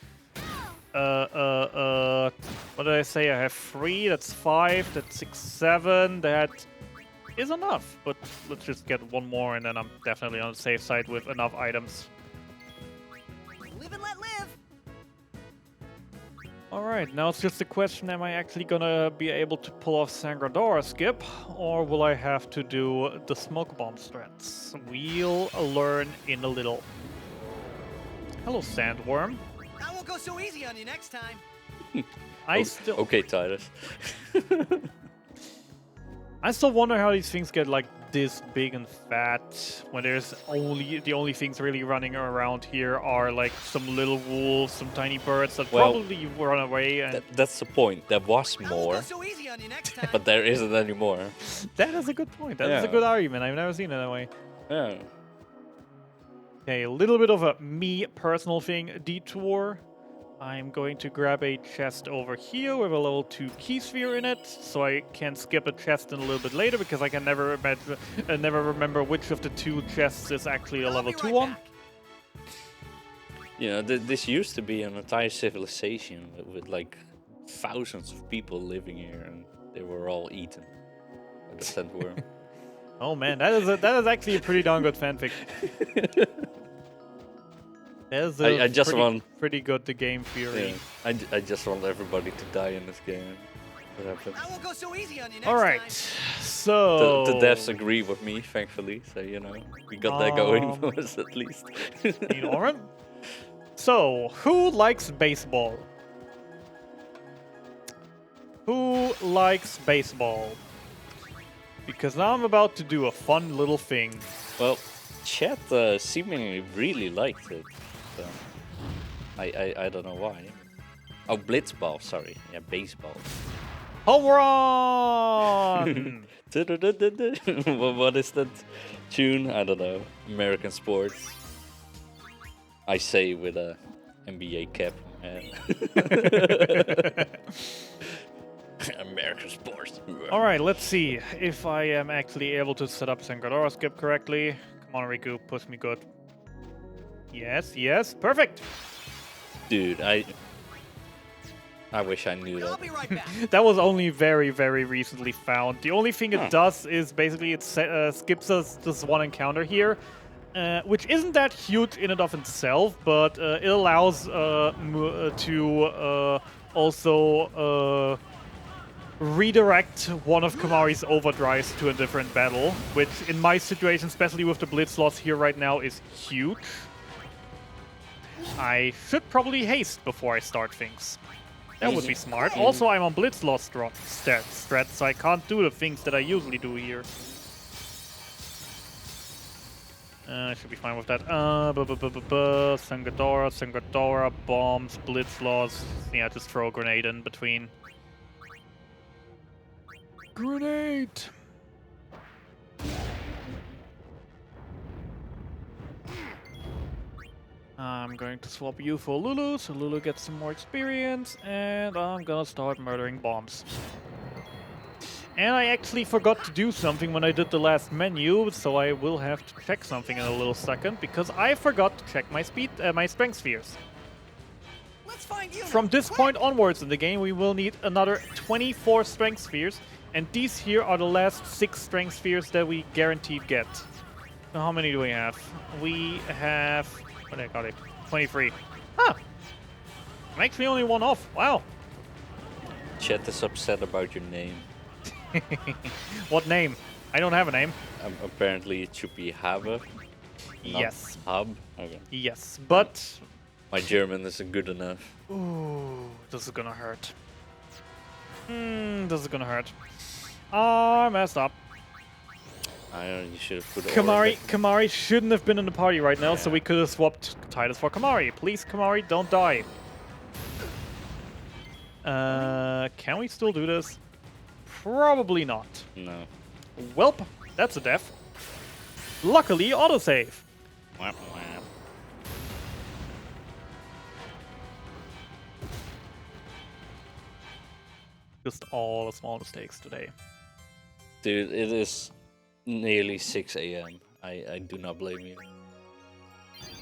What did I say? I have 3, that's 5, that's 6, 7, that is enough. But let's just get 1 more, and then I'm definitely on the safe side with enough items. Live and let live. Alright, now it's just a question, am I actually gonna be able to pull off Sangradora skip, or will I have to do the smoke bomb strats? We'll learn in a little. Hello, Sandworm. That won't go so easy on you next time. Okay, Titus. I still wonder how these things get like this big and fat when there's the only things really running around here are like some little wolves, some tiny birds that Well, probably run away. And That's the point. There was That won't more, go so easy on you next time. but there isn't anymore. that is a good point. That is a Yeah. good argument. I've never seen it that way. Yeah. Okay, a little bit of a me personal thing detour. I'm going to grab a chest over here with a level 2 key sphere in it, so I can skip a chest in a little bit later because I can never remember which of the 2 chests is actually a I'll level be 2 right one. back. You know, this used to be an entire civilization with like thousands of people living here, and they were all eaten by the sandworm. Oh man, that is actually a pretty darn good fanfic. That is I just pretty good the game theory. Yeah. I just want everybody to die in this game. What happened? That won't go so easy on you next All right, time. so The devs agree with me, thankfully. So you know, we got that going for us at least. Norman. So, who likes baseball? Who likes baseball? Because now I'm about to do a fun little thing. Well, chat seemingly really liked it. So I don't know why. Oh, blitzball, sorry. Yeah, baseball. Home run! What is that tune? I don't know. American sports. I say with a NBA cap. American sports. All right, let's see if I am actually able to set up Sangadora skip correctly. Come on, Riku, push me good. Yes, yes, perfect. Dude, I wish I knew I'll that. be right back. That was only very, very recently found. The only thing Huh. it does is basically it skips us this one encounter here, which isn't that huge in and of itself, but it allows to also redirect one of Kamari's overdrives to a different battle, which in my situation, especially with the blitz loss here right now, is huge. I should probably haste before I start things. That would be smart. Also, I'm on blitz loss strat, so I can't do the things that I usually do here. I should be fine with that. Sangadora, bombs, blitz loss. Yeah, just throw a grenade in between. Grenade! I'm going to swap you for Lulu, so Lulu gets some more experience, and I'm gonna start murdering bombs. And I actually forgot to do something when I did the last menu, so I will have to check something in a little second, because I forgot to check my my strength spheres. Let's find you. From this point onwards in the game, we will need another 24 strength spheres, and these here are the last 6 strength spheres that we guaranteed get. So how many do we have? We have... what I got it? 23. Huh. I'm actually only one off. Wow. Chat is upset about your name. What name? I don't have a name. Apparently it should be Habe. Not Yes. Hub. Okay. Yes, but... My German isn't good enough. ooh, this is gonna hurt. This is gonna hurt. I messed up. I don't know, you should have put Kamari shouldn't have been in the party right now, so we could have swapped Titus for Kamari. Please, Kamari, don't die. Can we still do this? Probably not. No. Welp, that's a death. Luckily, autosave. Whap, whap. Just all the small mistakes today. Dude, it is nearly 6 a.m. I do not blame you.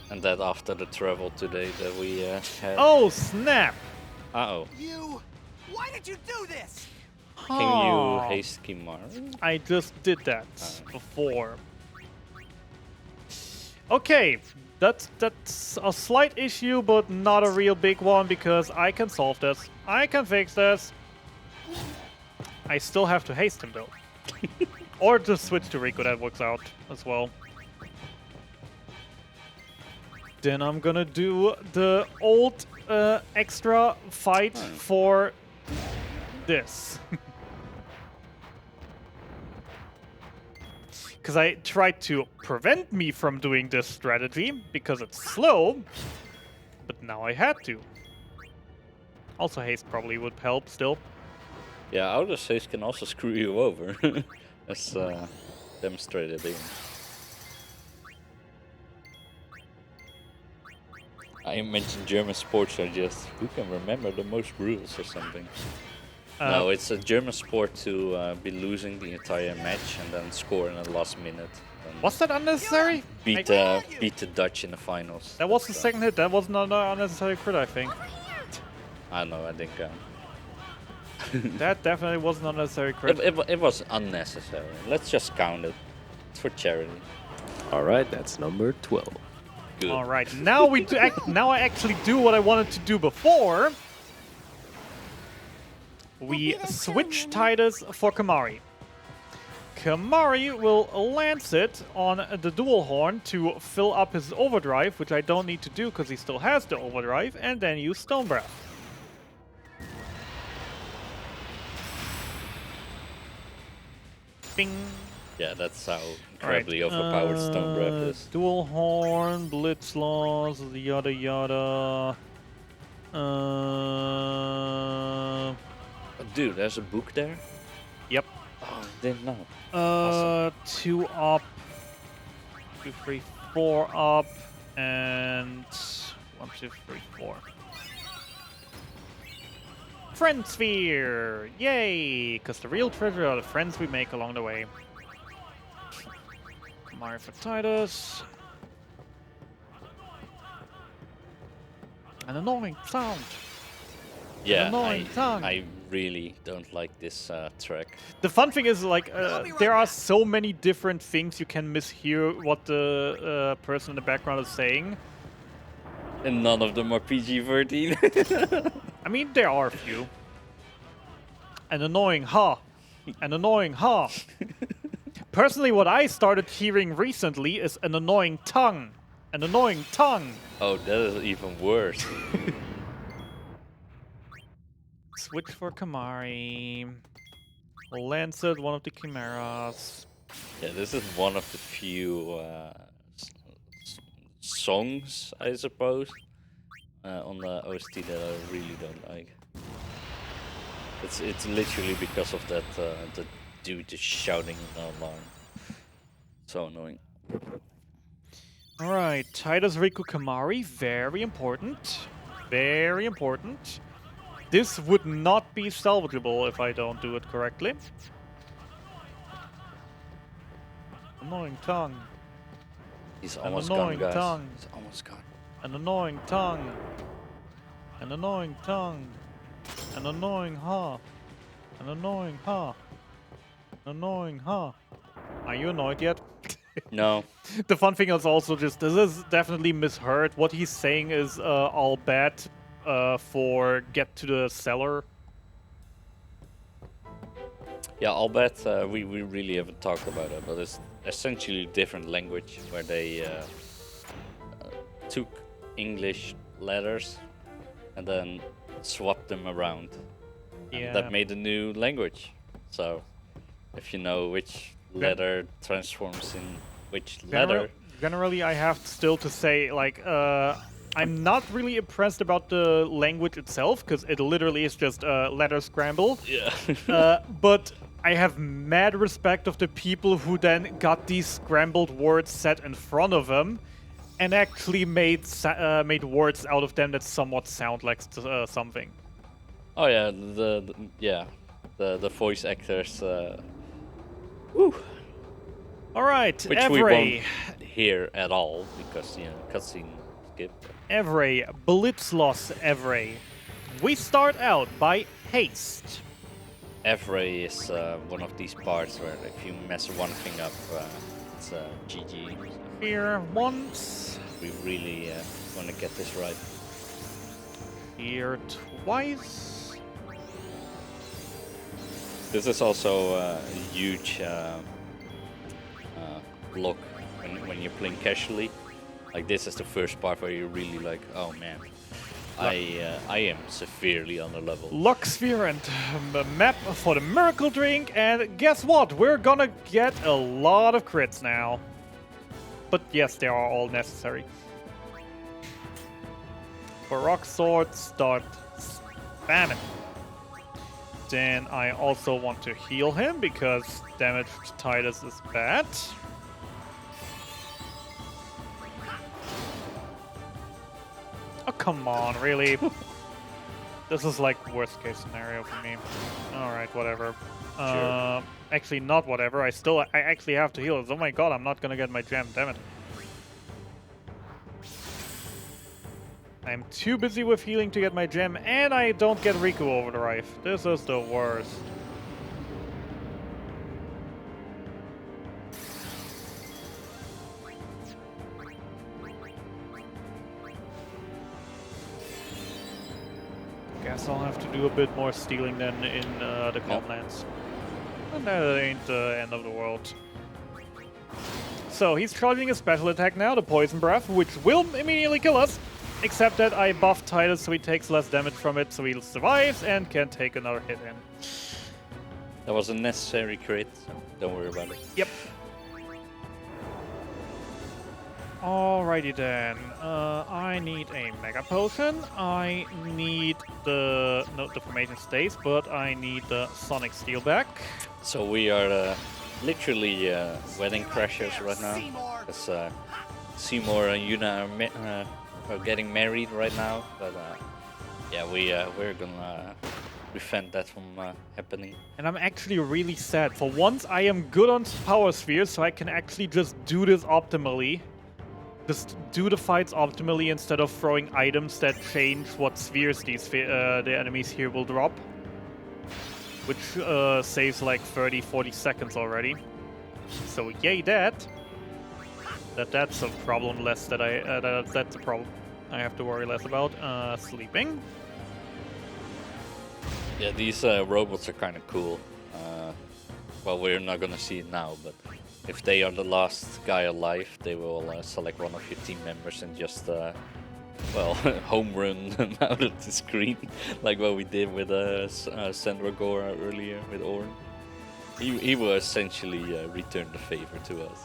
And that after the travel today that we had. Oh, snap! Uh-oh. You. Why did you do this? Can you haste Kimar? I just did that before. Okay, that's a slight issue, but not a real big one because I can solve this. I can fix this. I still have to haste him though. Or just switch to Rico, that works out as well. Then I'm gonna do the old extra fight for this. Because I tried to prevent me from doing this strategy because it's slow, but now I had to. Also, haste probably would help still. Yeah, outer haste can also screw you over. As demonstrated here. I mentioned German sports are just who can remember the most rules or something. No, it's a German sport to be losing the entire match and then score in the last minute. Was that unnecessary? Beat the Dutch in the finals. That was the second hit. That was not an unnecessary crit, I think. I don't know, I think That definitely was an unnecessary crit. it was unnecessary. Let's just count it. It's for charity. All right, that's number 12. Good. All right, now we do now I actually do what I wanted to do before. We switch Titus for Kamari. Kamari will lance it on the dual horn to fill up his overdrive, which I don't need to do because he still has the overdrive, and then use Stone Breath. Bing. Yeah, that's how incredibly overpowered Stone Breath is. Dual Horn, Blitz Loss, yada yada. Oh, dude, there's a book there? Yep. Oh, I didn't know. 2 up, 2, 3, 4 up, and 1, 2, 3, 4. Friend Sphere! Yay! Because the real treasure are the friends we make along the way. Mario for Titus. An annoying sound. Yeah, annoying tongue. I really don't like this track. The fun thing is, like, I'll be right there are back. so many different things you can mishear what the person in the background is saying. And none of them are PG-13. I mean, there are a few. An annoying ha. An annoying ha. Personally, what I started hearing recently is an annoying tongue. An annoying tongue. Oh, that is even worse. Switch for Kamari. Lancet, one of the Chimeras. Yeah, this is one of the few songs, I suppose, on the OST that I really don't like. It's literally because of that the dude just shouting in the alarm. So annoying. Alright, Titus Riku Kamari, very important. Very important. This would not be salvageable if I don't do it correctly. Annoying tongue. He's An almost annoying gone, guys. tongue. He's almost gone. An annoying tongue. An annoying tongue. An annoying ha. An annoying ha. An annoying ha. Are you annoyed yet? No. The fun thing is also just, this is definitely misheard. What he's saying is all bad for get to the cellar. Yeah, I'll bet we really haven't talked about it, but it's essentially different language where they took English letters and then swapped them around. And Yeah. that made a new language. So if you know which letter transforms in which letter. Generally, I have still to say, like, I'm not really impressed about the language itself, because it literally is just letter scramble. Yeah. But I have mad respect of the people who then got these scrambled words set in front of them and actually made made words out of them that somewhat sound like something. Oh yeah, the voice actors. Woo. All right, Which we Evray. won't hear at all because cutscene skip. Evray, Blitzloss Evray. We start out by haste. Evray is one of these parts where if you mess one thing up, it's GG. Here once. We really want to get this right. Here twice. This is also a huge block when you're playing casually. Like this is the first part where you're really like, oh man, I am severely on the level. Luck Sphere and the map for the Miracle Drink, and guess what? We're gonna get a lot of crits now. But yes, they are all necessary. For Rock Sword, start spamming. Then I also want to heal him because damage to Titus is bad. Oh, come on, really? This is like worst case scenario for me. Alright, whatever. Sure. Actually, not whatever. I actually have to heal. Oh my god, I'm not gonna get my gem, damn it. I'm too busy with healing to get my gem, and I don't get Riku Overdrive. This is the worst. Guess I'll have to do a bit more stealing than in the Calmlands. And that ain't the end of the world. So he's charging a special attack now, the Poison Breath, which will immediately kill us. Except that I buffed Titus so he takes less damage from it, so he survives and can take another hit in. That was a necessary crit. Don't worry about it. Yep. Alrighty then. I need a Mega Potion. I need the... No, the formation stays, but I need the Sonic Steel back. So we are literally wedding crashers right now. Because Seymour and Yuna are getting married right now. But yeah, we're gonna prevent that from happening. And I'm actually really sad. For once, I am good on Power Spheres, so I can actually just do this optimally. Just do the fights optimally instead of throwing items that change what spheres the enemies here will drop. Which saves like 30-40 seconds already. So yay that. That's a problem less that that's a problem I have to worry less about. Sleeping. Yeah, these robots are kind of cool. Well, we're not gonna see it now, but if they are the last guy alive, they will select one of your team members and just, well, home run them out of the screen, like what we did with Sandra Gora earlier with Orn. He will essentially return the favor to us.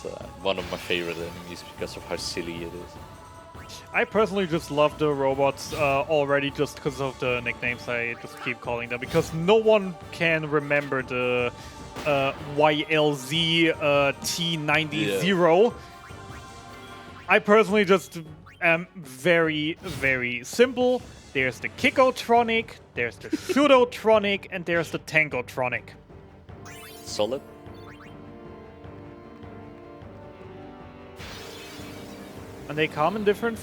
So it's one of my favorite enemies because of how silly it is. I personally just love the robots already just because of the nicknames I just keep calling them, because no one can remember the YLZ T90. Yeah. I personally just am very, very simple. There's the Kickotronic, there's the Shoototronic, and there's the Tankotronic. Solid. And they come in different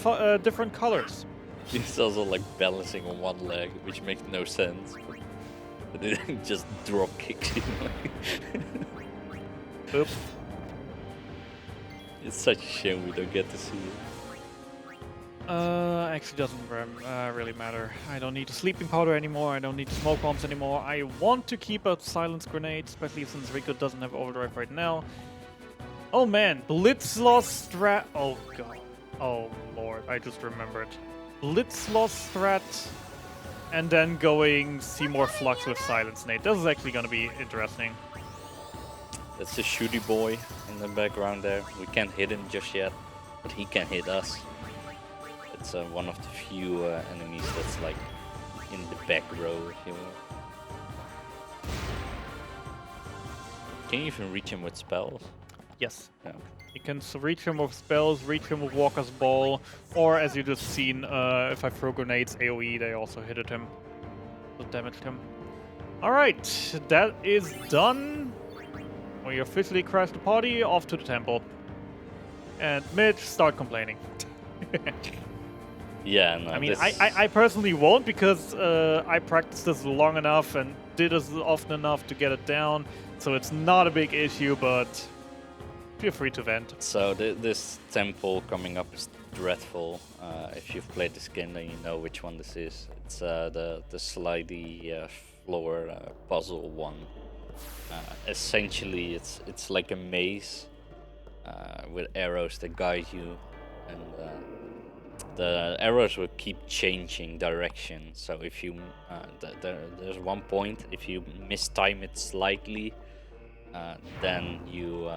colors. He's also like balancing on one leg, which makes no sense. But it just drop kicks you. Oop. It's such a shame we don't get to see it. Actually doesn't really matter. I don't need the sleeping powder anymore. I don't need the smoke bombs anymore. I want to keep a silence grenade, especially since Rico doesn't have overdrive right now. Oh man, Blitzloss strat. Oh god. Oh lord, I just remembered. Blitzloss strat, and then going Seymour Flux with Silence Nade. This is actually gonna be interesting. That's the shooty boy in the background there. We can't hit him just yet, but he can hit us. It's one of the few enemies that's like in the back row, if you will. Can you even reach him with spells? Yes. Yeah. You can reach him with spells, reach him with Walker's Ball, or as you just seen, if I throw grenades AoE, they also hit him. So damaged him. Alright, that is done. We officially crashed the party, off to the temple. And Mitch, start complaining. Yeah, no, I mean, I personally won't, because I practiced this long enough and did this often enough to get it down, so it's not a big issue, but feel free to vent. So this temple coming up is dreadful. If you've played this game, then you know which one this is. It's the slidey floor puzzle one. Essentially, it's like a maze with arrows that guide you, and the arrows will keep changing direction. So if you there's one point, if you mistime it slightly, then you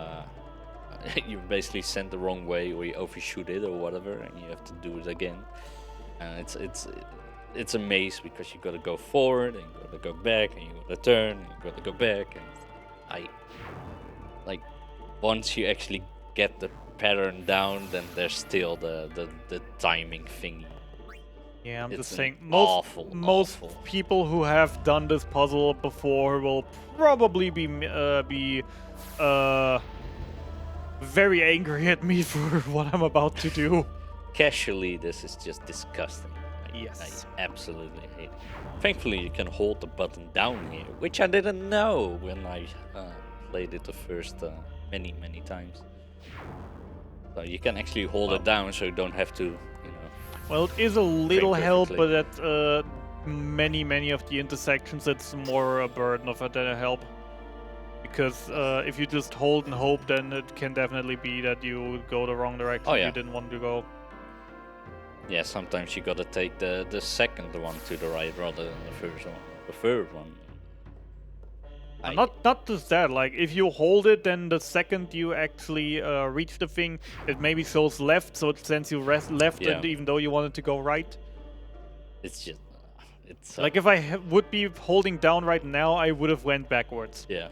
you basically sent the wrong way, or you overshoot it or whatever, and you have to do it again. And it's a maze because you gotta go forward and you gotta go back and you gotta turn and you gotta go back. And I like once you actually get the pattern down, then there's still the timing thingy. Yeah, I'm It's just an saying, awful people who have done this puzzle before will probably be very angry at me for what I'm about to do. Casually, this is just disgusting. Yes. I absolutely hate it. Thankfully, you can hold the button down here, which I didn't know when I played it the first many times. So you can actually hold it down, so you don't have to, you know. Well, it is a little help, perfectly. but at many of the intersections, it's more a burden of it than a help. Because if you just hold and hope, then it can definitely be that you go the wrong direction you didn't want to go. Yeah, sometimes you gotta take the second one to the right rather than the first one. The third one. Not just that, like if you hold it, then the second you actually reach the thing, it maybe shows left, so it sends you left, Yeah. and even though you wanted to go right. It's just, it's Like if I would be holding down right now, I would have went backwards, yeah.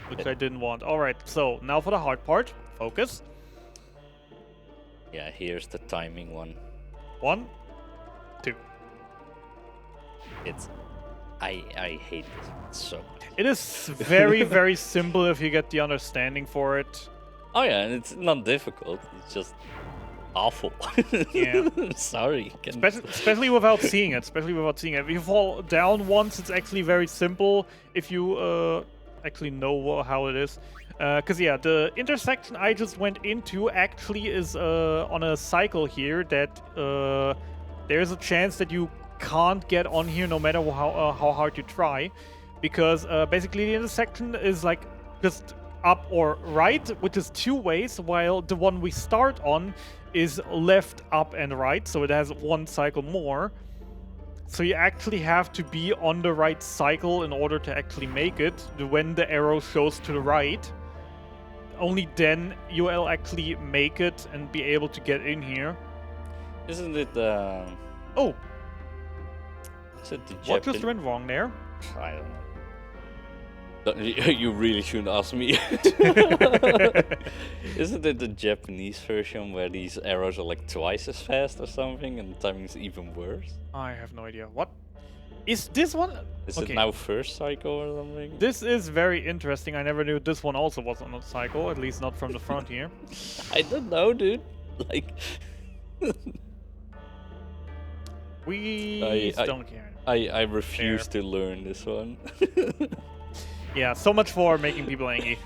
which I didn't want. All right, so now for the hard part. Focus. Yeah, here's the timing one. 1, 2. It's, I hate this one so much. It is very, very simple if you get the understanding for it. Oh yeah, and it's not difficult. It's just awful. Yeah. Sorry. Especially without seeing it. If you fall down once, it's actually very simple if you actually know how it is. Because, yeah, the intersection I just went into actually is on a cycle here that there's a chance that you can't get on here no matter how hard you try. Because basically the intersection is like just up or right, which is 2 ways, while the one we start on is left, up, and right, so it has 1 cycle more. So you actually have to be on the right cycle in order to actually make it when the arrow shows to the right. Only then you will actually make it and be able to get in here. Isn't it, Oh, is it the what just Japan- went wrong there? I don't know. You really shouldn't ask me. Isn't it the Japanese version where these arrows are like twice as fast or something and the timing is even worse? I have no idea. What? Is this one? Is Okay. it now first cycle or something? This is very interesting. I never knew this one also was on a cycle, at least not from the front here. I don't know, dude. Like, We I- don't care. I refuse to learn this one. Yeah, so much for making people angry.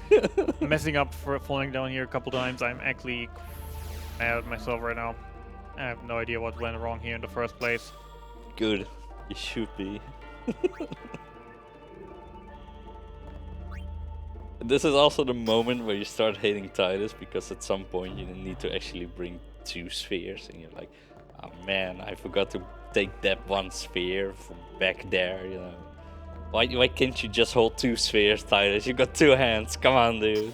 Messing up for falling down here a couple times. I'm actually mad at myself right now. I have no idea what went wrong here in the first place. Good. You should be. This is also the moment where you start hating Titus because at some point you need to actually bring 2 spheres and you're like, oh man, I forgot to take that 1 sphere from back there, you know. Why can't you just hold 2 spheres, Titus? You got 2 hands. Come on, dude.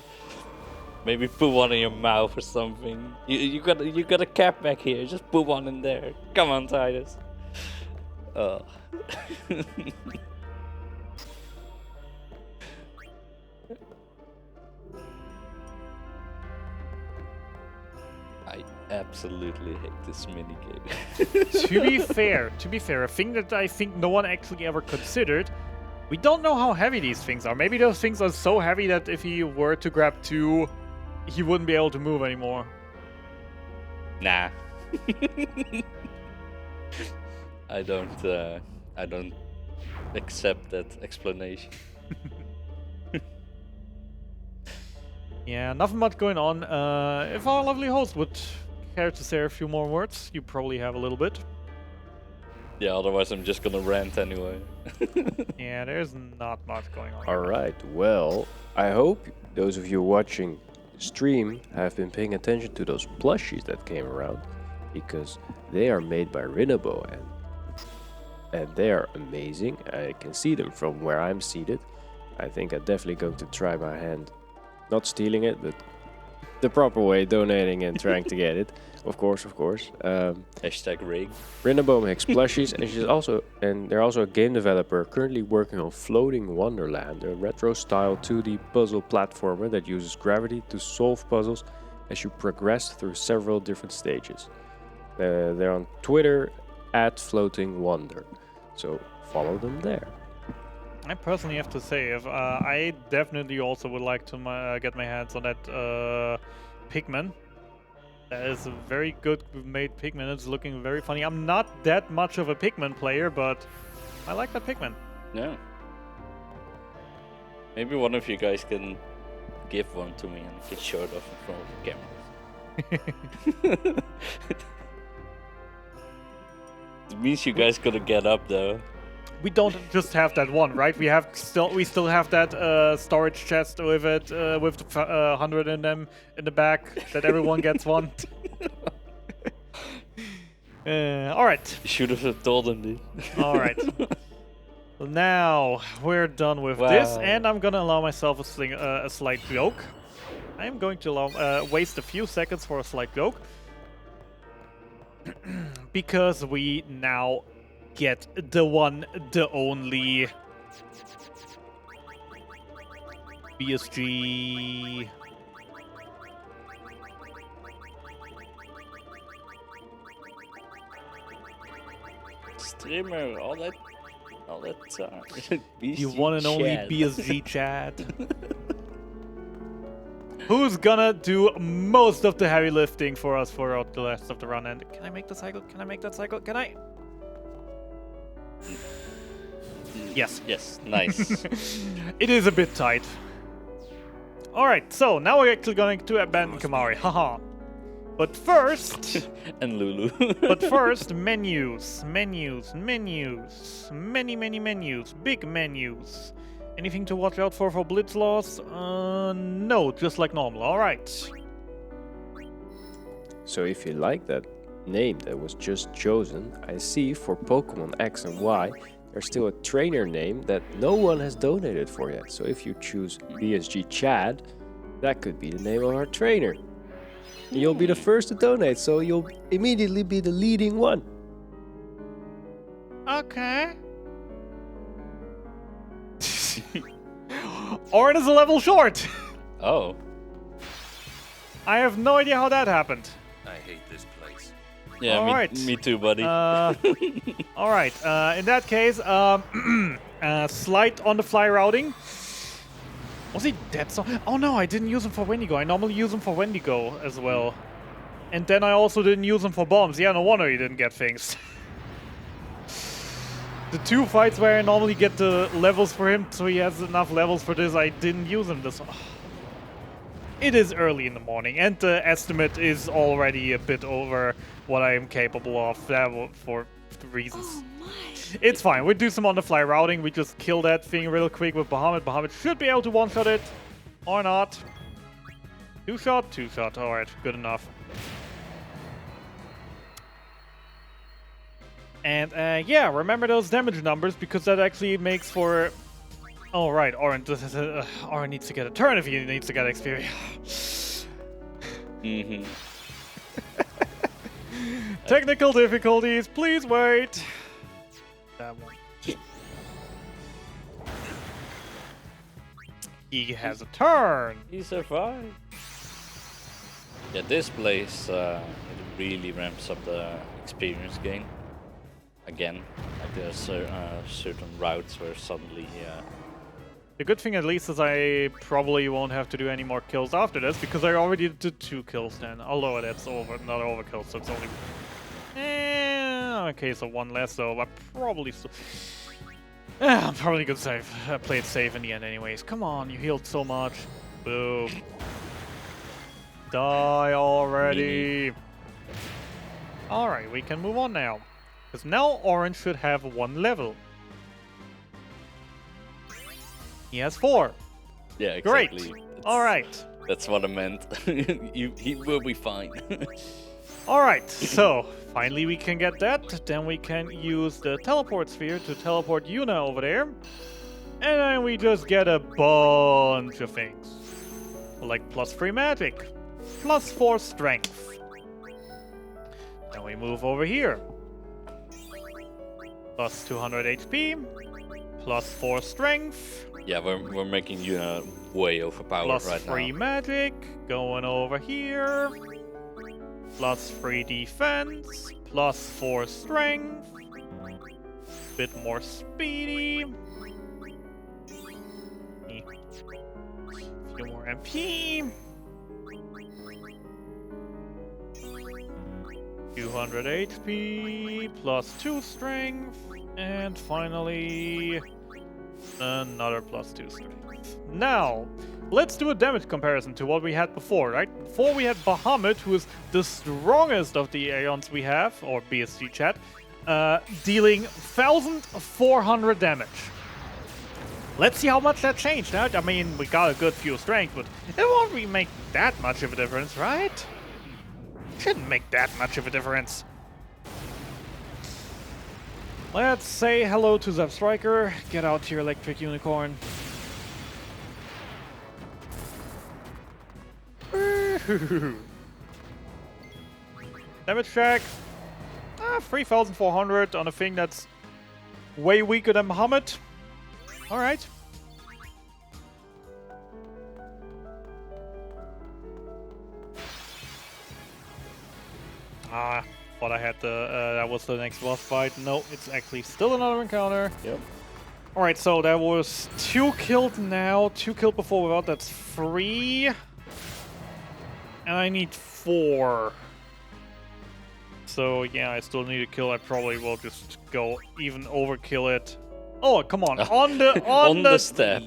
Maybe put one in your mouth or something. You got a cap back here. Just put one in there. Come on, Titus. Oh. I absolutely hate this minigame. To be fair, a thing that I think no one actually ever considered, we don't know how heavy these things are. Maybe those things are so heavy that if he were to grab 2, he wouldn't be able to move anymore. Nah. I don't accept that explanation. Yeah, nothing much going on. If our lovely host would care to say a few more words, you probably have a little bit. Yeah, otherwise I'm just gonna rant anyway. Yeah, there's not much going on. All right, well, I hope those of you watching the stream have been paying attention to those plushies that came around, because they are made by Rinabo and they are amazing. I can see them from where I'm seated. I think I'm definitely going to try my hand, not stealing it, but the proper way, donating and trying to get it. Of course. Hashtag rig. Rinabo makes plushies, and they're also a game developer currently working on Floating Wonderland, a retro-style 2D puzzle platformer that uses gravity to solve puzzles as you progress through several different stages. They're on Twitter @FloatingWonder, so follow them there. I personally have to say, if I definitely also would like to get my hands on that Pikmin. That is a very good made Pikmin. It's looking very funny. I'm not that much of a Pikmin player, but I like that Pikmin. Yeah. Maybe one of you guys can give one to me and I can show it off in front of the camera. It means you guys gotta get up though. We don't just have that one, right? We still have that storage chest with it with 100 in them in the back that everyone gets one. All right. You should have told him, dude. All right. Now we're done with this, and I'm gonna allow myself a slight joke. I am going to waste a few seconds for a slight joke. Because we now get the one, the only BSG. Streamer, all that You one and only BSG chat. Who's gonna do most of the heavy lifting for us for the rest of the run? And can I make the cycle? Can I make that cycle? Can I? Yes. Yes, nice. It is a bit tight. Alright, so now we're actually going to abandon Kamari. Haha. But first... And Lulu. But first, menus. Many menus. Big menus. Anything to watch out for blitz loss? No, just like normal. Alright. So if you like that name that was just chosen, I see for Pokemon X and Y, there's still a trainer name that no one has donated for yet. So if you choose BSG Chad, that could be the name of our trainer. And you'll be the first to donate, so you'll immediately be the leading one. Okay. Orin is a level short. Oh. I have no idea how that happened. I hate this place. Yeah, Alright. me too, buddy. Alright, in that case, slight on-the-fly routing. Was he dead? Oh no, I didn't use him for Wendigo. I normally use him for Wendigo as well. And then I also didn't use him for bombs. Yeah, no wonder he didn't get things. The two fights where I normally get the levels for him, so he has enough levels for this, I didn't use him this. It is early in the morning, and the estimate is already a bit over what I am capable of for reasons. Oh my. It's fine. We do some on-the-fly routing. We just kill that thing real quick with Bahamut. Bahamut should be able to one-shot it. Or not. Two-shot? Two-shot. Alright, good enough. And, yeah, remember those damage numbers, because that actually makes for... Oh, right. Orin needs to get a turn if he needs to get experience. Mm-hmm. Technical difficulties. Please wait. That one. He has a turn. He survived. Yeah, this place it really ramps up the experience gain. Again, like there's certain routes where suddenly, The good thing at least is I probably won't have to do any more kills after this, because I already did 2 kills then. Although that's not overkill, so it's only... okay, so 1 less, so I probably still... I'm probably gonna play it safe in the end anyways. Come on, you healed so much. Boom. Die already. Alright, we can move on now. Because now Orange should have 1 level. He has 4. yeah, exactly. Great. Alright. That's what I meant. He will be fine. Alright, so finally we can get that. Then we can use the teleport sphere to teleport Yuna over there. And then we just get a bunch of things. Like +3 magic, +4 strength. Then we move over here. +200 HP, +4 strength. Yeah, we're making Yuna way overpowered right now. +3 magic, going over here. +3 defense, +4 strength. Bit more speedy. Few more MP. 200 HP, +2 strength, and finally another +2 strength. Now, let's do a damage comparison to what we had before, right? Before we had Bahamut, who is the strongest of the Aeons we have, or BSG chat, dealing 1,400 damage. Let's see how much that changed. Right? I mean, we got a good few strength, but it won't really make that much of a difference, right? Shouldn't make that much of a difference. Let's say hello to Zap Striker. Get out here, Electric Unicorn. Damage check. 3,400 on a thing that's way weaker than Bahamut. Alright. Thought I had the, that was the next boss fight. No, it's actually still another encounter. Yep. Alright, so that was 2 killed now, 2 killed before without, that's 3. And I need 4. So yeah, I still need a kill. I probably will just go even overkill it. Oh, come on. On the step.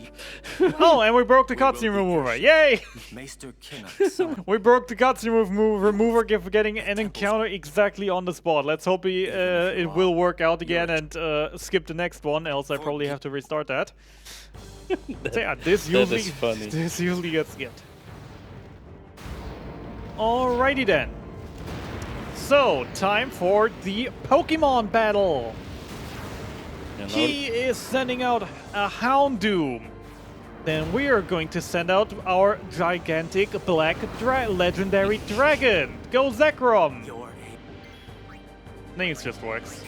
Oh, and we broke the cutscene remover. Yay! Maester cannot summon. We broke the cutscene remover for getting an encounter exactly on the spot. Let's hope it will work out again and skip the next one, else I probably have to restart that. So yeah, this usually gets skipped. Alrighty then. So, time for the Pokemon battle. He is sending out a Houndoom. Then we are going to send out our gigantic black legendary dragon. Go Zekrom! Names just works.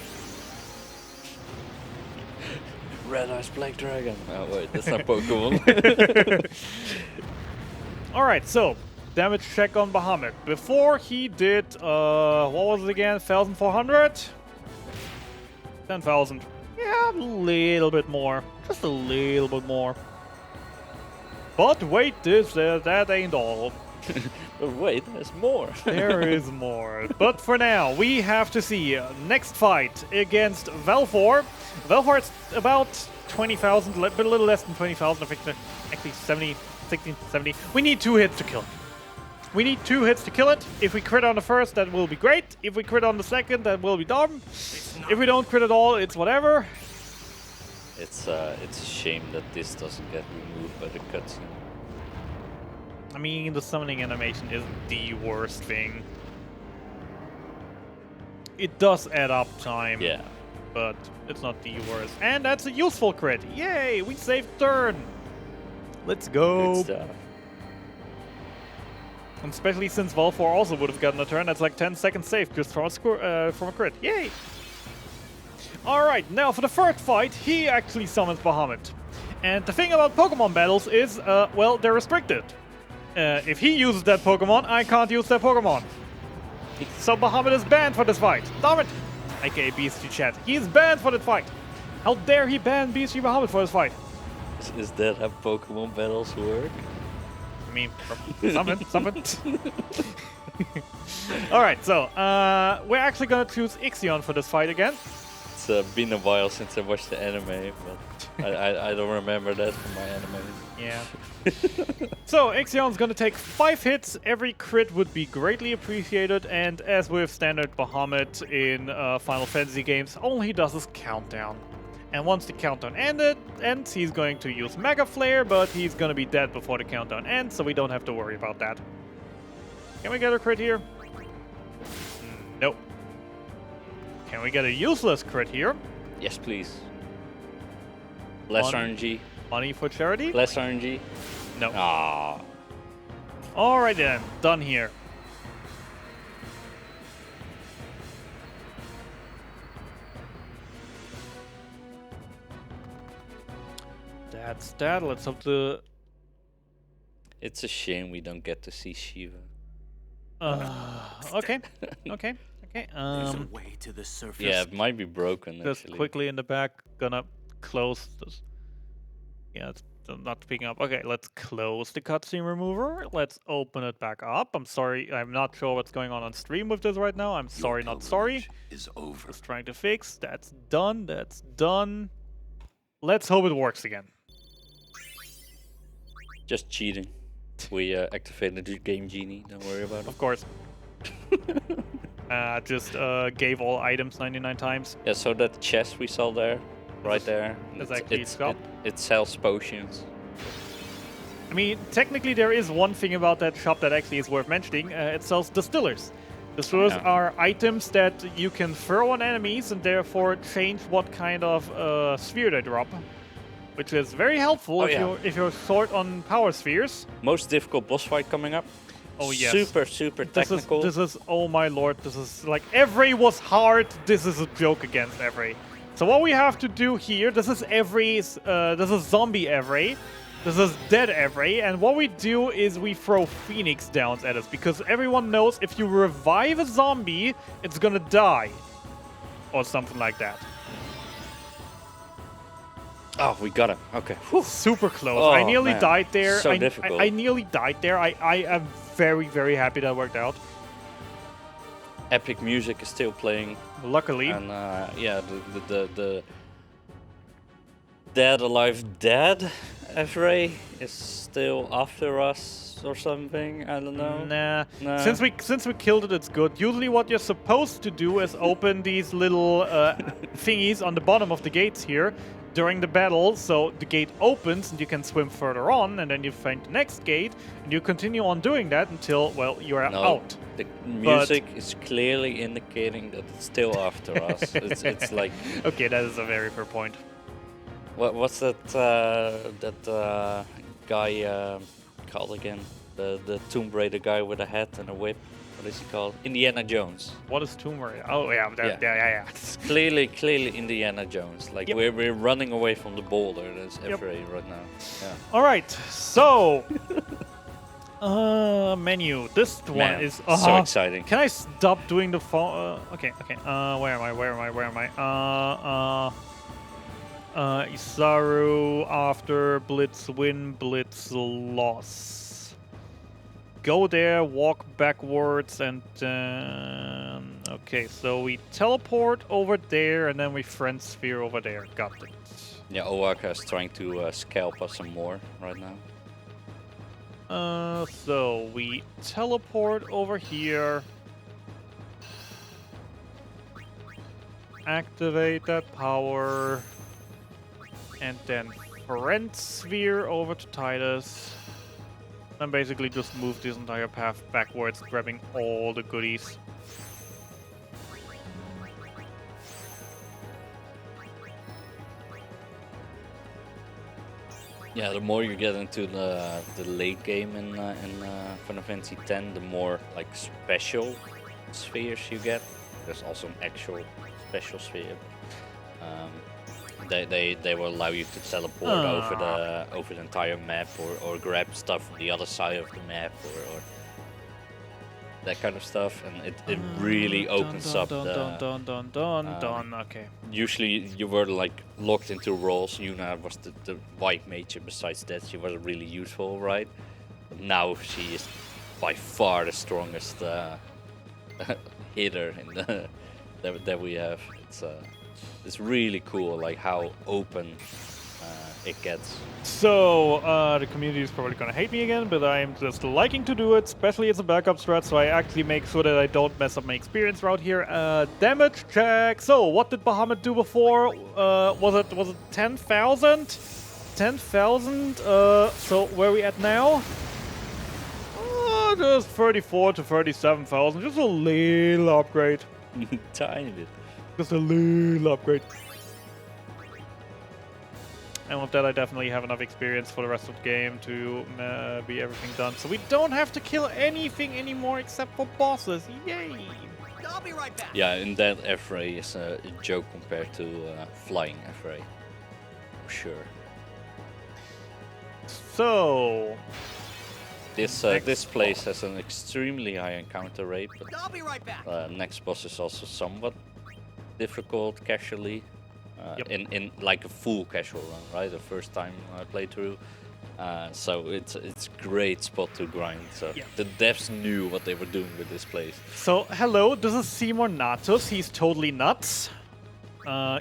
Red Eyes Black Dragon. Oh wait, that's not Pokemon. Alright, so damage check on Bahamut. Before he did, what was it again? 1,400? 10,000. Yeah, a little bit more. Just a little bit more. But wait, that ain't all. But wait, there's more. There is more. But for now, we have to see next fight against Valfor. Valfor is about 20,000, but a little less than 20,000. I think actually 70, 16, 70. We need 2 hits to kill it. We need 2 hits to kill it. If we crit on the first, that will be great. If we crit on the second, that will be dumb. If we don't crit at all, it's whatever. It's a shame that this doesn't get removed by the cutscene. I mean, the summoning animation isn't the worst thing. It does add up time. Yeah. But it's not the worst. And that's a useful crit. Yay, we saved turn. Let's go. Good stuff. And especially since Valfor also would have gotten a turn, that's like 10 seconds safe just from a crit. Yay! Alright, now for the third fight, he actually summons Bahamut. And the thing about Pokemon battles is, well, they're restricted. If he uses that Pokemon, I can't use that Pokemon. So Bahamut is banned for this fight. Damn it! AKA BSG chat. He is banned for that fight. How dare he ban BSG Bahamut for this fight? Is that how Pokemon battles work? I mean, something. Alright, so, we're actually gonna choose Ixion for this fight again. It's been a while since I watched the anime, but I don't remember that from my anime. Yeah. So, Ixion's gonna take 5 hits. Every crit would be greatly appreciated, and as with standard Bahamut in Final Fantasy games, all he does is countdown. And once the countdown ends, he's going to use Mega Flare, but he's gonna be dead before the countdown ends, so we don't have to worry about that. Can we get a crit here? Nope. Can we get a useless crit here? Yes, please. Less Money. RNG. Money for charity? Less RNG. No. Ah. Alright then, done here. That's that. Let's hope the. It's a shame we don't get to see Shiva. Okay. Okay. There's a way to the surface. Yeah, it might be broken. Just actually. quickly in the back, gonna close this. Yeah, it's not picking up. Okay, let's close the cutscene remover. Let's open it back up. I'm sorry, I'm not sure what's going on stream with this right now. I'm sorry, not sorry. Is over. Just trying to fix. That's done. That's done. Let's hope it works again. Just cheating. We activated the Game Genie. Don't worry about it. Of course. Just gave all items 99 times. Yeah, so that chest we saw there, right there, It's actually shop. it sells potions. I mean, technically there is one thing about that shop that actually is worth mentioning. It sells distillers. Destroyers Yeah. are items that you can throw on enemies and therefore change what kind of sphere they drop, which is very helpful Oh, if yeah. you're short on power spheres. Most difficult boss fight coming up. Oh yes. Super technical. This is oh my lord, this is like Every was hard, this is a joke against Every. So what we have to do here, this is zombie Every, this is dead Every, and what we do is we throw Phoenix Downs at us, because everyone knows if you revive a zombie, it's gonna die. Or something like that. Oh, we got him. Okay. Whew. Super close. Oh, I nearly man. died there. So difficult. I nearly died there. I am very, very happy that worked out. Epic music is still playing. Luckily. And yeah, the Dead Alive Dead FRA is still after us or something. I don't know. Nah. Nah. Since we killed it, it's good. Usually, what you're supposed to do is open these little thingies on the bottom of the gates here during the battle, so the gate opens and you can swim further on, and then you find the next gate, and you continue on doing that until, well, you are No, out. the music is clearly indicating that it's still after us. It's like, Okay, that is a very fair point. what's that guy called again? The Tomb Raider guy with a hat and a whip. What is he called? Indiana Jones. What is Tomb Raider? Oh yeah, yeah. It's clearly Indiana Jones. Like Yep. we're running away from the boulder. That's Yep. FRA right now. Yeah. All right, so menu. This one Man, is so exciting. Can I stop doing the phone? Okay. Where am I? Isaru after Blitz win, Blitz loss. Go there, walk backwards, and then... Okay, so we teleport over there, and then we friend sphere over there. Got it. Yeah, Oaka is trying to scalp us some more right now. So we teleport over here. Activate that power. And then friend sphere over to Titus. And basically just move this entire path backwards, grabbing all the goodies. Yeah, the more you get into the late game in Final Fantasy X, the more like special spheres you get. There's also an actual special sphere. They will allow you to teleport over the entire map, or grab stuff from the other side of the map, or that kind of stuff, and it really opens up the. Okay. Usually you were like locked into roles. Yuna was the white mage, and besides that she wasn't really useful, right? But now she is by far the strongest hitter in the that we have. It's really cool, like how open it gets. So, the community is probably gonna hate me again, but I'm just liking to do it, especially as a backup strat, so I actually make sure that I don't mess up my experience route here. Damage check. So, what did Bahamut do before? Was it 10,000? 10,000. So where are we at now? Just 34 to 37,000. Just a little upgrade. Tiny bit. Just a little upgrade. And with that, I definitely have enough experience for the rest of the game to be everything done. So we don't have to kill anything anymore except for bosses. Yay! I'll be right back. Yeah, and that FRA is a joke compared to flying FRA. For sure. So... This place has an extremely high encounter rate, but I'll be right back. next boss is also somewhat difficult casually. Yep. In like a full casual run, right? The first time I played through. So it's a great spot to grind. So Yeah. the devs knew what they were doing with this place. So, hello, this is Seymour Natus. He's totally nuts.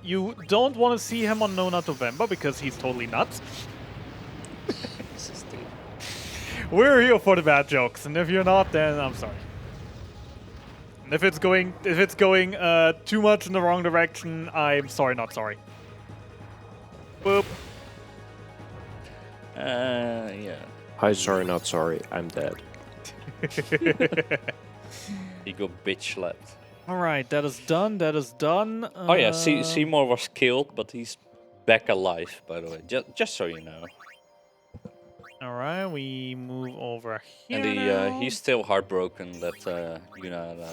You don't want to see him on No Nut November because he's totally nuts. We're here for the bad jokes, and if you're not, then I'm sorry. And if it's going too much in the wrong direction, I'm sorry, not sorry. Boop. Yeah. Hi, sorry, not sorry. I'm dead. He got bitch slapped. All right, that is done. That is done. Oh yeah, Seymour was killed, but he's back alive, by the way. Just so you know. All right, we move over here. And now. he's still heartbroken that Yuna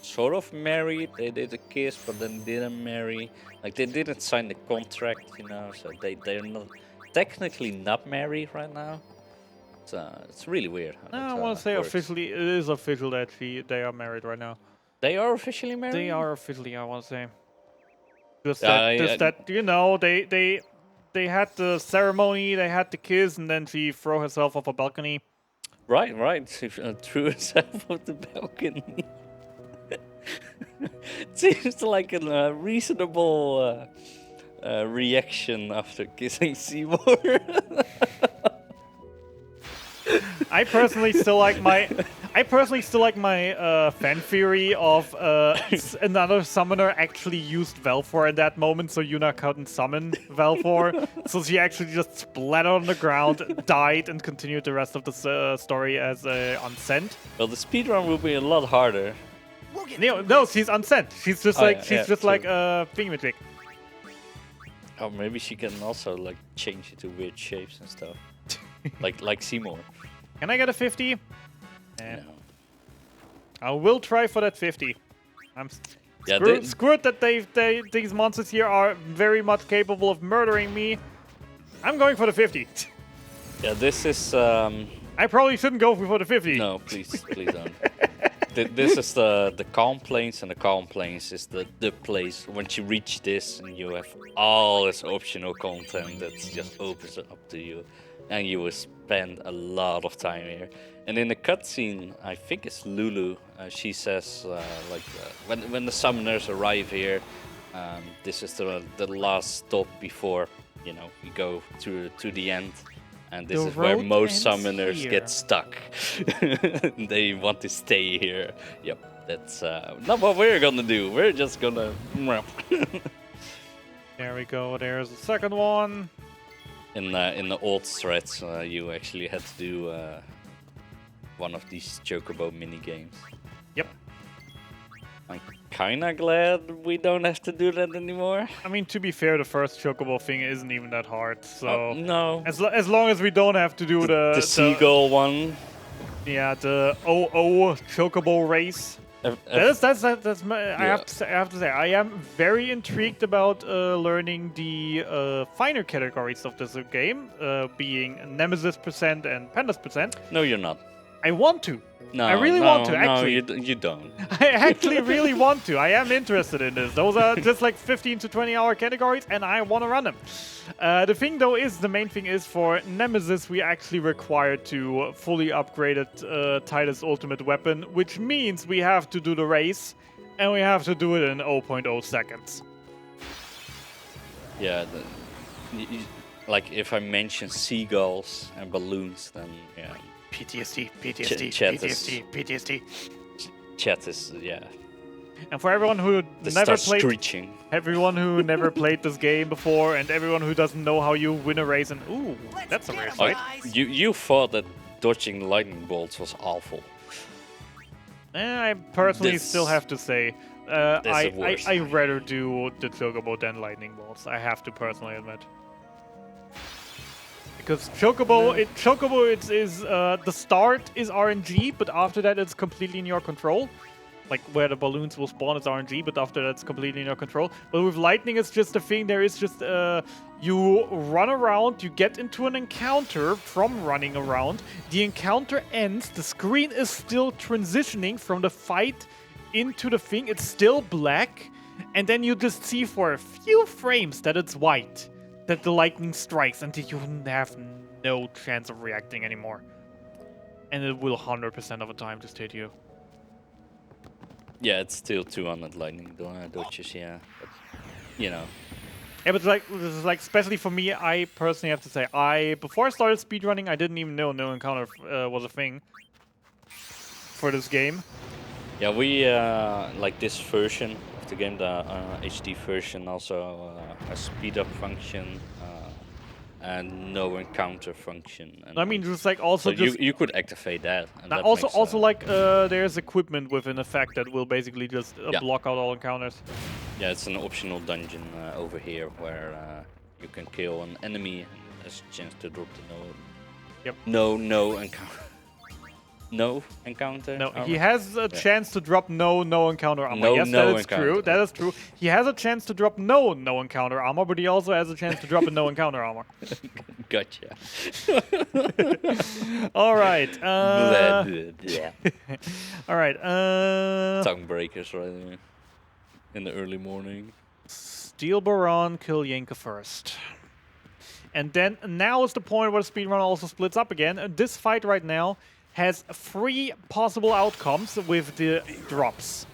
sort of married. They did a kiss, but then didn't marry. Like they didn't sign the contract, so they're not technically not married right now. It's really weird. I want to say officially, it is official that they are married right now. They are officially married. They are officially, I want to say. Just Yeah, that they had the ceremony, they had the kiss, and then she threw herself off a balcony. Right. She threw herself off the balcony. It seems like a reasonable reaction after kissing Seymour. I personally still like my fan theory of another summoner actually used Velfor in that moment, so Yuna couldn't summon Velfor. So she actually just splattered on the ground, died, and continued the rest of the story as unsent. Well, the speedrun will be a lot harder. No, she's unsent. She's just like a thingamajig. Oh, maybe she can also like change it to weird shapes and stuff, like Seymour. Can I get a 50? No. I will try for that 50. I'm Yeah, screwed that these monsters here are very much capable of murdering me. I'm going for the 50. Yeah, this is. I probably shouldn't go for the 50. No, please don't. This is the Calm Plains, and the Calm Plains is the place. Once you reach this, and you have all this optional content that just opens it up to you, and you will spend a lot of time here. And in the cutscene, I think it's Lulu. She says when the summoners arrive here, this is the last stop before you go to the end. And this is where most summoners get stuck. They want to stay here. Yep, that's not what we're gonna do. We're just gonna. There we go. There's the second one. In the old threads, you actually had to do one of these Chocobo mini games. Yep. I'm kinda glad we don't have to do that anymore. I mean, to be fair, the first Chocobo thing isn't even that hard. So no. as long as we don't have to do the seagull one. Yeah, the OO Chocobo race. That's I have to say, I am very intrigued about learning the finer categories of this game, being Nemesis percent and Pandas percent. No, you're not. I want to. No, I really want to, actually. No, you don't. I actually really want to. I am interested in this. Those are just like 15 to 20 hour categories, and I want to run them. The thing, though, is the main thing is for Nemesis, we actually require to fully upgraded Titus Ultimate Weapon, which means we have to do the race, and we have to do it in 0.0 seconds. Yeah, like if I mention seagulls and balloons, then yeah. PTSD. Chat is, yeah. And for everyone who everyone who never played this game before, and everyone who doesn't know how you win a race, and ooh, that's a weird fight. You thought that dodging lightning bolts was awful. I personally still have to say, I rather do the Chocobo than lightning bolts. I have to personally admit. Because Chocobo, the start is RNG, but after that it's completely in your control. Like where the balloons will spawn is RNG, but after that it's completely in your control. But with lightning, it's just a thing. There is just you run around, you get into an encounter from running around. The encounter ends. The screen is still transitioning from the fight into the thing. It's still black, and then you just see for a few frames that it's white. That the lightning strikes until you have no chance of reacting anymore. And it will 100% of the time just hit you. Yeah, it's still 200 lightning dodges, yeah. But, Yeah, but this is like, especially for me, I personally have to say, before I started speedrunning, I didn't even know no encounter was a thing for this game. Yeah, we, like this version of the game, the HD version also has speed up function. and no encounter function. And I mean, just like also so just you could activate that. And now that also makes, like there's equipment with an effect that will basically just Yeah. block out all encounters. yeah, it's an optional dungeon over here where you can kill an enemy and there's a chance to drop the Yep. no encounter. No encounter. No, he armor? has a chance to drop no encounter armor. No, Yes, no that is true. encounter. That is true. He has a chance to drop no encounter armor, but he also has a chance to drop a no encounter armor. Gotcha. All right. Yeah. All right. Tongue breakers right there in the early morning. Steal Baron, kill Yenka first. And then now is the point where the speedrun also splits up again. This fight right now has 3 possible outcomes with the drops.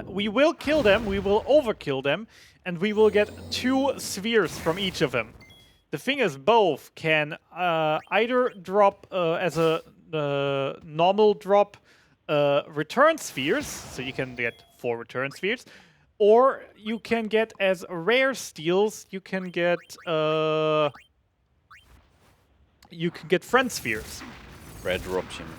We will kill them, we will overkill them, and we will get 2 spheres from each of them. The thing is, both can either drop as a normal drop return spheres, so you can get 4 return spheres, or you can get as rare steals, you can get friend spheres. Red drops, you know.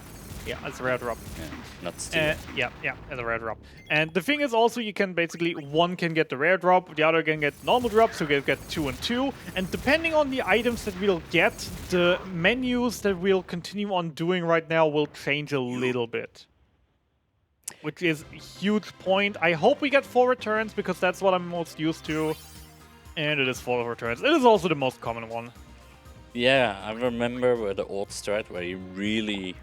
Yeah, as a rare drop. Yeah, not steal. Yeah, as a rare drop. And the thing is also you can basically, one can get the rare drop, the other can get normal drop, so you get 2 and 2. And depending on the items that we'll get, the menus that we'll continue on doing right now will change a little bit. Which is a huge point. I hope we get 4 returns because that's what I'm most used to. And it is 4 returns. It is also the most common one. Yeah, I remember with the old strat where you really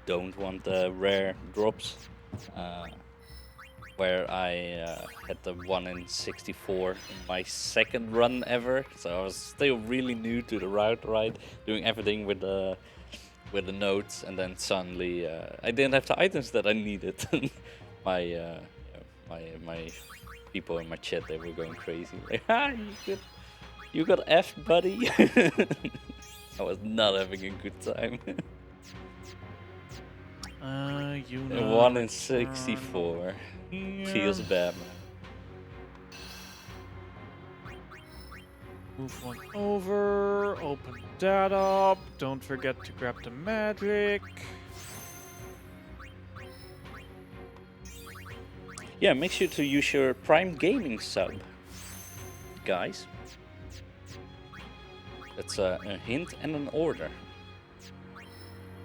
don't want the rare drops. Where I had the 1 in 64 in my second run ever. So I was still really new to the route, right? Doing everything with the notes, and then suddenly I didn't have the items that I needed. my people in my chat, they were going crazy. Like, you got F, buddy. I was not having a good time. You 1 in 64 feels bad, man. Move one over, open that up, don't forget to grab the magic. Yeah, make sure to use your Prime Gaming sub, guys. That's a hint and an order.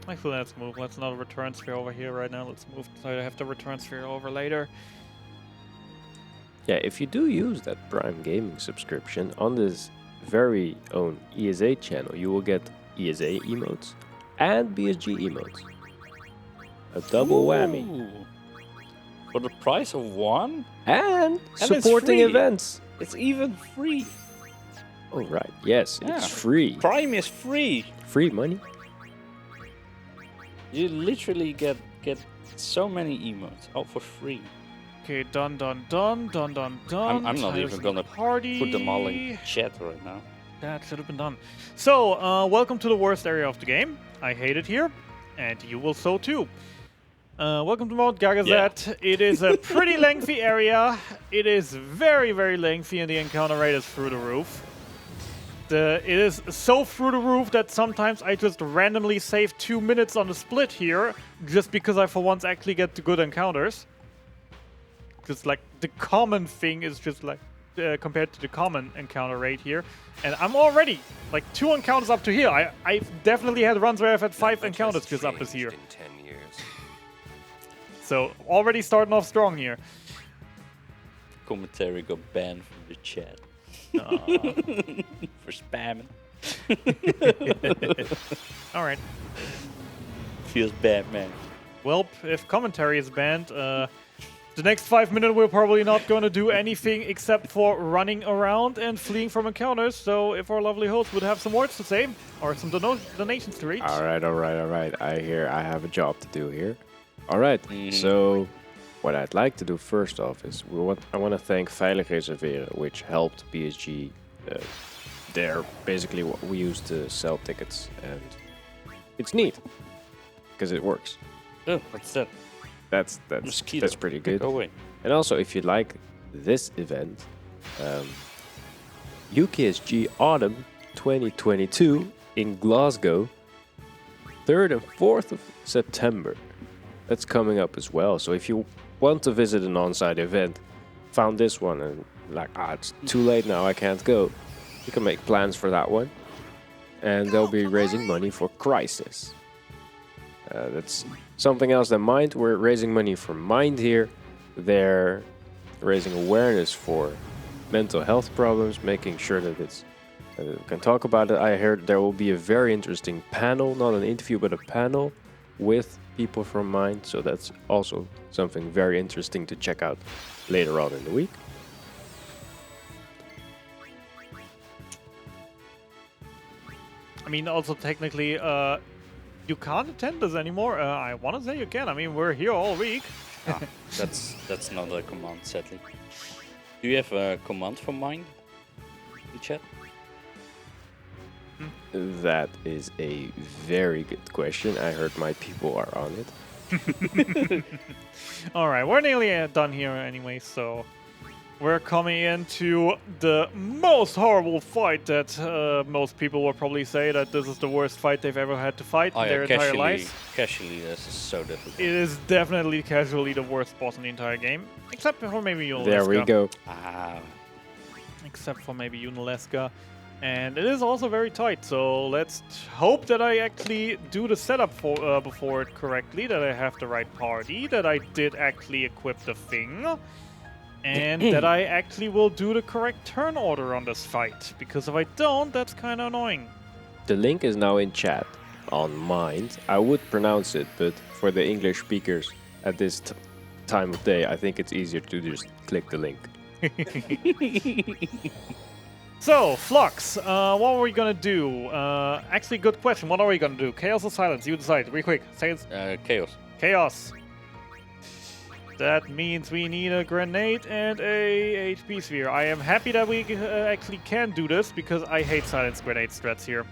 Actually, let's move. Let's not return sphere over here right now. Let's move so I have the return sphere over later. Yeah, if you do use that Prime Gaming subscription on this very own ESA channel, you will get ESA emotes and BSG emotes. A double whammy. Ooh. For the price of 1? And it's supporting free. events. It's even free. Oh, right. Yes, Yeah. it's free. Prime is free. Free money. You literally get so many emotes all for free. Okay, done. I'm not Tiresome even gonna party. put them all in chat right now. That should have been done. So, welcome to the worst area of the game. I hate it here, and you will so too. Welcome to Mount Gagazet. It is a pretty lengthy area. It is very, very lengthy, and the encounter rate is through the roof. It is so through the roof that sometimes I just randomly save 2 minutes on the split here, just because I for once actually get the good encounters. Just like the common thing is just like compared to the common encounter rate here, and I'm already like 2 encounters up to here. I've definitely had runs where I've had 5 encounters just up as here. In 10 years. So already starting off strong here. Commentary got banned from the chat. For spamming. All right. Feels bad, man. Well, if commentary is banned, the next 5 minutes we're probably not going to do anything except for running around and fleeing from encounters. So if our lovely host would have some words to say or some donations to reach. All right. I hear I have a job to do here. All right. So what I'd like to do first off is I want to thank Veilig Reserveren, which helped BSG. They're basically what we use to sell tickets, and it's neat because it works. Oh, what's that? That's Mosquito. that's pretty good. Go away. And also, if you like this event, UKSG Autumn 2022 in Glasgow, 3rd and 4th of September. That's coming up as well. So if you want to visit an on-site event, found this one and like, it's too late now, I can't go, you can make plans for that one. And they'll be raising money for Crisis. That's something else than Mind. We're raising money for Mind here. They're raising awareness for mental health problems, making sure that it's can talk about it. I heard there will be a very interesting panel, not an interview, but a panel with people from Mind. So that's also something very interesting to check out later on in the week. I mean, also technically, you can't attend this anymore. I want to say you can. I mean, we're here all week. That's not a command, sadly. Do you have a command for Mind? The chat? That is a very good question. I heard my people are on it. All right, we're nearly done here anyway, so we're coming into the most horrible fight that most people will probably say that this is the worst fight they've ever had to fight in their entire lives. Casually, this is so difficult. It is definitely casually the worst boss in the entire game, except for maybe Unaleska. There we go. Except for maybe Unaleska. And it is also very tight, so let's hope that I actually do the setup for before it correctly, that I have the right party, that I did actually equip the thing, and that I actually will do the correct turn order on this fight, because if I don't, that's kind of annoying. The link is now in chat on Mind. I would pronounce it, but for the English speakers at this time of day, I think it's easier to just click the link. So, Flux, what are we gonna do? Actually, good question. What are we gonna do? Chaos or silence? You decide. Real quick. Chaos. Chaos. That means we need a grenade and a HP sphere. I am happy that we actually can do this, because I hate silence grenade strats here.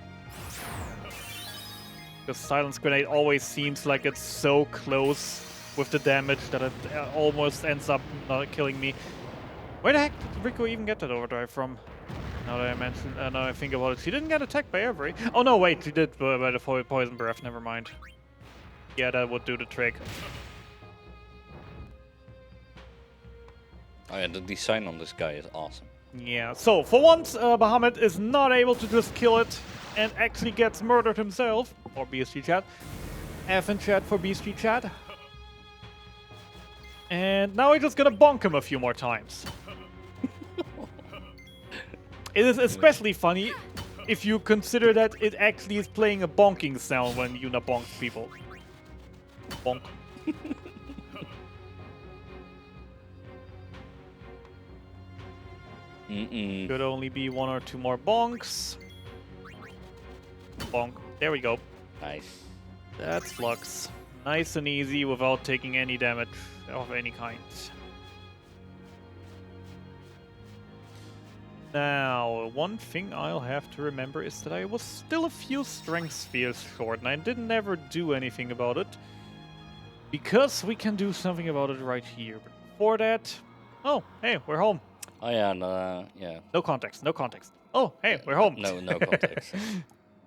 Because silence grenade always seems like it's so close with the damage that it almost ends up not killing me. Where the heck did Rico even get that overdrive from? Now that I mention, now I think about it, she didn't get attacked by Avery. Oh no, wait, she did by the poison breath. Never mind. Yeah, that would do the trick. Oh yeah, the design on this guy is awesome. Yeah. So for once, Bahamut is not able to just kill it and actually gets murdered himself. Or BSG chat. F in chat for BSG chat. And now we're just gonna bonk him a few more times. It is especially funny if you consider that it actually is playing a bonking sound when Yuna bonks people. Bonk. Could only be one or two more bonks. Bonk. There we go. Nice. That's Flux. Nice and easy without taking any damage of any kind. Now, one thing I'll have to remember is that I was still a few strength spheres short, and I didn't ever do anything about it. Because we can do something about it right here. But before that... Oh, hey, we're home. Oh yeah, yeah. No context, no context. Oh, hey, we're home. No context.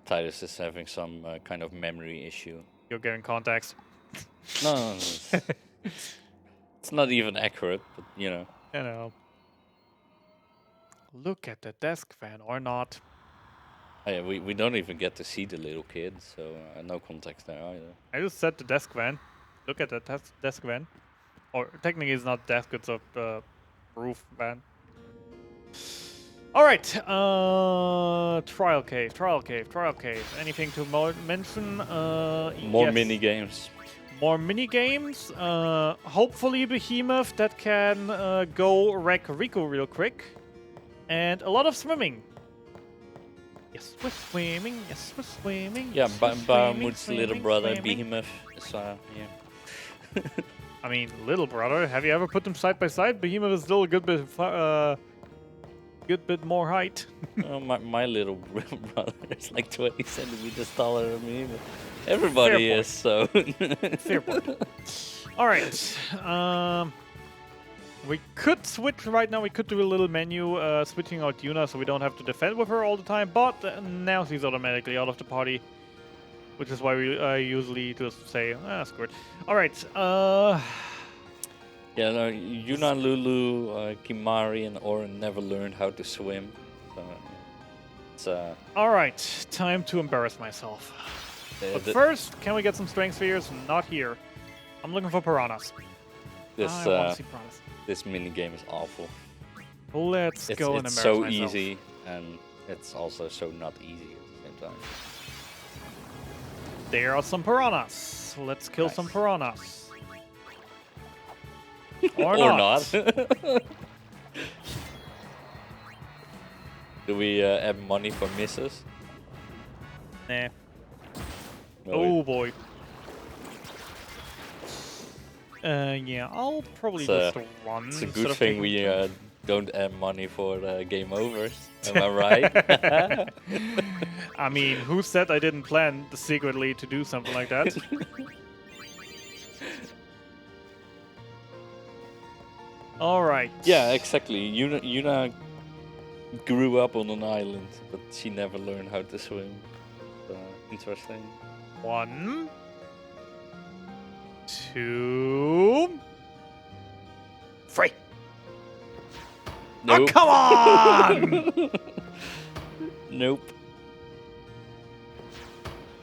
Titus is having some kind of memory issue. You're getting context. No. It's not even accurate, but you know. You know. Look at the desk fan, or not. Oh, yeah, we don't even get to see the little kid, so no context there either. I just said the desk van. Look at the desk van. Or technically it's not desk, it's a roof van. Alright, Trial Cave. Anything to mention? More yes. mini games. More mini games. Hopefully Behemoth that can go wreck Rico real quick. And a lot of swimming. Yes, we're swimming. Yes, we're swimming. Yeah, Bahamut's Bahamut's little brother, Behemoth, is yeah. I mean, little brother. Have you ever put them side by side? Behemoth is still a good bit more height. My little brother is like 20 centimeters taller than me, but everybody is, so... Fair point. All right. We could switch right now. We could do a little menu switching out Yuna so we don't have to defend with her all the time. But now she's automatically out of the party. Which is why we usually just say, screw it. Alright, Yeah, no, Yuna, Lulu, Kimari, and Orin never learned how to swim. So it's alright, time to embarrass myself. But first, can we get some strength spheres? Not here. I'm looking for piranhas. this I want to see piranhas. this mini game is awful. Let's go and It's embarrass so myself. easy, and it's also so not easy at the same time. There are some piranhas. Let's kill some piranhas. Or not. Do we have money for misses? Nah. No, Oh boy. Yeah, I'll probably It's, just run. It's a instead good of thing taking we turns. don't have money for game overs. Am I right? I mean, who said I didn't plan secretly to do something like that? Alright. Yeah, exactly. Yuna grew up on an island, but she never learned how to swim. Interesting. 1, 2, 3. Nope. Oh, come on! Nope.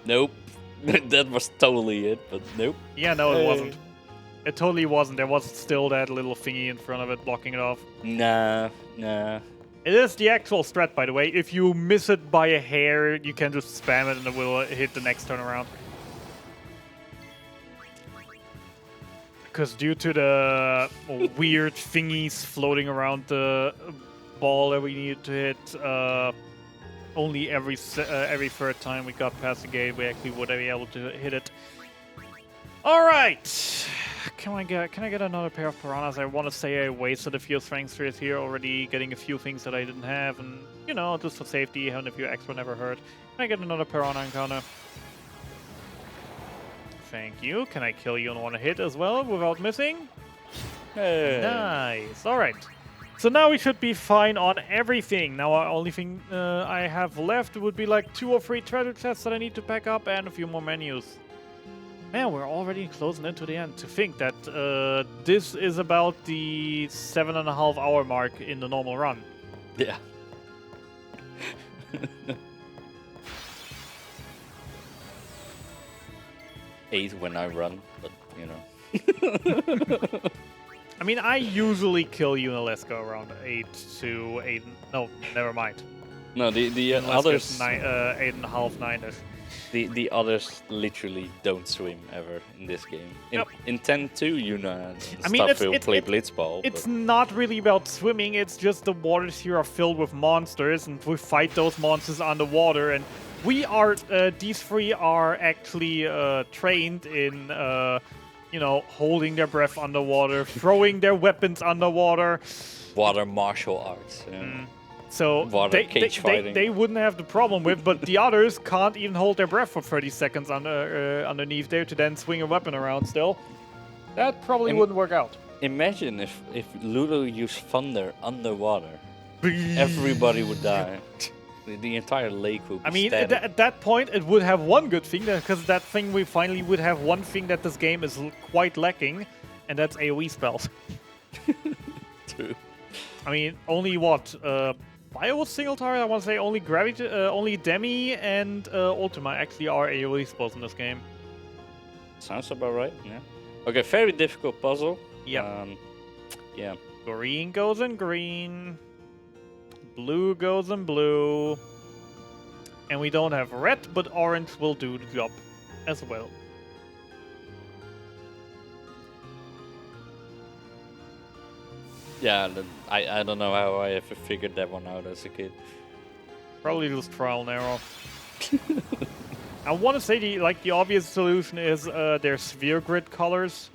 Nope. That was totally it, but nope. Yeah, no, it wasn't. It totally wasn't. There was still that little thingy in front of it blocking it off. Nah. It is the actual strat, by the way. If you miss it by a hair, you can just spam it and it will hit the next turn around. Because due to the weird thingies floating around the ball that we needed to hit, only every third time we got past the gate, we actually would be able to hit it. All right, can I get another pair of piranhas? I want to say I wasted a few strength spheres here already, getting a few things that I didn't have, and you know, just for safety, having a few extra never hurt. Can I get another piranha encounter? Thank you. Can I kill you on one hit as well without missing? Hey. Nice. All right. So now we should be fine on everything. Now our only thing I have left would be like 2 or 3 treasure chests that I need to pack up and a few more menus. Man, we're already closing into the end. To think that this is about the 7.5 hour mark in the normal run. Yeah. 8 when I run, but you know. I mean, I usually kill Unalesco around 8 to 8. No, never mind. No, the Unless others, there's 8.5, 9ish. the others literally don't swim ever in this game. Yep. In 10-2, Yuna and I mean, stuff will play blitzball. It's but not really about swimming, it's just the waters here are filled with monsters, and we fight those monsters underwater, and we are, these 3 are actually trained in, you know, holding their breath underwater, throwing their weapons underwater. water martial arts. Yeah. So Water cage fighting. they wouldn't have the problem with, but the others can't even hold their breath for 30 seconds underneath there to then swing a weapon around still. That probably wouldn't work out. Imagine if Lulu used thunder underwater. Everybody would die. The entire lake would be I mean, static. at that point, it would have one good thing, because that thing we finally would have one thing that this game is quite lacking, and that's AoE spells. True. I mean, only what? Bio single target? I want to say only Gravity, only Demi and Ultima actually are AoE spells in this game. Sounds about right, yeah. Okay, very difficult puzzle. Yep. Yeah. Green goes in green. Blue goes in blue. And we don't have red, but orange will do the job as well. Yeah, I don't know how I ever figured that one out as a kid. Probably just trial and error. I want to say the obvious solution is their sphere grid colors,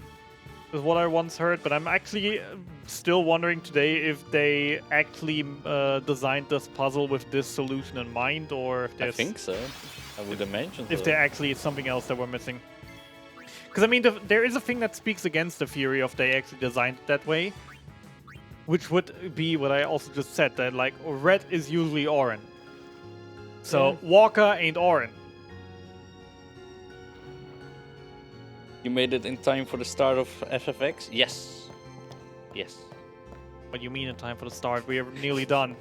is what I once heard, but I'm actually still wondering today if they actually designed this puzzle with this solution in mind, or if I there's think so. I would imagine if so. there actually is something else that we're missing. Because I mean, there is a thing that speaks against the theory of they actually designed it that way. which would be what I also just said, that like red is usually Orin. So Yeah. Walker ain't Orin. You made it in time for the start of FFX? Yes. Yes. What do you mean in time for the start? We are nearly done.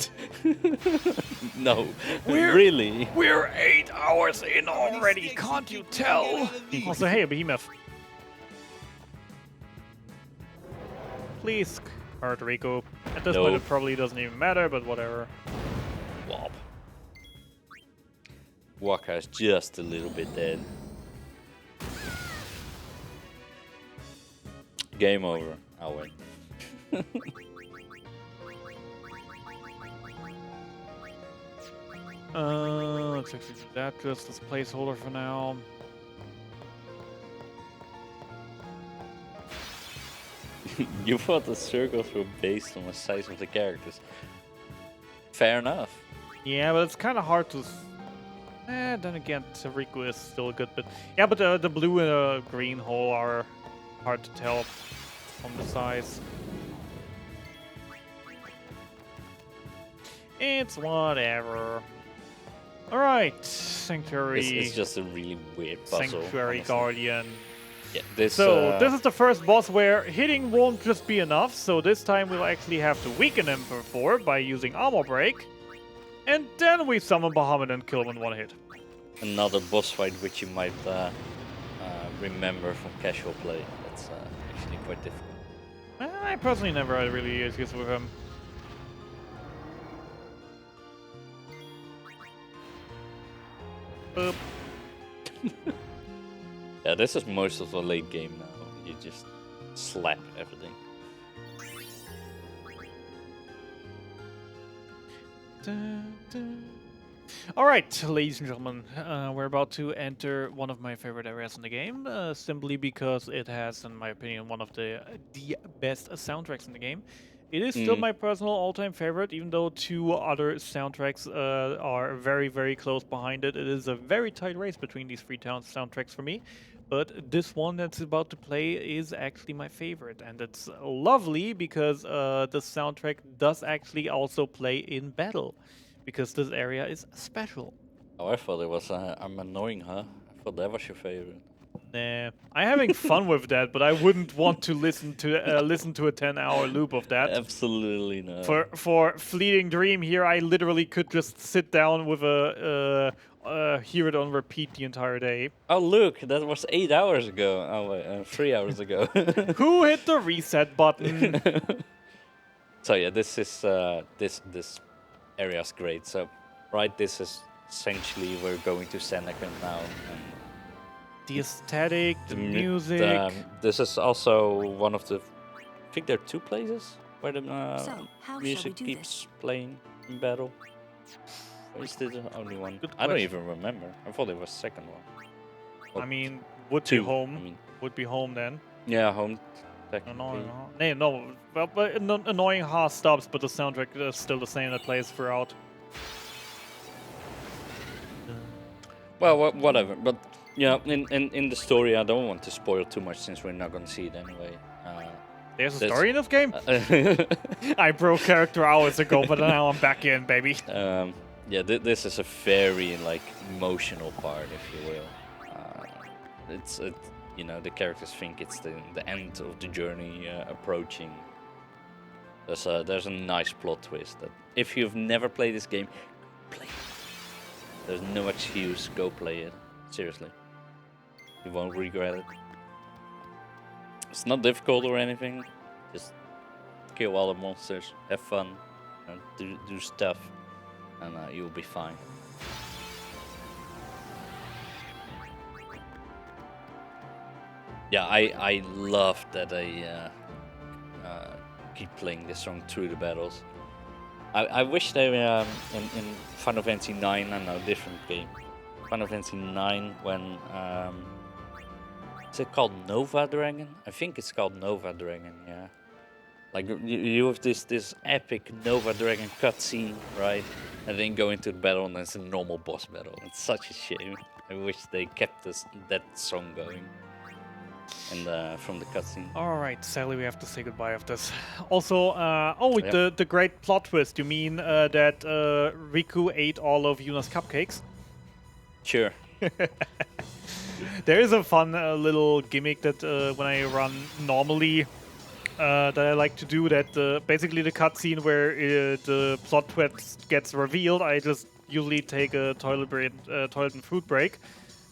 No. Really? We're 8 hours in already, can't you tell? Also, hey, a behemoth. Please, hurt Rico. At this point, Nope. it probably doesn't even matter, but whatever. Wop. Waka is just a little bit dead. Game over. I'll win. Let's actually do that just as placeholder for now. You thought the circles were based on the size of the characters. Fair enough. Yeah, but it's kind of hard to. Then again, Riku is still a good bit. Yeah, but the blue and green hole are hard to tell from the size. It's whatever. Alright, Sanctuary. It's just a really weird puzzle. Sanctuary honestly. Guardian. Yeah, this, So this is the first boss where hitting won't just be enough, so this time we'll actually have to weaken him for 4 by using Armor Break. And then we summon Bahamut and kill him in 1 hit. another boss fight which you might remember from casual play. That's actually quite difficult. I personally never had really issues with him. Boop. Yeah, this is most of the late game now. You just slap everything. Alright, ladies and gentlemen, we're about to enter one of my favorite areas in the game, simply because it has, in my opinion, one of the best soundtracks in the game. It is still my personal all-time favorite, even though 2 other soundtracks are very, very close behind it. It is a very tight race between these 3 soundtracks for me. But this one that's about to play is actually my favorite, and it's lovely because the soundtrack does actually also play in battle, because this area is special. Oh, I thought it was I'm annoying, huh? I thought that was your favorite. Nah, I'm having fun with that, but I wouldn't want to listen to a 10-hour loop of that. Absolutely not. For Fleeting Dream here, I literally could just sit down with hear it on repeat the entire day. Oh look, that was 8 hours ago. Oh wait, 3 hours ago. Who hit the reset button? So yeah, this is this area's great. So right, this is essentially we're going to Seneca now. And The aesthetic, the mu- music. this is also one of the. I think there are 2 places where the So, how music shall we do keeps playing in battle. Or is this the only one? Good I don't question. even remember. I thought it was second one. I mean, would be 2. home. I mean, Would be home then. yeah, home. Technically. Annoying. No. Well, but annoying ha stops, but the soundtrack is still the same that plays throughout. Well, whatever. But yeah, in the story, I don't want to spoil too much since we're not gonna see it anyway. There's a There's- story in this game? I broke character hours ago, but now I'm back in, baby. Yeah, this is a very like emotional part, if you will. It's you know, the characters think it's the end of the journey approaching. There's a nice plot twist that if you've never played this game, play it. There's no excuse, go play it. Seriously. You won't regret it. It's not difficult or anything. Just kill all the monsters, have fun, and do stuff, and you'll be fine. Yeah, I love that I keep playing this song through the battles. I wish they were in Final Fantasy 9, I know, different game. Final Fantasy 9 when is it called Nova Dragon? I think it's called Nova Dragon, yeah. Like you have this epic Nova Dragon cutscene, right? And then go into the battle and it's a normal boss battle. It's such a shame. I wish they kept that song going. from the cutscene. All right, sadly we have to say goodbye of this. Also, Yep. the great plot twist. You mean that Riku ate all of Yuna's cupcakes? Sure. There is a fun little gimmick that when I run normally that I like to do. That basically the cutscene where the plot twist gets revealed, I just usually take a toilet and food break.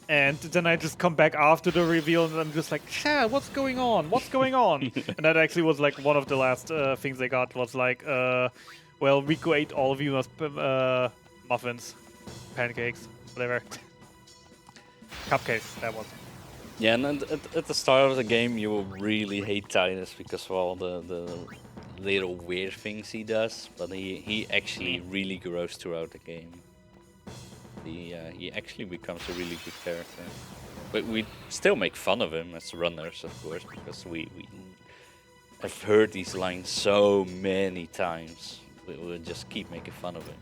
And then I just come back after the reveal and I'm just like, yeah, what's going on? What's going on? And that actually was like one of the last things I got was like, well, Riku ate all of Yuna's muffins, pancakes, whatever. Cupcakes, that was. Yeah, and at the start of the game, you will really hate Titus because of all the little weird things he does, but he actually really grows throughout the game. He actually becomes a really good character. But we still make fun of him as runners, of course, because we have heard these lines so many times. We'll just keep making fun of him.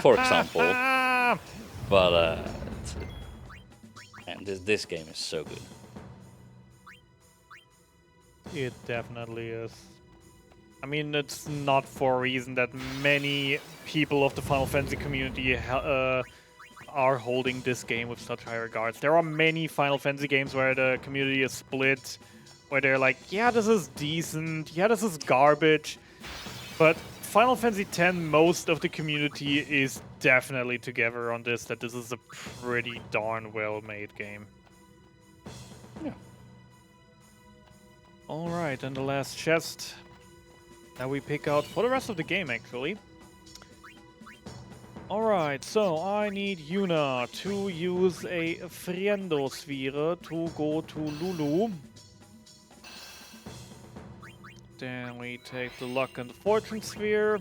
For example. But and this game is so good. It definitely is. I mean, it's not for a reason that many people of the Final Fantasy community are holding this game with such high regards. There are many Final Fantasy games where the community is split, where they're like, yeah, this is decent, yeah, this is garbage. But Final Fantasy X, most of the community is definitely together on this, that this is a pretty darn well-made game. Yeah. Alright, and the last chest that we pick out for the rest of the game, actually. Alright, so I need Yuna to use a Friendo Sphere to go to Lulu. Then we take the Luck and the Fortune Sphere.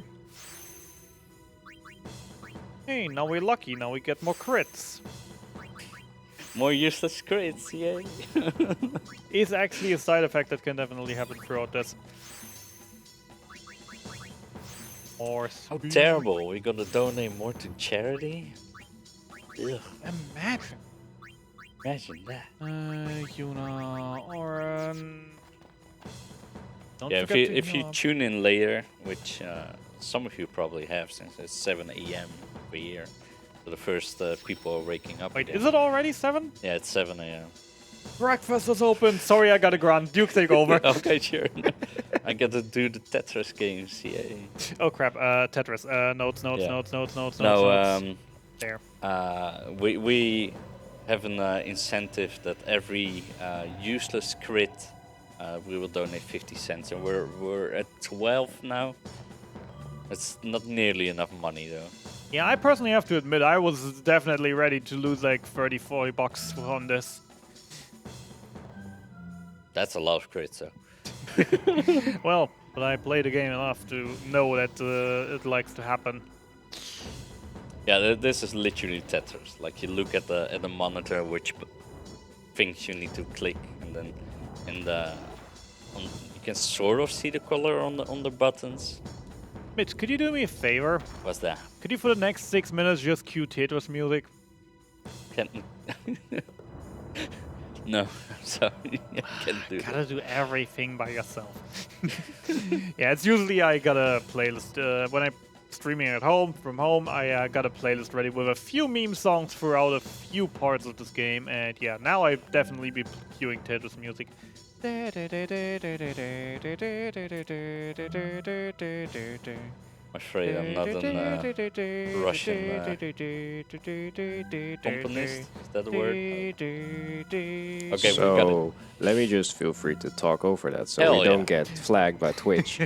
Hey, now we're lucky, now we get more crits. More useless crits, yay! Is actually a side effect that can definitely happen throughout this. Or How terrible! We gotta donate more to charity. Ugh, imagine. imagine that. Yuna, or don't Yeah, forget to if you heal up. tune in later, which some of you probably have since it's 7 a.m. per year, so the first people are waking up. Wait, again. is it already 7? Yeah, it's 7 a.m. Breakfast is open. Sorry, I got a grunt. Duke, take over. Okay, sure. I get to do the Tetris games, yay. Oh crap, Tetris. Notes. Yeah. Notes. No, There. we have an incentive that every useless crit we will donate 50 cents, and we're at 12 now. It's not nearly enough money though. Yeah, I personally have to admit, I was definitely ready to lose like 30, 40 bucks on this. That's a lot of crits though. Well, but I played the game enough to know that it likes to happen. Yeah, this is literally Tetris. Like you look at the monitor, which things you need to click, and then you can sort of see the color on the buttons. Mitch, could you do me a favor? What's that? Could you for the next 6 minutes just cue Tetris music? Can no, I'm sorry, I can't do Gotta that. do everything by yourself. Yeah, it's usually I got a playlist. When I'm streaming at home, from home, I got a playlist ready with a few meme songs throughout a few parts of this game. And yeah, now I definitely be cueing Tetris music. I'm afraid I'm not a Russian componist. Is that the word? Okay, we got it. So let me just feel free to talk over that, so Hell we yeah. don't get flagged by Twitch.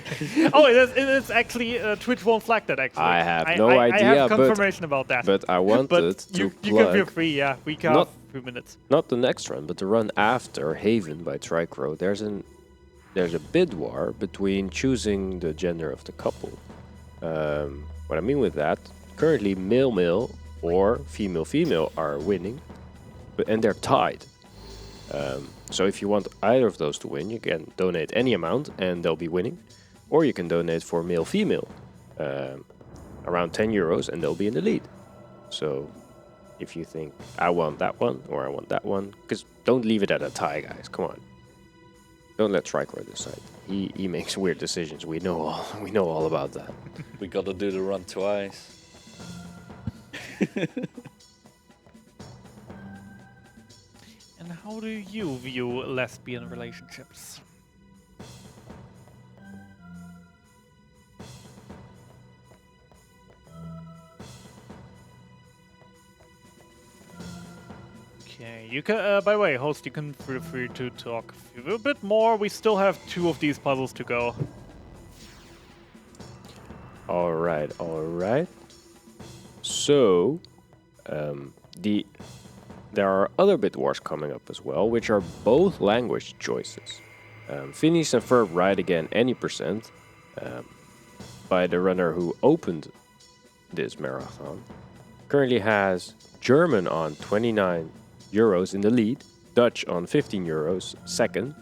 Oh, it is actually Twitch won't flag that. Actually, I have no I idea, have but- confirmation about that. But I wanted But to you can feel plug free. Yeah, we can Not- have a few minutes. not the next run, but the run after Haven by Tricro. There's a bid war between choosing the gender of the couple. What I mean with that, currently male or female are winning, and they're tied. So if you want either of those to win, you can donate any amount and they'll be winning, or you can donate for male-female, around €10, and they'll be in the lead. So if you think, I want that one or I want that one. Because don't leave it at a tie, guys. Come on. Don't let Tricor decide. He makes weird decisions. We know all about that. We gotta do the run twice. And how do you view lesbian relationships? Okay, you can. By the way, host, you can feel free to talk a bit more. We still have 2 of these puzzles to go. All right. So, there are other bit wars coming up as well, which are both language choices. Phineas and Ferb Ride Again Any Percent by the runner who opened this marathon currently has German on 29 euros in the lead, Dutch on 15 euros second,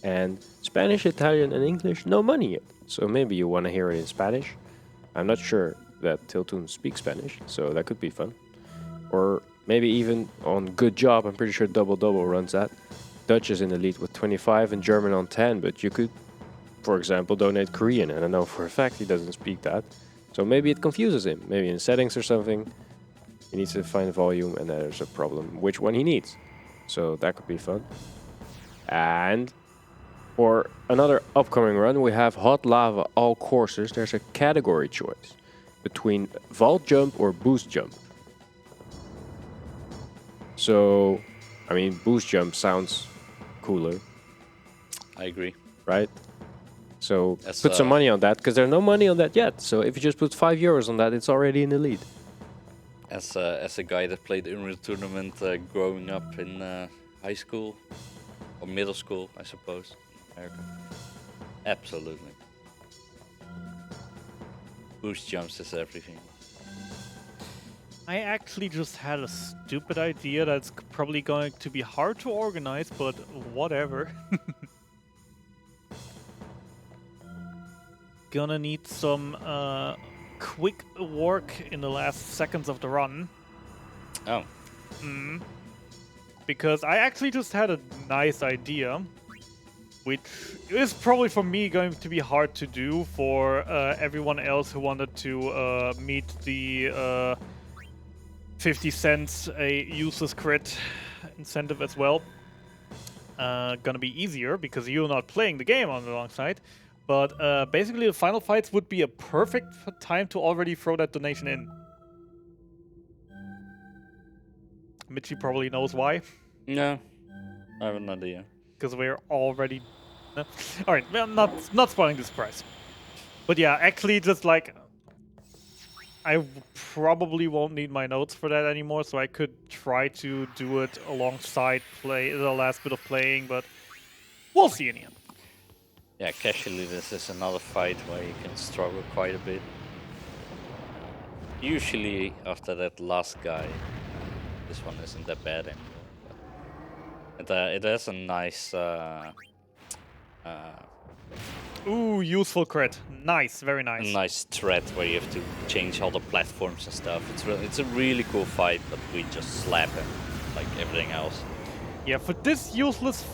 and Spanish, Italian, and English no money yet. So maybe you want to hear it in Spanish. I'm not sure that Tiltoon speaks Spanish, so that could be fun. Or maybe even on Good Job, I'm pretty sure Double Double runs that. Dutch is in the lead with 25 and German on 10, but you could, for example, donate Korean, and I know for a fact he doesn't speak that. So maybe it confuses him. Maybe in settings or something, he needs to find volume and there's a problem which one he needs. So that could be fun. And for another upcoming run, we have Hot Lava All Courses. There's a category choice between vault jump or boost jump. So, I mean, boost jump sounds cooler, I agree. right? So That's, put some money on that, because there's no money on that yet. So if you just put 5 euros on that, it's already in the lead. As a guy that played Unreal Tournament growing up in high school or middle school, I suppose, in America. Absolutely. Boost jumps is everything. I actually just had a stupid idea that's probably going to be hard to organize, but whatever. Gonna need some quick work in the last seconds of the run. Oh. Because I actually just had a nice idea, which is probably for me going to be hard to do for everyone else who wanted to meet the 50 cents a useless crit incentive as well. Gonna be easier because you're not playing the game on the wrong side. But basically the final fights would be a perfect time to already throw that donation in. Mitchie probably knows why. No, I have an idea. Because we're already... Alright, well, not spoiling the surprise. But yeah, actually just like... I probably won't need my notes for that anymore, so I could try to do it alongside the last bit of playing, but we'll see in the end. Yeah, casually this is another fight where you can struggle quite a bit. Usually after that last guy, this one isn't that bad anymore. But it has a nice... Ooh, useful crit. Nice, very nice. nice thread where you have to change all the platforms and stuff. It's a really cool fight, but we just slap him like everything else. Yeah, for this useless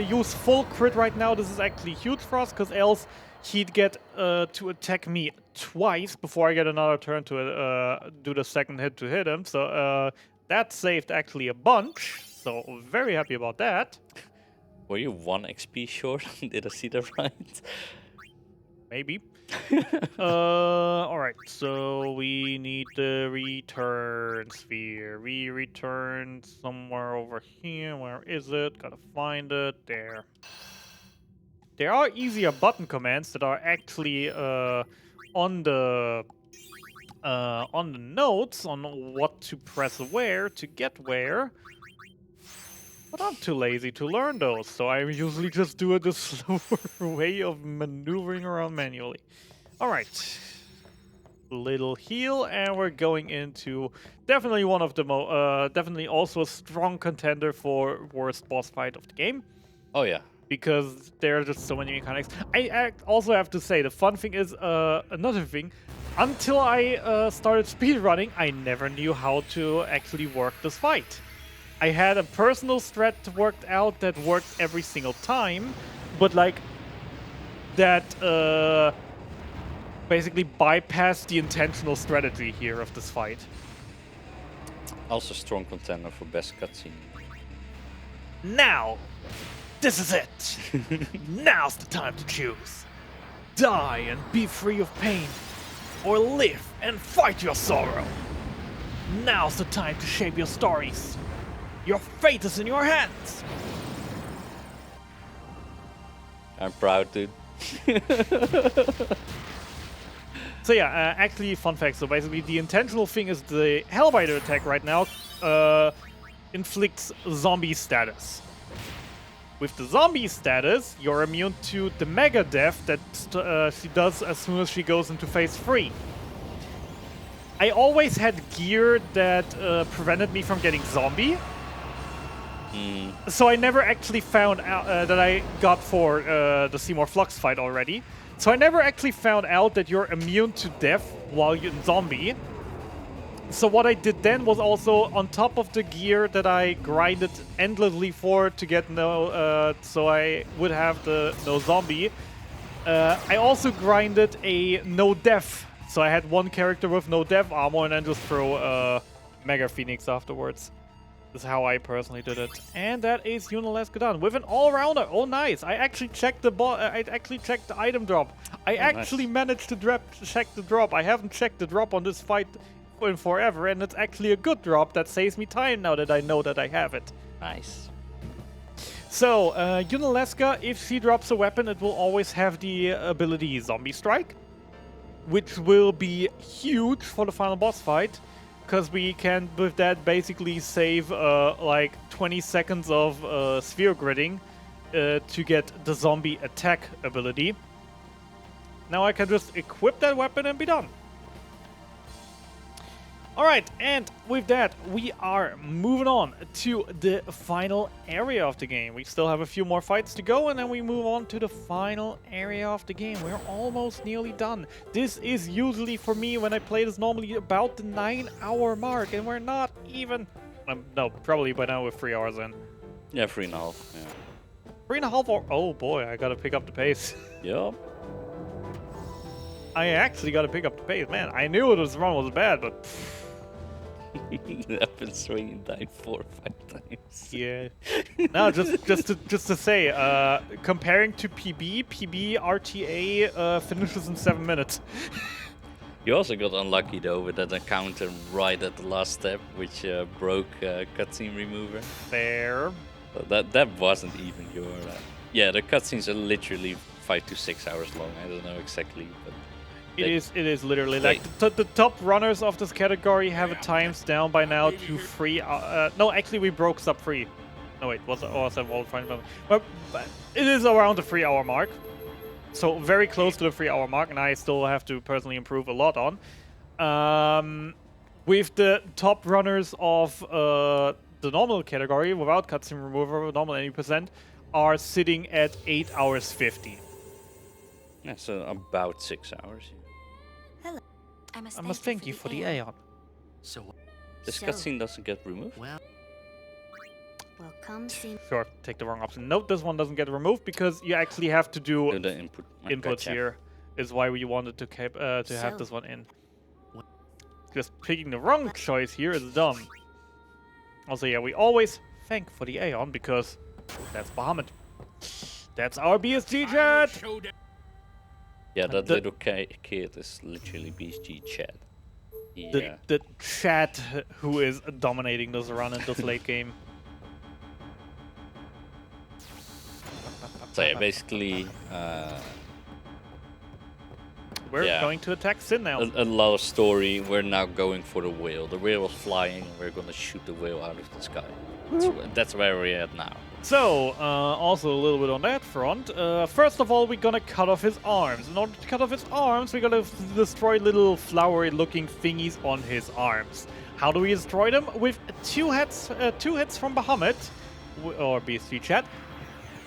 useful crit right now, this is actually huge for us, because else he'd get to attack me twice before I get another turn to do the second hit to hit him. So that saved actually a bunch. So very happy about that. Were you 1 XP short? Did I see that right? Maybe. Alright, so we need the return sphere. We return somewhere over here. Where is it? Gotta find it. There. There are easier button commands that are actually on the notes on what to press where to get where. But I'm too lazy to learn those, so I usually just do it the slower way of maneuvering around manually. Alright. Little heal, and we're going into definitely one of the definitely also a strong contender for worst boss fight of the game. Oh yeah. Because there are just so many mechanics. I also have to say, the fun thing is, another thing, until I started speedrunning, I never knew how to actually work this fight. I had a personal strat worked out that worked every single time, but like that basically bypassed the intentional strategy here of this fight. Also strong contender for best cutscene. Now, this is it. Now's the time to choose. Die and be free of pain, or live and fight your sorrow. Now's the time to shape your stories. Your fate is in your hands. I'm proud, dude. So yeah, actually, fun fact. So basically, the intentional thing is the Hellbiter attack right now inflicts zombie status. With the zombie status, you're immune to the mega death that she does as soon as she goes into phase 3. I always had gear that prevented me from getting zombie. So I never actually found out that I got for the Seymour Flux fight already. So I never actually found out that you're immune to death while you're in zombie. So what I did then was also on top of the gear that I grinded endlessly for to get so I would have the no zombie. I also grinded a no death. So I had one character with no death armor and then just throw Mega Phoenix afterwards. This is how I personally did it. And that is Unalaska done with an all-rounder. Oh, nice. I actually checked the item drop. I actually managed to check the drop. I haven't checked the drop on this fight in forever, and it's actually a good drop that saves me time now that I know that I have it. Nice. So, Unalaska, if she drops a weapon, it will always have the ability Zombie Strike, which will be huge for the final boss fight. Because we can, with that, basically save like 20 seconds of sphere gridding to get the zombie attack ability. Now I can just equip that weapon and be done. Alright, and with that, we are moving on to the final area of the game. We still have a few more fights to go, and then we move on to the final area of the game. We're almost nearly done. This is usually, for me, when I play this normally, about the 9-hour mark, and we're not even... no, probably by now we're 3 hours in. Yeah, 3.5. Yeah. 3.5 or... Oh boy, I gotta pick up the pace. Yup. I actually gotta pick up the pace. Man, I knew this run was bad, but... I've been swinging die 4 or 5 times. Yeah. No, just to say, comparing to PB RTA finishes in 7 minutes. You also got unlucky though with that encounter right at the last step, which broke cutscene remover. Fair. So that wasn't even your. Yeah, the cutscenes are literally 5 to 6 hours long. I don't know exactly, but. It is literally like the top runners of this category have a times down by now to 3. No, actually we broke sub 3. No wait, was that World Final? But it is around the 3-hour mark, so very close to the 3-hour mark, and I still have to personally improve a lot on. With the top runners of the normal category without cutscene remover, normal 80%, are sitting at 8 hours 50. Yeah, so about 6 hours. Hello. I must thank you for the Aeon. So, This cutscene doesn't get removed. Well, come see. Sure, take the wrong option. Note this one doesn't get removed because you actually have to do Do the input. inputs Gotcha. here. Is why we wanted to have So- this one in. Just picking the wrong choice here is dumb. Also, yeah, we always thank for the Aeon because that's Bahamut. That's our BSG chat. Yeah, that The- little kid is literally BSG Chad. Yeah. The chat who is dominating this run in this late game. So yeah, basically, We're yeah. going to attack Sin now. a lot of story. We're now going for the whale. The whale was flying, and we're gonna shoot the whale out of the sky. That's where we're at now. So, also a little bit on that front. First of all, we're gonna cut off his arms. In order to cut off his arms, we're gonna destroy little flowery-looking thingies on his arms. How do we destroy them? With two hits from Bahamut, or BSG chat,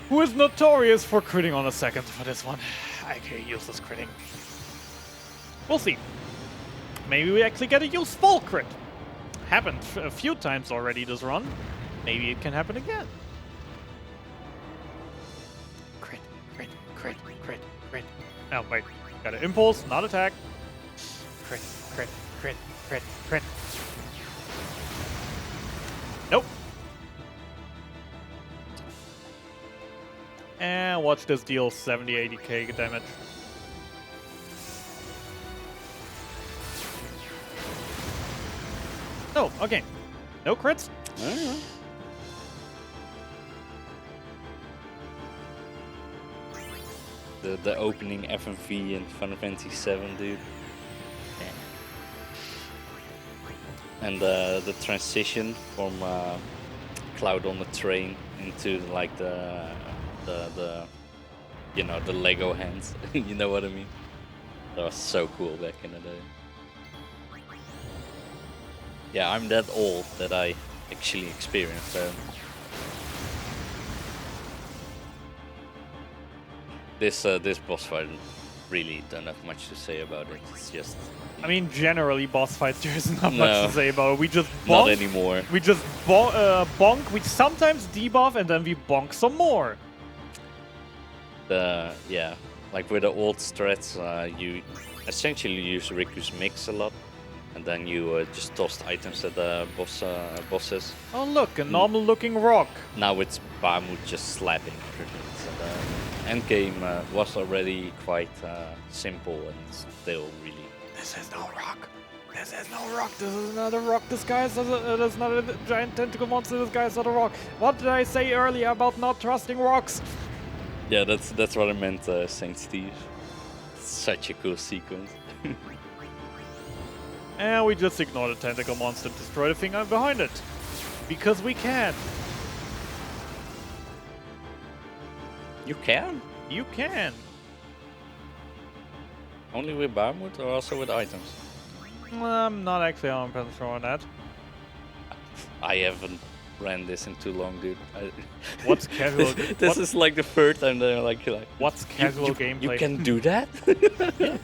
who is notorious for critting on a second for this one. I can use this critting. We'll see. Maybe we actually get a useful crit. Happened a few times already this run. Maybe it can happen again. Crit, crit, crit, crit, crit. Oh, wait. Got an impulse, not attack. Crit, crit, crit, crit, crit. Nope. And watch this deal 70, 80k damage. Oh, okay. No crits? Alright. The opening FMV in Final Fantasy 7, dude. And the transition from Cloud on the train into like the you know, the Lego hands. You know what I mean? That was so cool back in the day. Yeah, I'm that old that I actually experienced that. This boss fight really don't have much to say about it. It's just I mean, generally, boss fights, there's not No. much to say about it. We just not bonk, anymore. we just bonk, we sometimes debuff, and then we bonk some more. Yeah, like with the old strats, you essentially use Riku's mix a lot, and then you just tossed items at the bosses. Oh look, a normal-looking rock. Now it's Bahamut just slapping everything. So the end game was already quite simple and still really. This is no rock. This is no rock. This is not a rock. This guy is that's not a giant tentacle monster. This guy is not a rock. What did I say earlier about not trusting rocks? Yeah, that's what I meant, Saint Steve. Such a cool sequence. And we just ignore the tentacle monster and destroy the thing behind it. Because we can. You can? You can. Only with Bahamut or also with items? I'm not actually 100% sure on that. I haven't ran this in too long, dude. What's casual? This is like the third time that I'm like What's casual you gameplay? You can do that?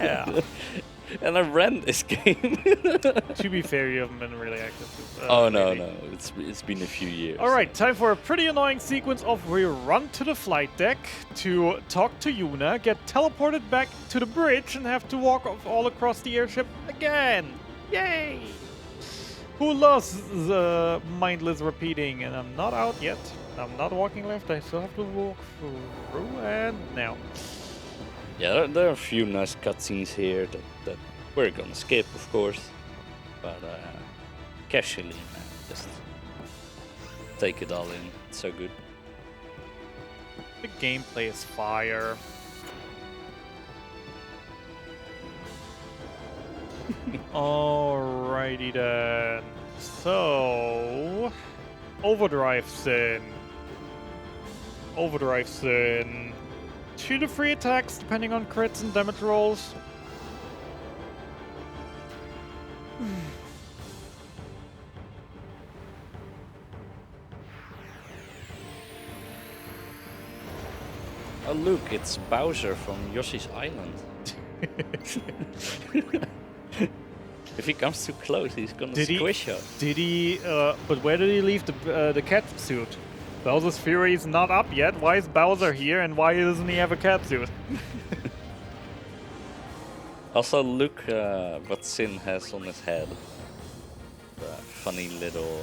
Yeah. And I ran this game. To be fair, you haven't been really active. Oh no, lately. no, it's been a few years. Alright, time for a pretty annoying sequence of we run to the flight deck to talk to Yuna, get teleported back to the bridge, and have to walk all across the airship again. Yay! Who loves the mindless repeating? And I'm not out yet. I'm not walking left, I still have to walk through, and now. Yeah, there are a few nice cutscenes here that we're gonna skip, of course. But casually, man, just take it all in. It's so good. The gameplay is fire. Alrighty then. So, Overdrive Sin. Overdrive Sin. 2 to 3 attacks depending on crits and damage rolls. Oh look, it's Bowser from Yoshi's Island. If he comes too close, he's gonna squish us. Did he? But where did he leave the cat suit? Bowser's Fury is not up yet. Why is Bowser here, and why doesn't he have a cat suit? Also, look what Sin has on his head. The funny little.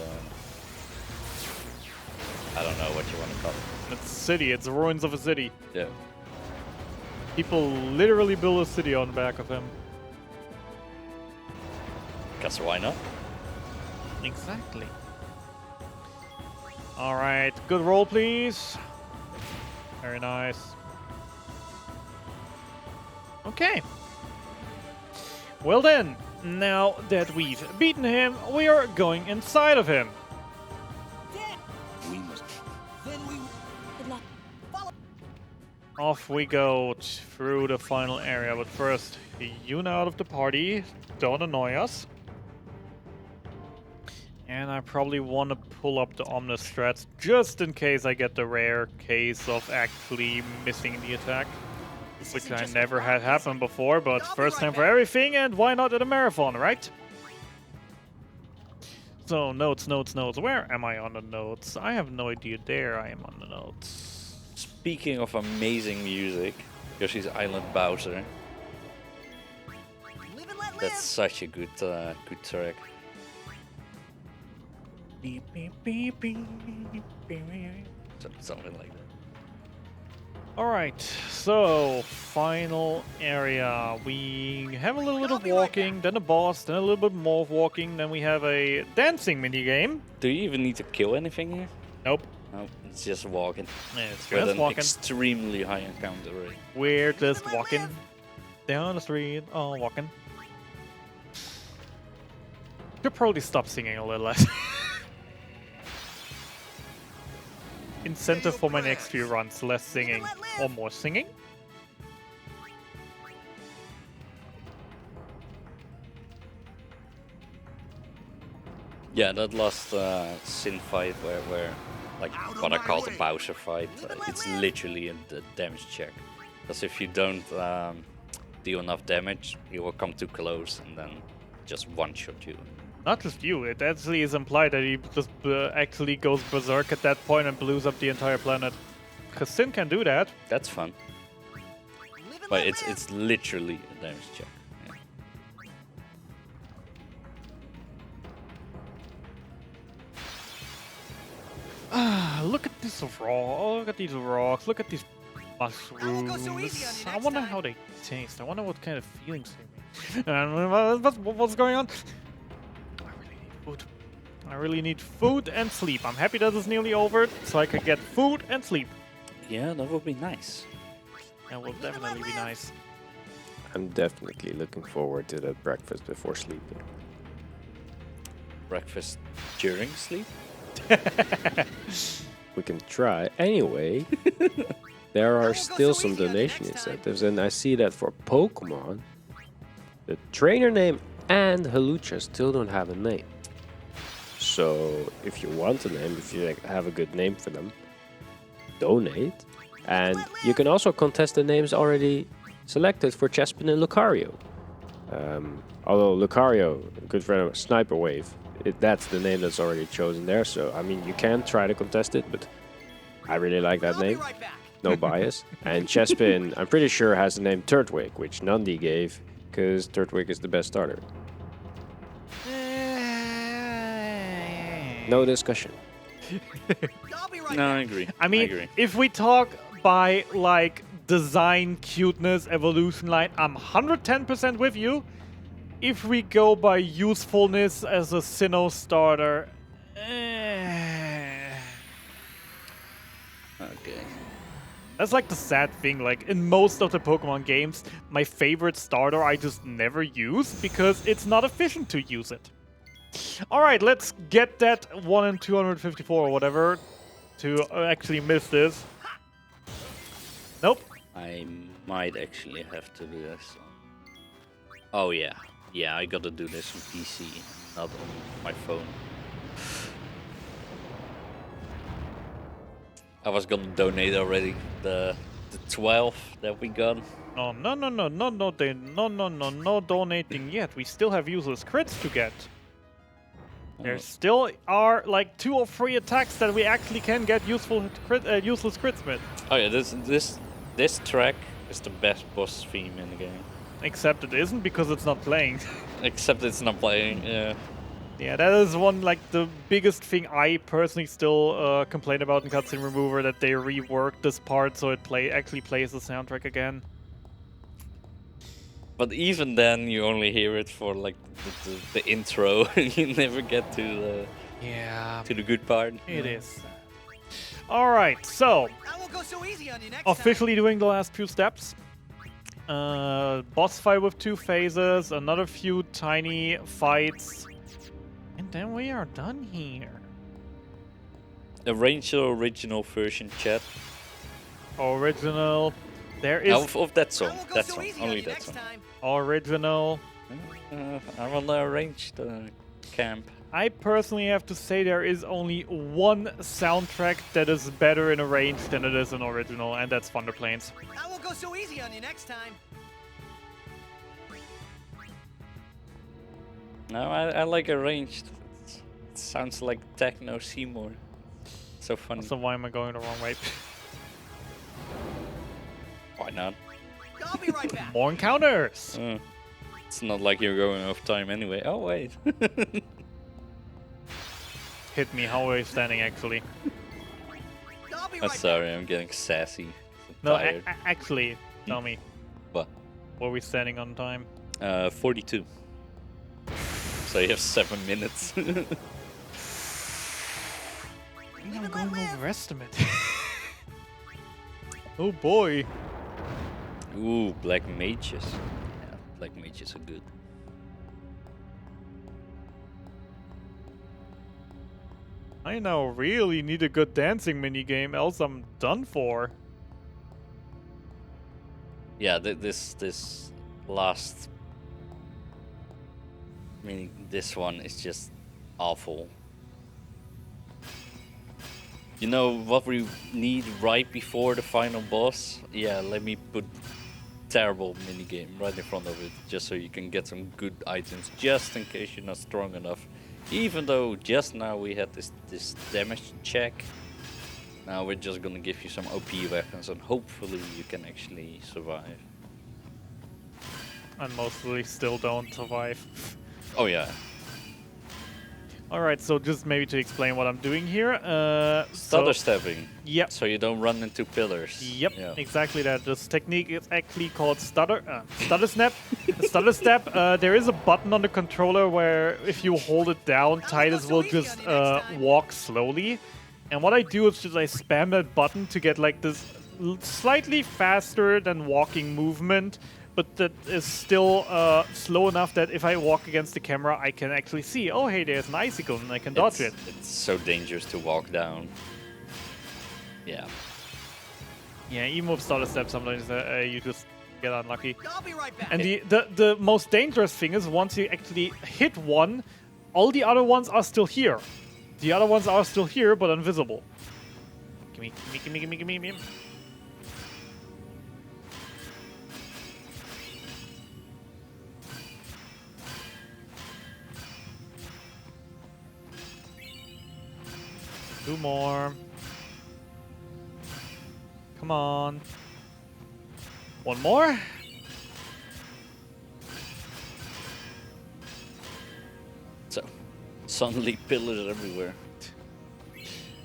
I don't know what you want to call it. It's a city. It's the ruins of a city. Yeah. People literally build a city on the back of him. Guess why not? Exactly. All right, good roll, please. Very nice. Okay. Well then, now that we've beaten him, we are going inside of him. We must. Then we. Good luck. Follow. Off we go through the final area, but first, Yuna out of the party. Don't annoy us. And I probably want to pull up the Omnis strats just in case I get the rare case of actually missing the attack. which I never had happen before, but first time for everything, and why not at a marathon, right? So, notes. Where am I on the notes? I have no idea. There I am on the notes. Speaking of amazing music, Yoshi's Island Bowser. Live and let live. That's such a good track. Beep, beep, beep, beep, beep, beep. Something like that. Alright, so final area. We have a little bit of walking, then a boss, then a little bit more walking, then we have a dancing minigame. Do you even need to kill anything here? Nope. No, it's just walking. Yeah, it's With just an walking. extremely high encounter rate. We're just walking down the street, all walking. Should probably stop singing a little less. Incentive for my next few runs, less singing or more singing. Yeah, that last Sin fight where like what I call the Bowser fight, it's literally a damage check. Because if you don't deal enough damage, you will come too close and then just one-shot you. Not just you, it actually is implied that he just actually goes berserk at that point and blows up the entire planet. Because Sin can do that. That's fun. Live and But let it's live. it's literally a damage check. Yeah. Look at this rock, look at these rocks, look at these won't go so easy on you mushrooms. I next wonder time. how they taste. I wonder what kind of feelings they make. What's going on? I really need food. I really need food and sleep. I'm happy that it's nearly over, so I can get food and sleep. Yeah, that would be nice. That will definitely be nice. I'm definitely looking forward to that breakfast before sleeping. Breakfast during sleep? We can try. Anyway, there are still some donation incentives, and I see that for Pokemon, the trainer name and Halucha still don't have a name. So if you want a name, if you have a good name for them, donate. And you can also contest the names already selected for Chespin and Lucario. Although Lucario, a good friend of Sniper Wave, that's the name that's already chosen there. So, I mean, you can try to contest it, but I really like that I'll be name. right back. No bias. And Chespin, I'm pretty sure, has the name Turtwig, which Nandi gave, because Turtwig is the best starter. No discussion. I'll be right No, back. I agree. I mean, agree. if we talk by like design, cuteness, evolution line, I'm 110% with you. If we go by usefulness as a Sinnoh starter, Okay. that's like the sad thing. Like in most of the Pokemon games, my favorite starter I just never use because it's not efficient to use it. All right, let's get that 1 in 254 or whatever to actually miss this. Nope. I might actually have to do this. Oh yeah. Yeah, I gotta do this on PC, not on my phone. I was gonna donate already the 12 that we got. Oh, no, donating yet. We still have useless crits to get. There still are like 2 or 3 attacks that we actually can get useless crits with. Oh yeah, this track is the best boss theme in the game. Except it isn't because it's not playing. Except it's not playing. Yeah. Yeah, that is one like the biggest thing I personally still complain about in Cutscene Remover, that they reworked this part so it actually plays the soundtrack again. But even then, you only hear it for like the intro. You never get to Yeah, the good part. it is. All right, so I won't go so easy on you next officially doing the last few steps. Boss fight with 2 phases, another few tiny fights, and then we are done here. Arrange the original version, chat. Original. There is Of that time. I song. won't go That so song. easy on Only you that next song. time. original. I will arrange the camp. I personally have to say there is only one soundtrack that is better in a range than it is in original, and that's Thunder Plains. I won't go so easy on you next time. No, I like arranged. It sounds like techno Seymour. So funny. So why am I going the wrong way? Why not? I'll be right back. More encounters! It's not like you're going off time anyway. Oh wait. Hit me, how are you standing actually? I'll be I'm right back. sorry, I'm getting sassy. I'm No, tired. actually, tell me, What? were we standing on time? 42. So you have 7 minutes. I think I'm going overestimate. Oh boy. Ooh, black mages. Yeah, black mages are good. I now really need a good dancing minigame, else I'm done for. Yeah, this last this one is just awful. You know what we need right before the final boss? Yeah, let me put terrible minigame right in front of it, just so you can get some good items, just in case you're not strong enough. Even though just now we had this damage check, now we're just gonna give you some OP weapons and hopefully you can actually survive. And mostly still don't survive. Oh yeah. Alright, so just maybe to explain what I'm doing here. Stutter stepping. Yep. So you don't run into pillars. Yep, Yeah. exactly that. This technique is actually called stutter snap. Stutter step. There is a button on the controller where if you hold it down, Titus will just walk slowly. And what I do is just I spam that button to get like this slightly faster than walking movement, but that is still slow enough that if I walk against the camera, I can actually see, oh hey, there's an icicle and I can dodge it. It's so dangerous to walk down. Yeah. Yeah, even with stutter step, sometimes you just get unlucky. I'll be right back. And the most dangerous thing is once you actually hit one, all the other ones are still here. The other ones are still here, but invisible. Gimme, gimme, gimme, gimme, gimme, gimme. Two more. Come on. One more. So, suddenly pillars everywhere.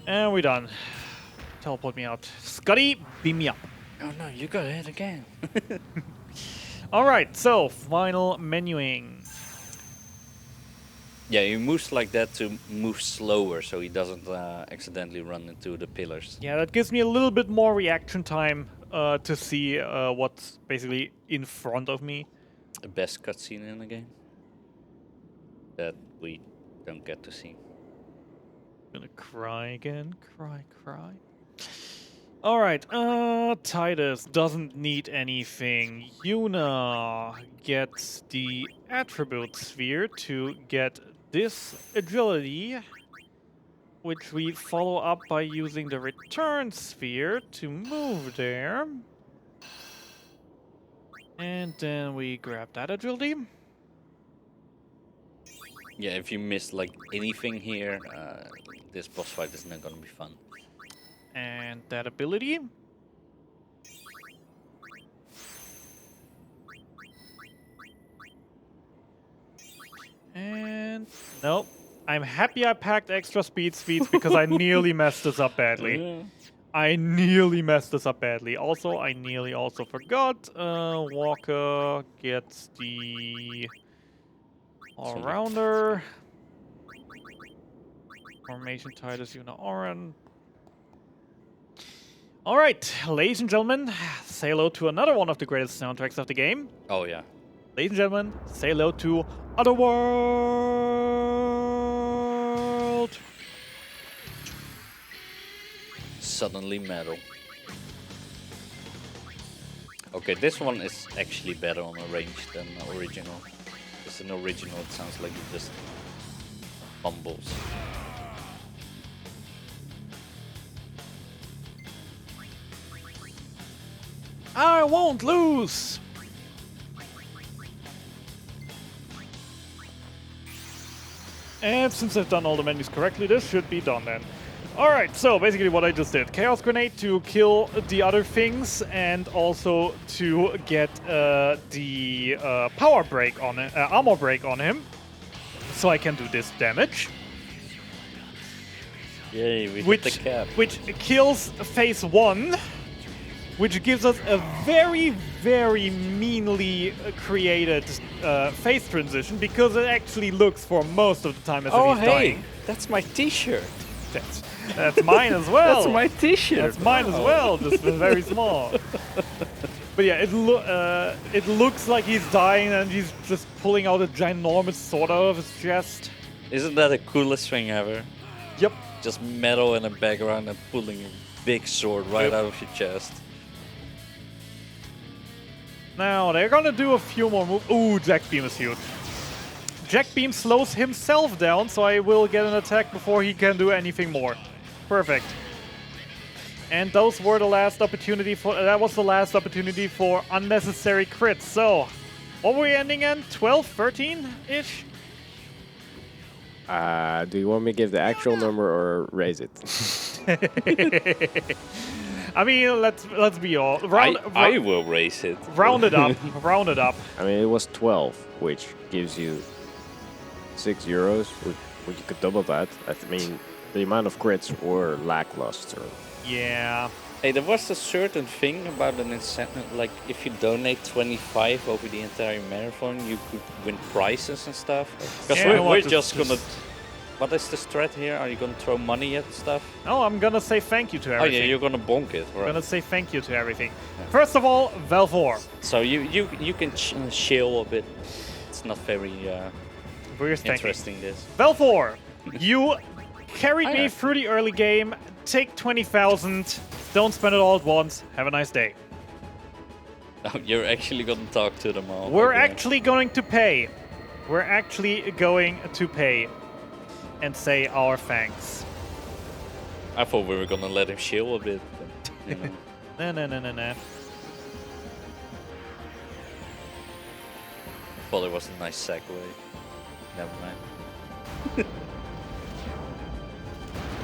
And we're done. Teleport me out. Scotty, beam me up. Oh no, you got hit again. Alright, so final menuing. Yeah, he moves like that to move slower so he doesn't accidentally run into the pillars. Yeah, that gives me a little bit more reaction time to see what's basically in front of me. The best cutscene in the game that we don't get to see. Gonna cry again. Cry, cry. Alright, Titus doesn't need anything. Yuna gets the attribute sphere to get this agility, which we follow up by using the return sphere to move there. And then we grab that agility. Yeah, if you miss like anything here, this boss fight is not gonna be fun. And that ability. And nope. I'm happy I packed extra speeds because I nearly messed this up badly. I nearly messed this up badly. Also, I nearly also forgot. Walker gets the all-rounder. Formation Titus Yuna Oren. Alright, ladies and gentlemen, say hello to another one of the greatest soundtracks of the game. Oh yeah. Ladies and gentlemen, say hello to Otherworld! Suddenly metal. Okay, this one is actually better on a range than the original. Because in the original it sounds like you just fumbles. I won't lose! And since I've done all the menus correctly, this should be done then. Alright, so basically what I just did. Chaos Grenade to kill the other things and also to get the power break on it, armor break on him. So I can do this damage. Yay, we hit the cap. Which kills phase 1. Which gives us a very, very meanly created phase transition because it actually looks for most of the time as if he's dying. That's my t-shirt. That's mine as well. That's my t-shirt. That's mine as well, just very small. But yeah, it looks like he's dying and he's just pulling out a ginormous sword out of his chest. Isn't that the coolest thing ever? Yep. Just metal in the background and pulling a big sword right out of your chest. Now, they're gonna do a few more moves. Ooh, Jack Beam is huge. Jack Beam slows himself down, so I will get an attack before he can do anything more. Perfect. And those were the last opportunity for... that was the last opportunity for unnecessary crits. So, what were we ending in? 12, 13-ish? Do you want me to give the actual number or raise it? I mean, let's be all... I will raise it. Round it up. Round it up. I mean, it was 12, which gives you €6, which you could double that. I mean, the amount of crits were lackluster. Yeah. Hey, there was a certain thing about an incentive, like if you donate 25 over the entire marathon, you could win prizes and stuff. Because Yeah, we're just gonna... What is the strat here? Are you gonna throw money at stuff? No, I'm gonna say thank you to Oh everything. yeah, you're gonna bonk it, I'm right? gonna say thank you to everything. First of all, Valvor. So you can chill a bit. It's not very Where's thanking? interesting, this. Valvor, you carried me yeah. through the early game. Take 20,000. Don't spend it all at once. Have a nice day. Oh, you're actually gonna talk to them all. We're okay. actually going to pay. We're actually going to pay and say our thanks. I thought we were gonna let him chill a bit. But, you know. No. Thought it was a nice segue. Never mind.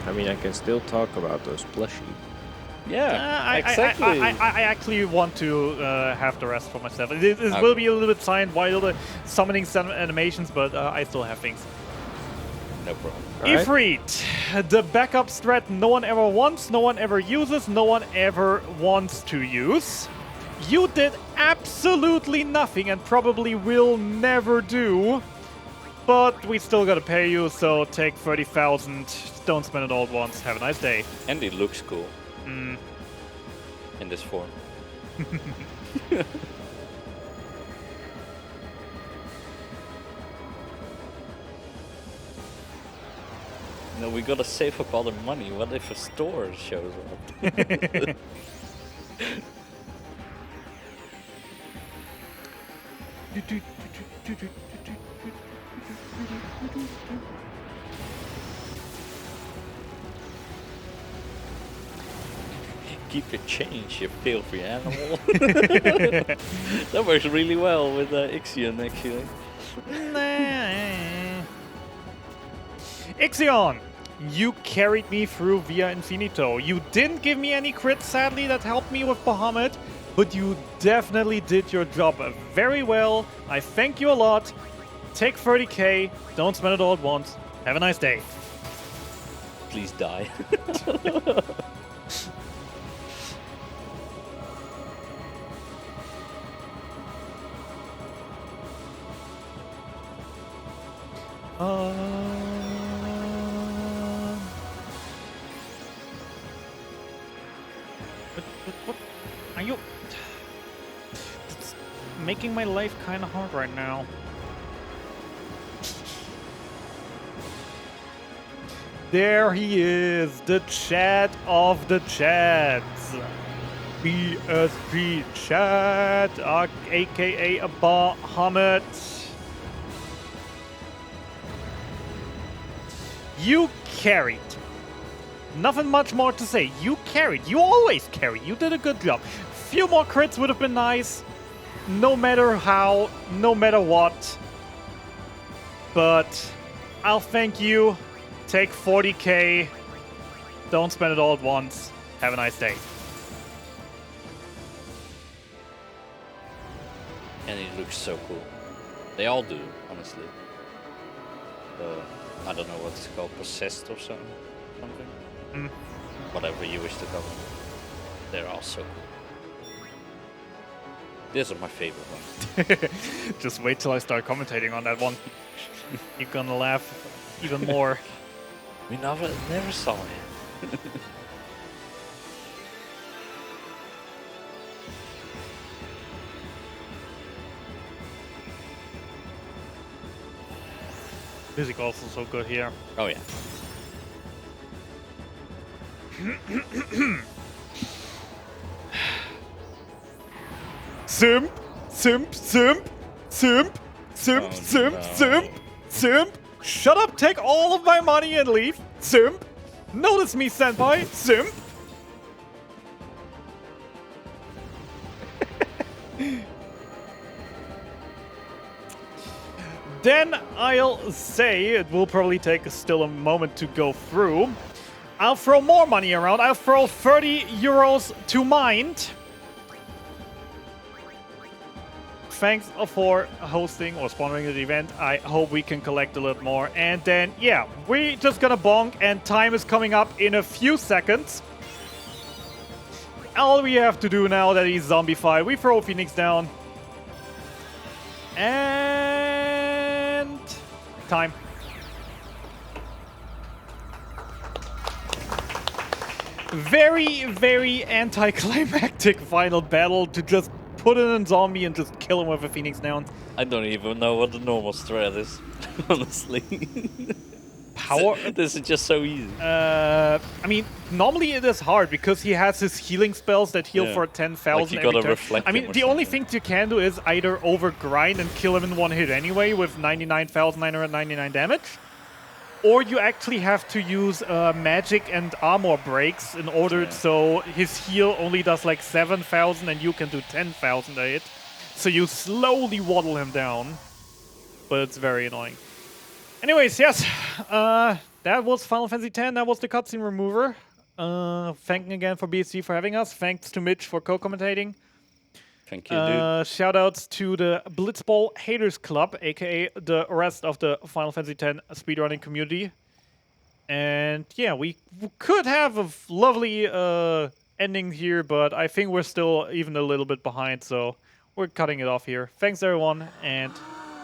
I mean, I can still talk about those plushie. Yeah, exactly. I actually want to have the rest for myself. It will be a little bit signed while the summoning animations, but I still have things. No problem. Ifrit, the backup strat no one ever wants, no one ever uses, no one ever wants to use. You did absolutely nothing and probably will never do, but we still gotta pay you, so take 30,000. Don't spend it all at once. Have a nice day. And it looks cool. In this form. No, we gotta save up all the money. What if a store shows up? Keep your change, you filthy animal. That works really well with Ixion, actually. Ixion, you carried me through Via Infinito. You didn't give me any crits, sadly, that helped me with Bahamut, but you definitely did your job very well. I thank you a lot. Take 30k, don't spend it all at once. Have a nice day. Please die. What are you? It's making my life kind of hard right now. There he is, the chat of the chats. BSG chat, aka Bahamut. You carried. Nothing much more to say. You carried. You always carry. You did a good job. Few more crits would have been nice. No matter how, no matter what. But I'll thank you. Take 40k. Don't spend it all at once. Have a nice day. And it looks so cool. They all do, honestly. I don't know what it's called, possessed or something. Whatever you wish to call them. They're all so cool. These are my favorite ones. Just wait till I start commentating on that one. You're gonna laugh even more. We never saw it. Music also so good here. Oh yeah. Simp, simp, simp, simp, simp, Oh, simp, no. simp, simp. Shut up, take all of my money and leave. Simp. Notice me, senpai. Simp. Then I'll say it will probably take still a moment to go through. I'll throw more money around. I'll throw 30 euros to Mind. Thanks for hosting or sponsoring the event. I hope we can collect a little more. And then, yeah, we're just gonna bonk, and time is coming up in a few seconds. All we have to do now that he's zombified, we throw Phoenix down. And time. Very, very anticlimactic final battle to just put in a zombie and just kill him with a Phoenix down. I don't even know what the normal strat is, honestly. Power. This is just so easy. I mean, normally it is hard because he has his healing spells that heal Yeah. for 10,000 Like you every gotta turn. reflect I mean, him or the only something. thing you can do is either overgrind and kill him in one hit anyway with 99,999 damage, or you actually have to use magic and armor breaks in order so his heal only does like 7,000 and you can do 10,000 a hit. So you slowly waddle him down, but it's very annoying. Anyways, yes, that was Final Fantasy X. That was the cutscene remover. Thanking again for BSG for having us. Thanks to Mitch for co-commentating. Thank you, dude. Shoutouts to the Blitzball Haters Club, aka the rest of the Final Fantasy X speedrunning community. And yeah, we could have a lovely ending here, but I think we're still even a little bit behind, so we're cutting it off here. Thanks everyone, and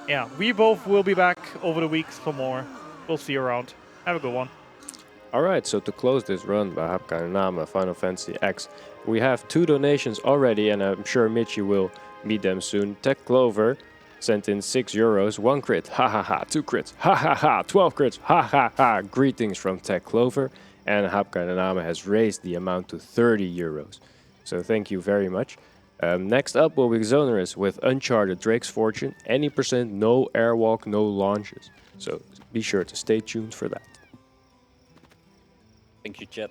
yeah, we both will be back over the weeks for more. We'll see you around. Have a good one. Alright, so to close this run by HabKeineName Final Fantasy X, we have 2 donations already, and I'm sure Mitchie will meet them soon. Tech Clover sent in 6 euros, 1 crit, ha ha ha, 2 crits, ha ha ha, 12 crits, ha ha ha. Greetings from Tech Clover, and HabKeineName has raised the amount to 30 euros. So thank you very much. Next up will be Xonerus with Uncharted Drake's Fortune, any percent, no airwalk, no launches. So be sure to stay tuned for that. Thank you, chat.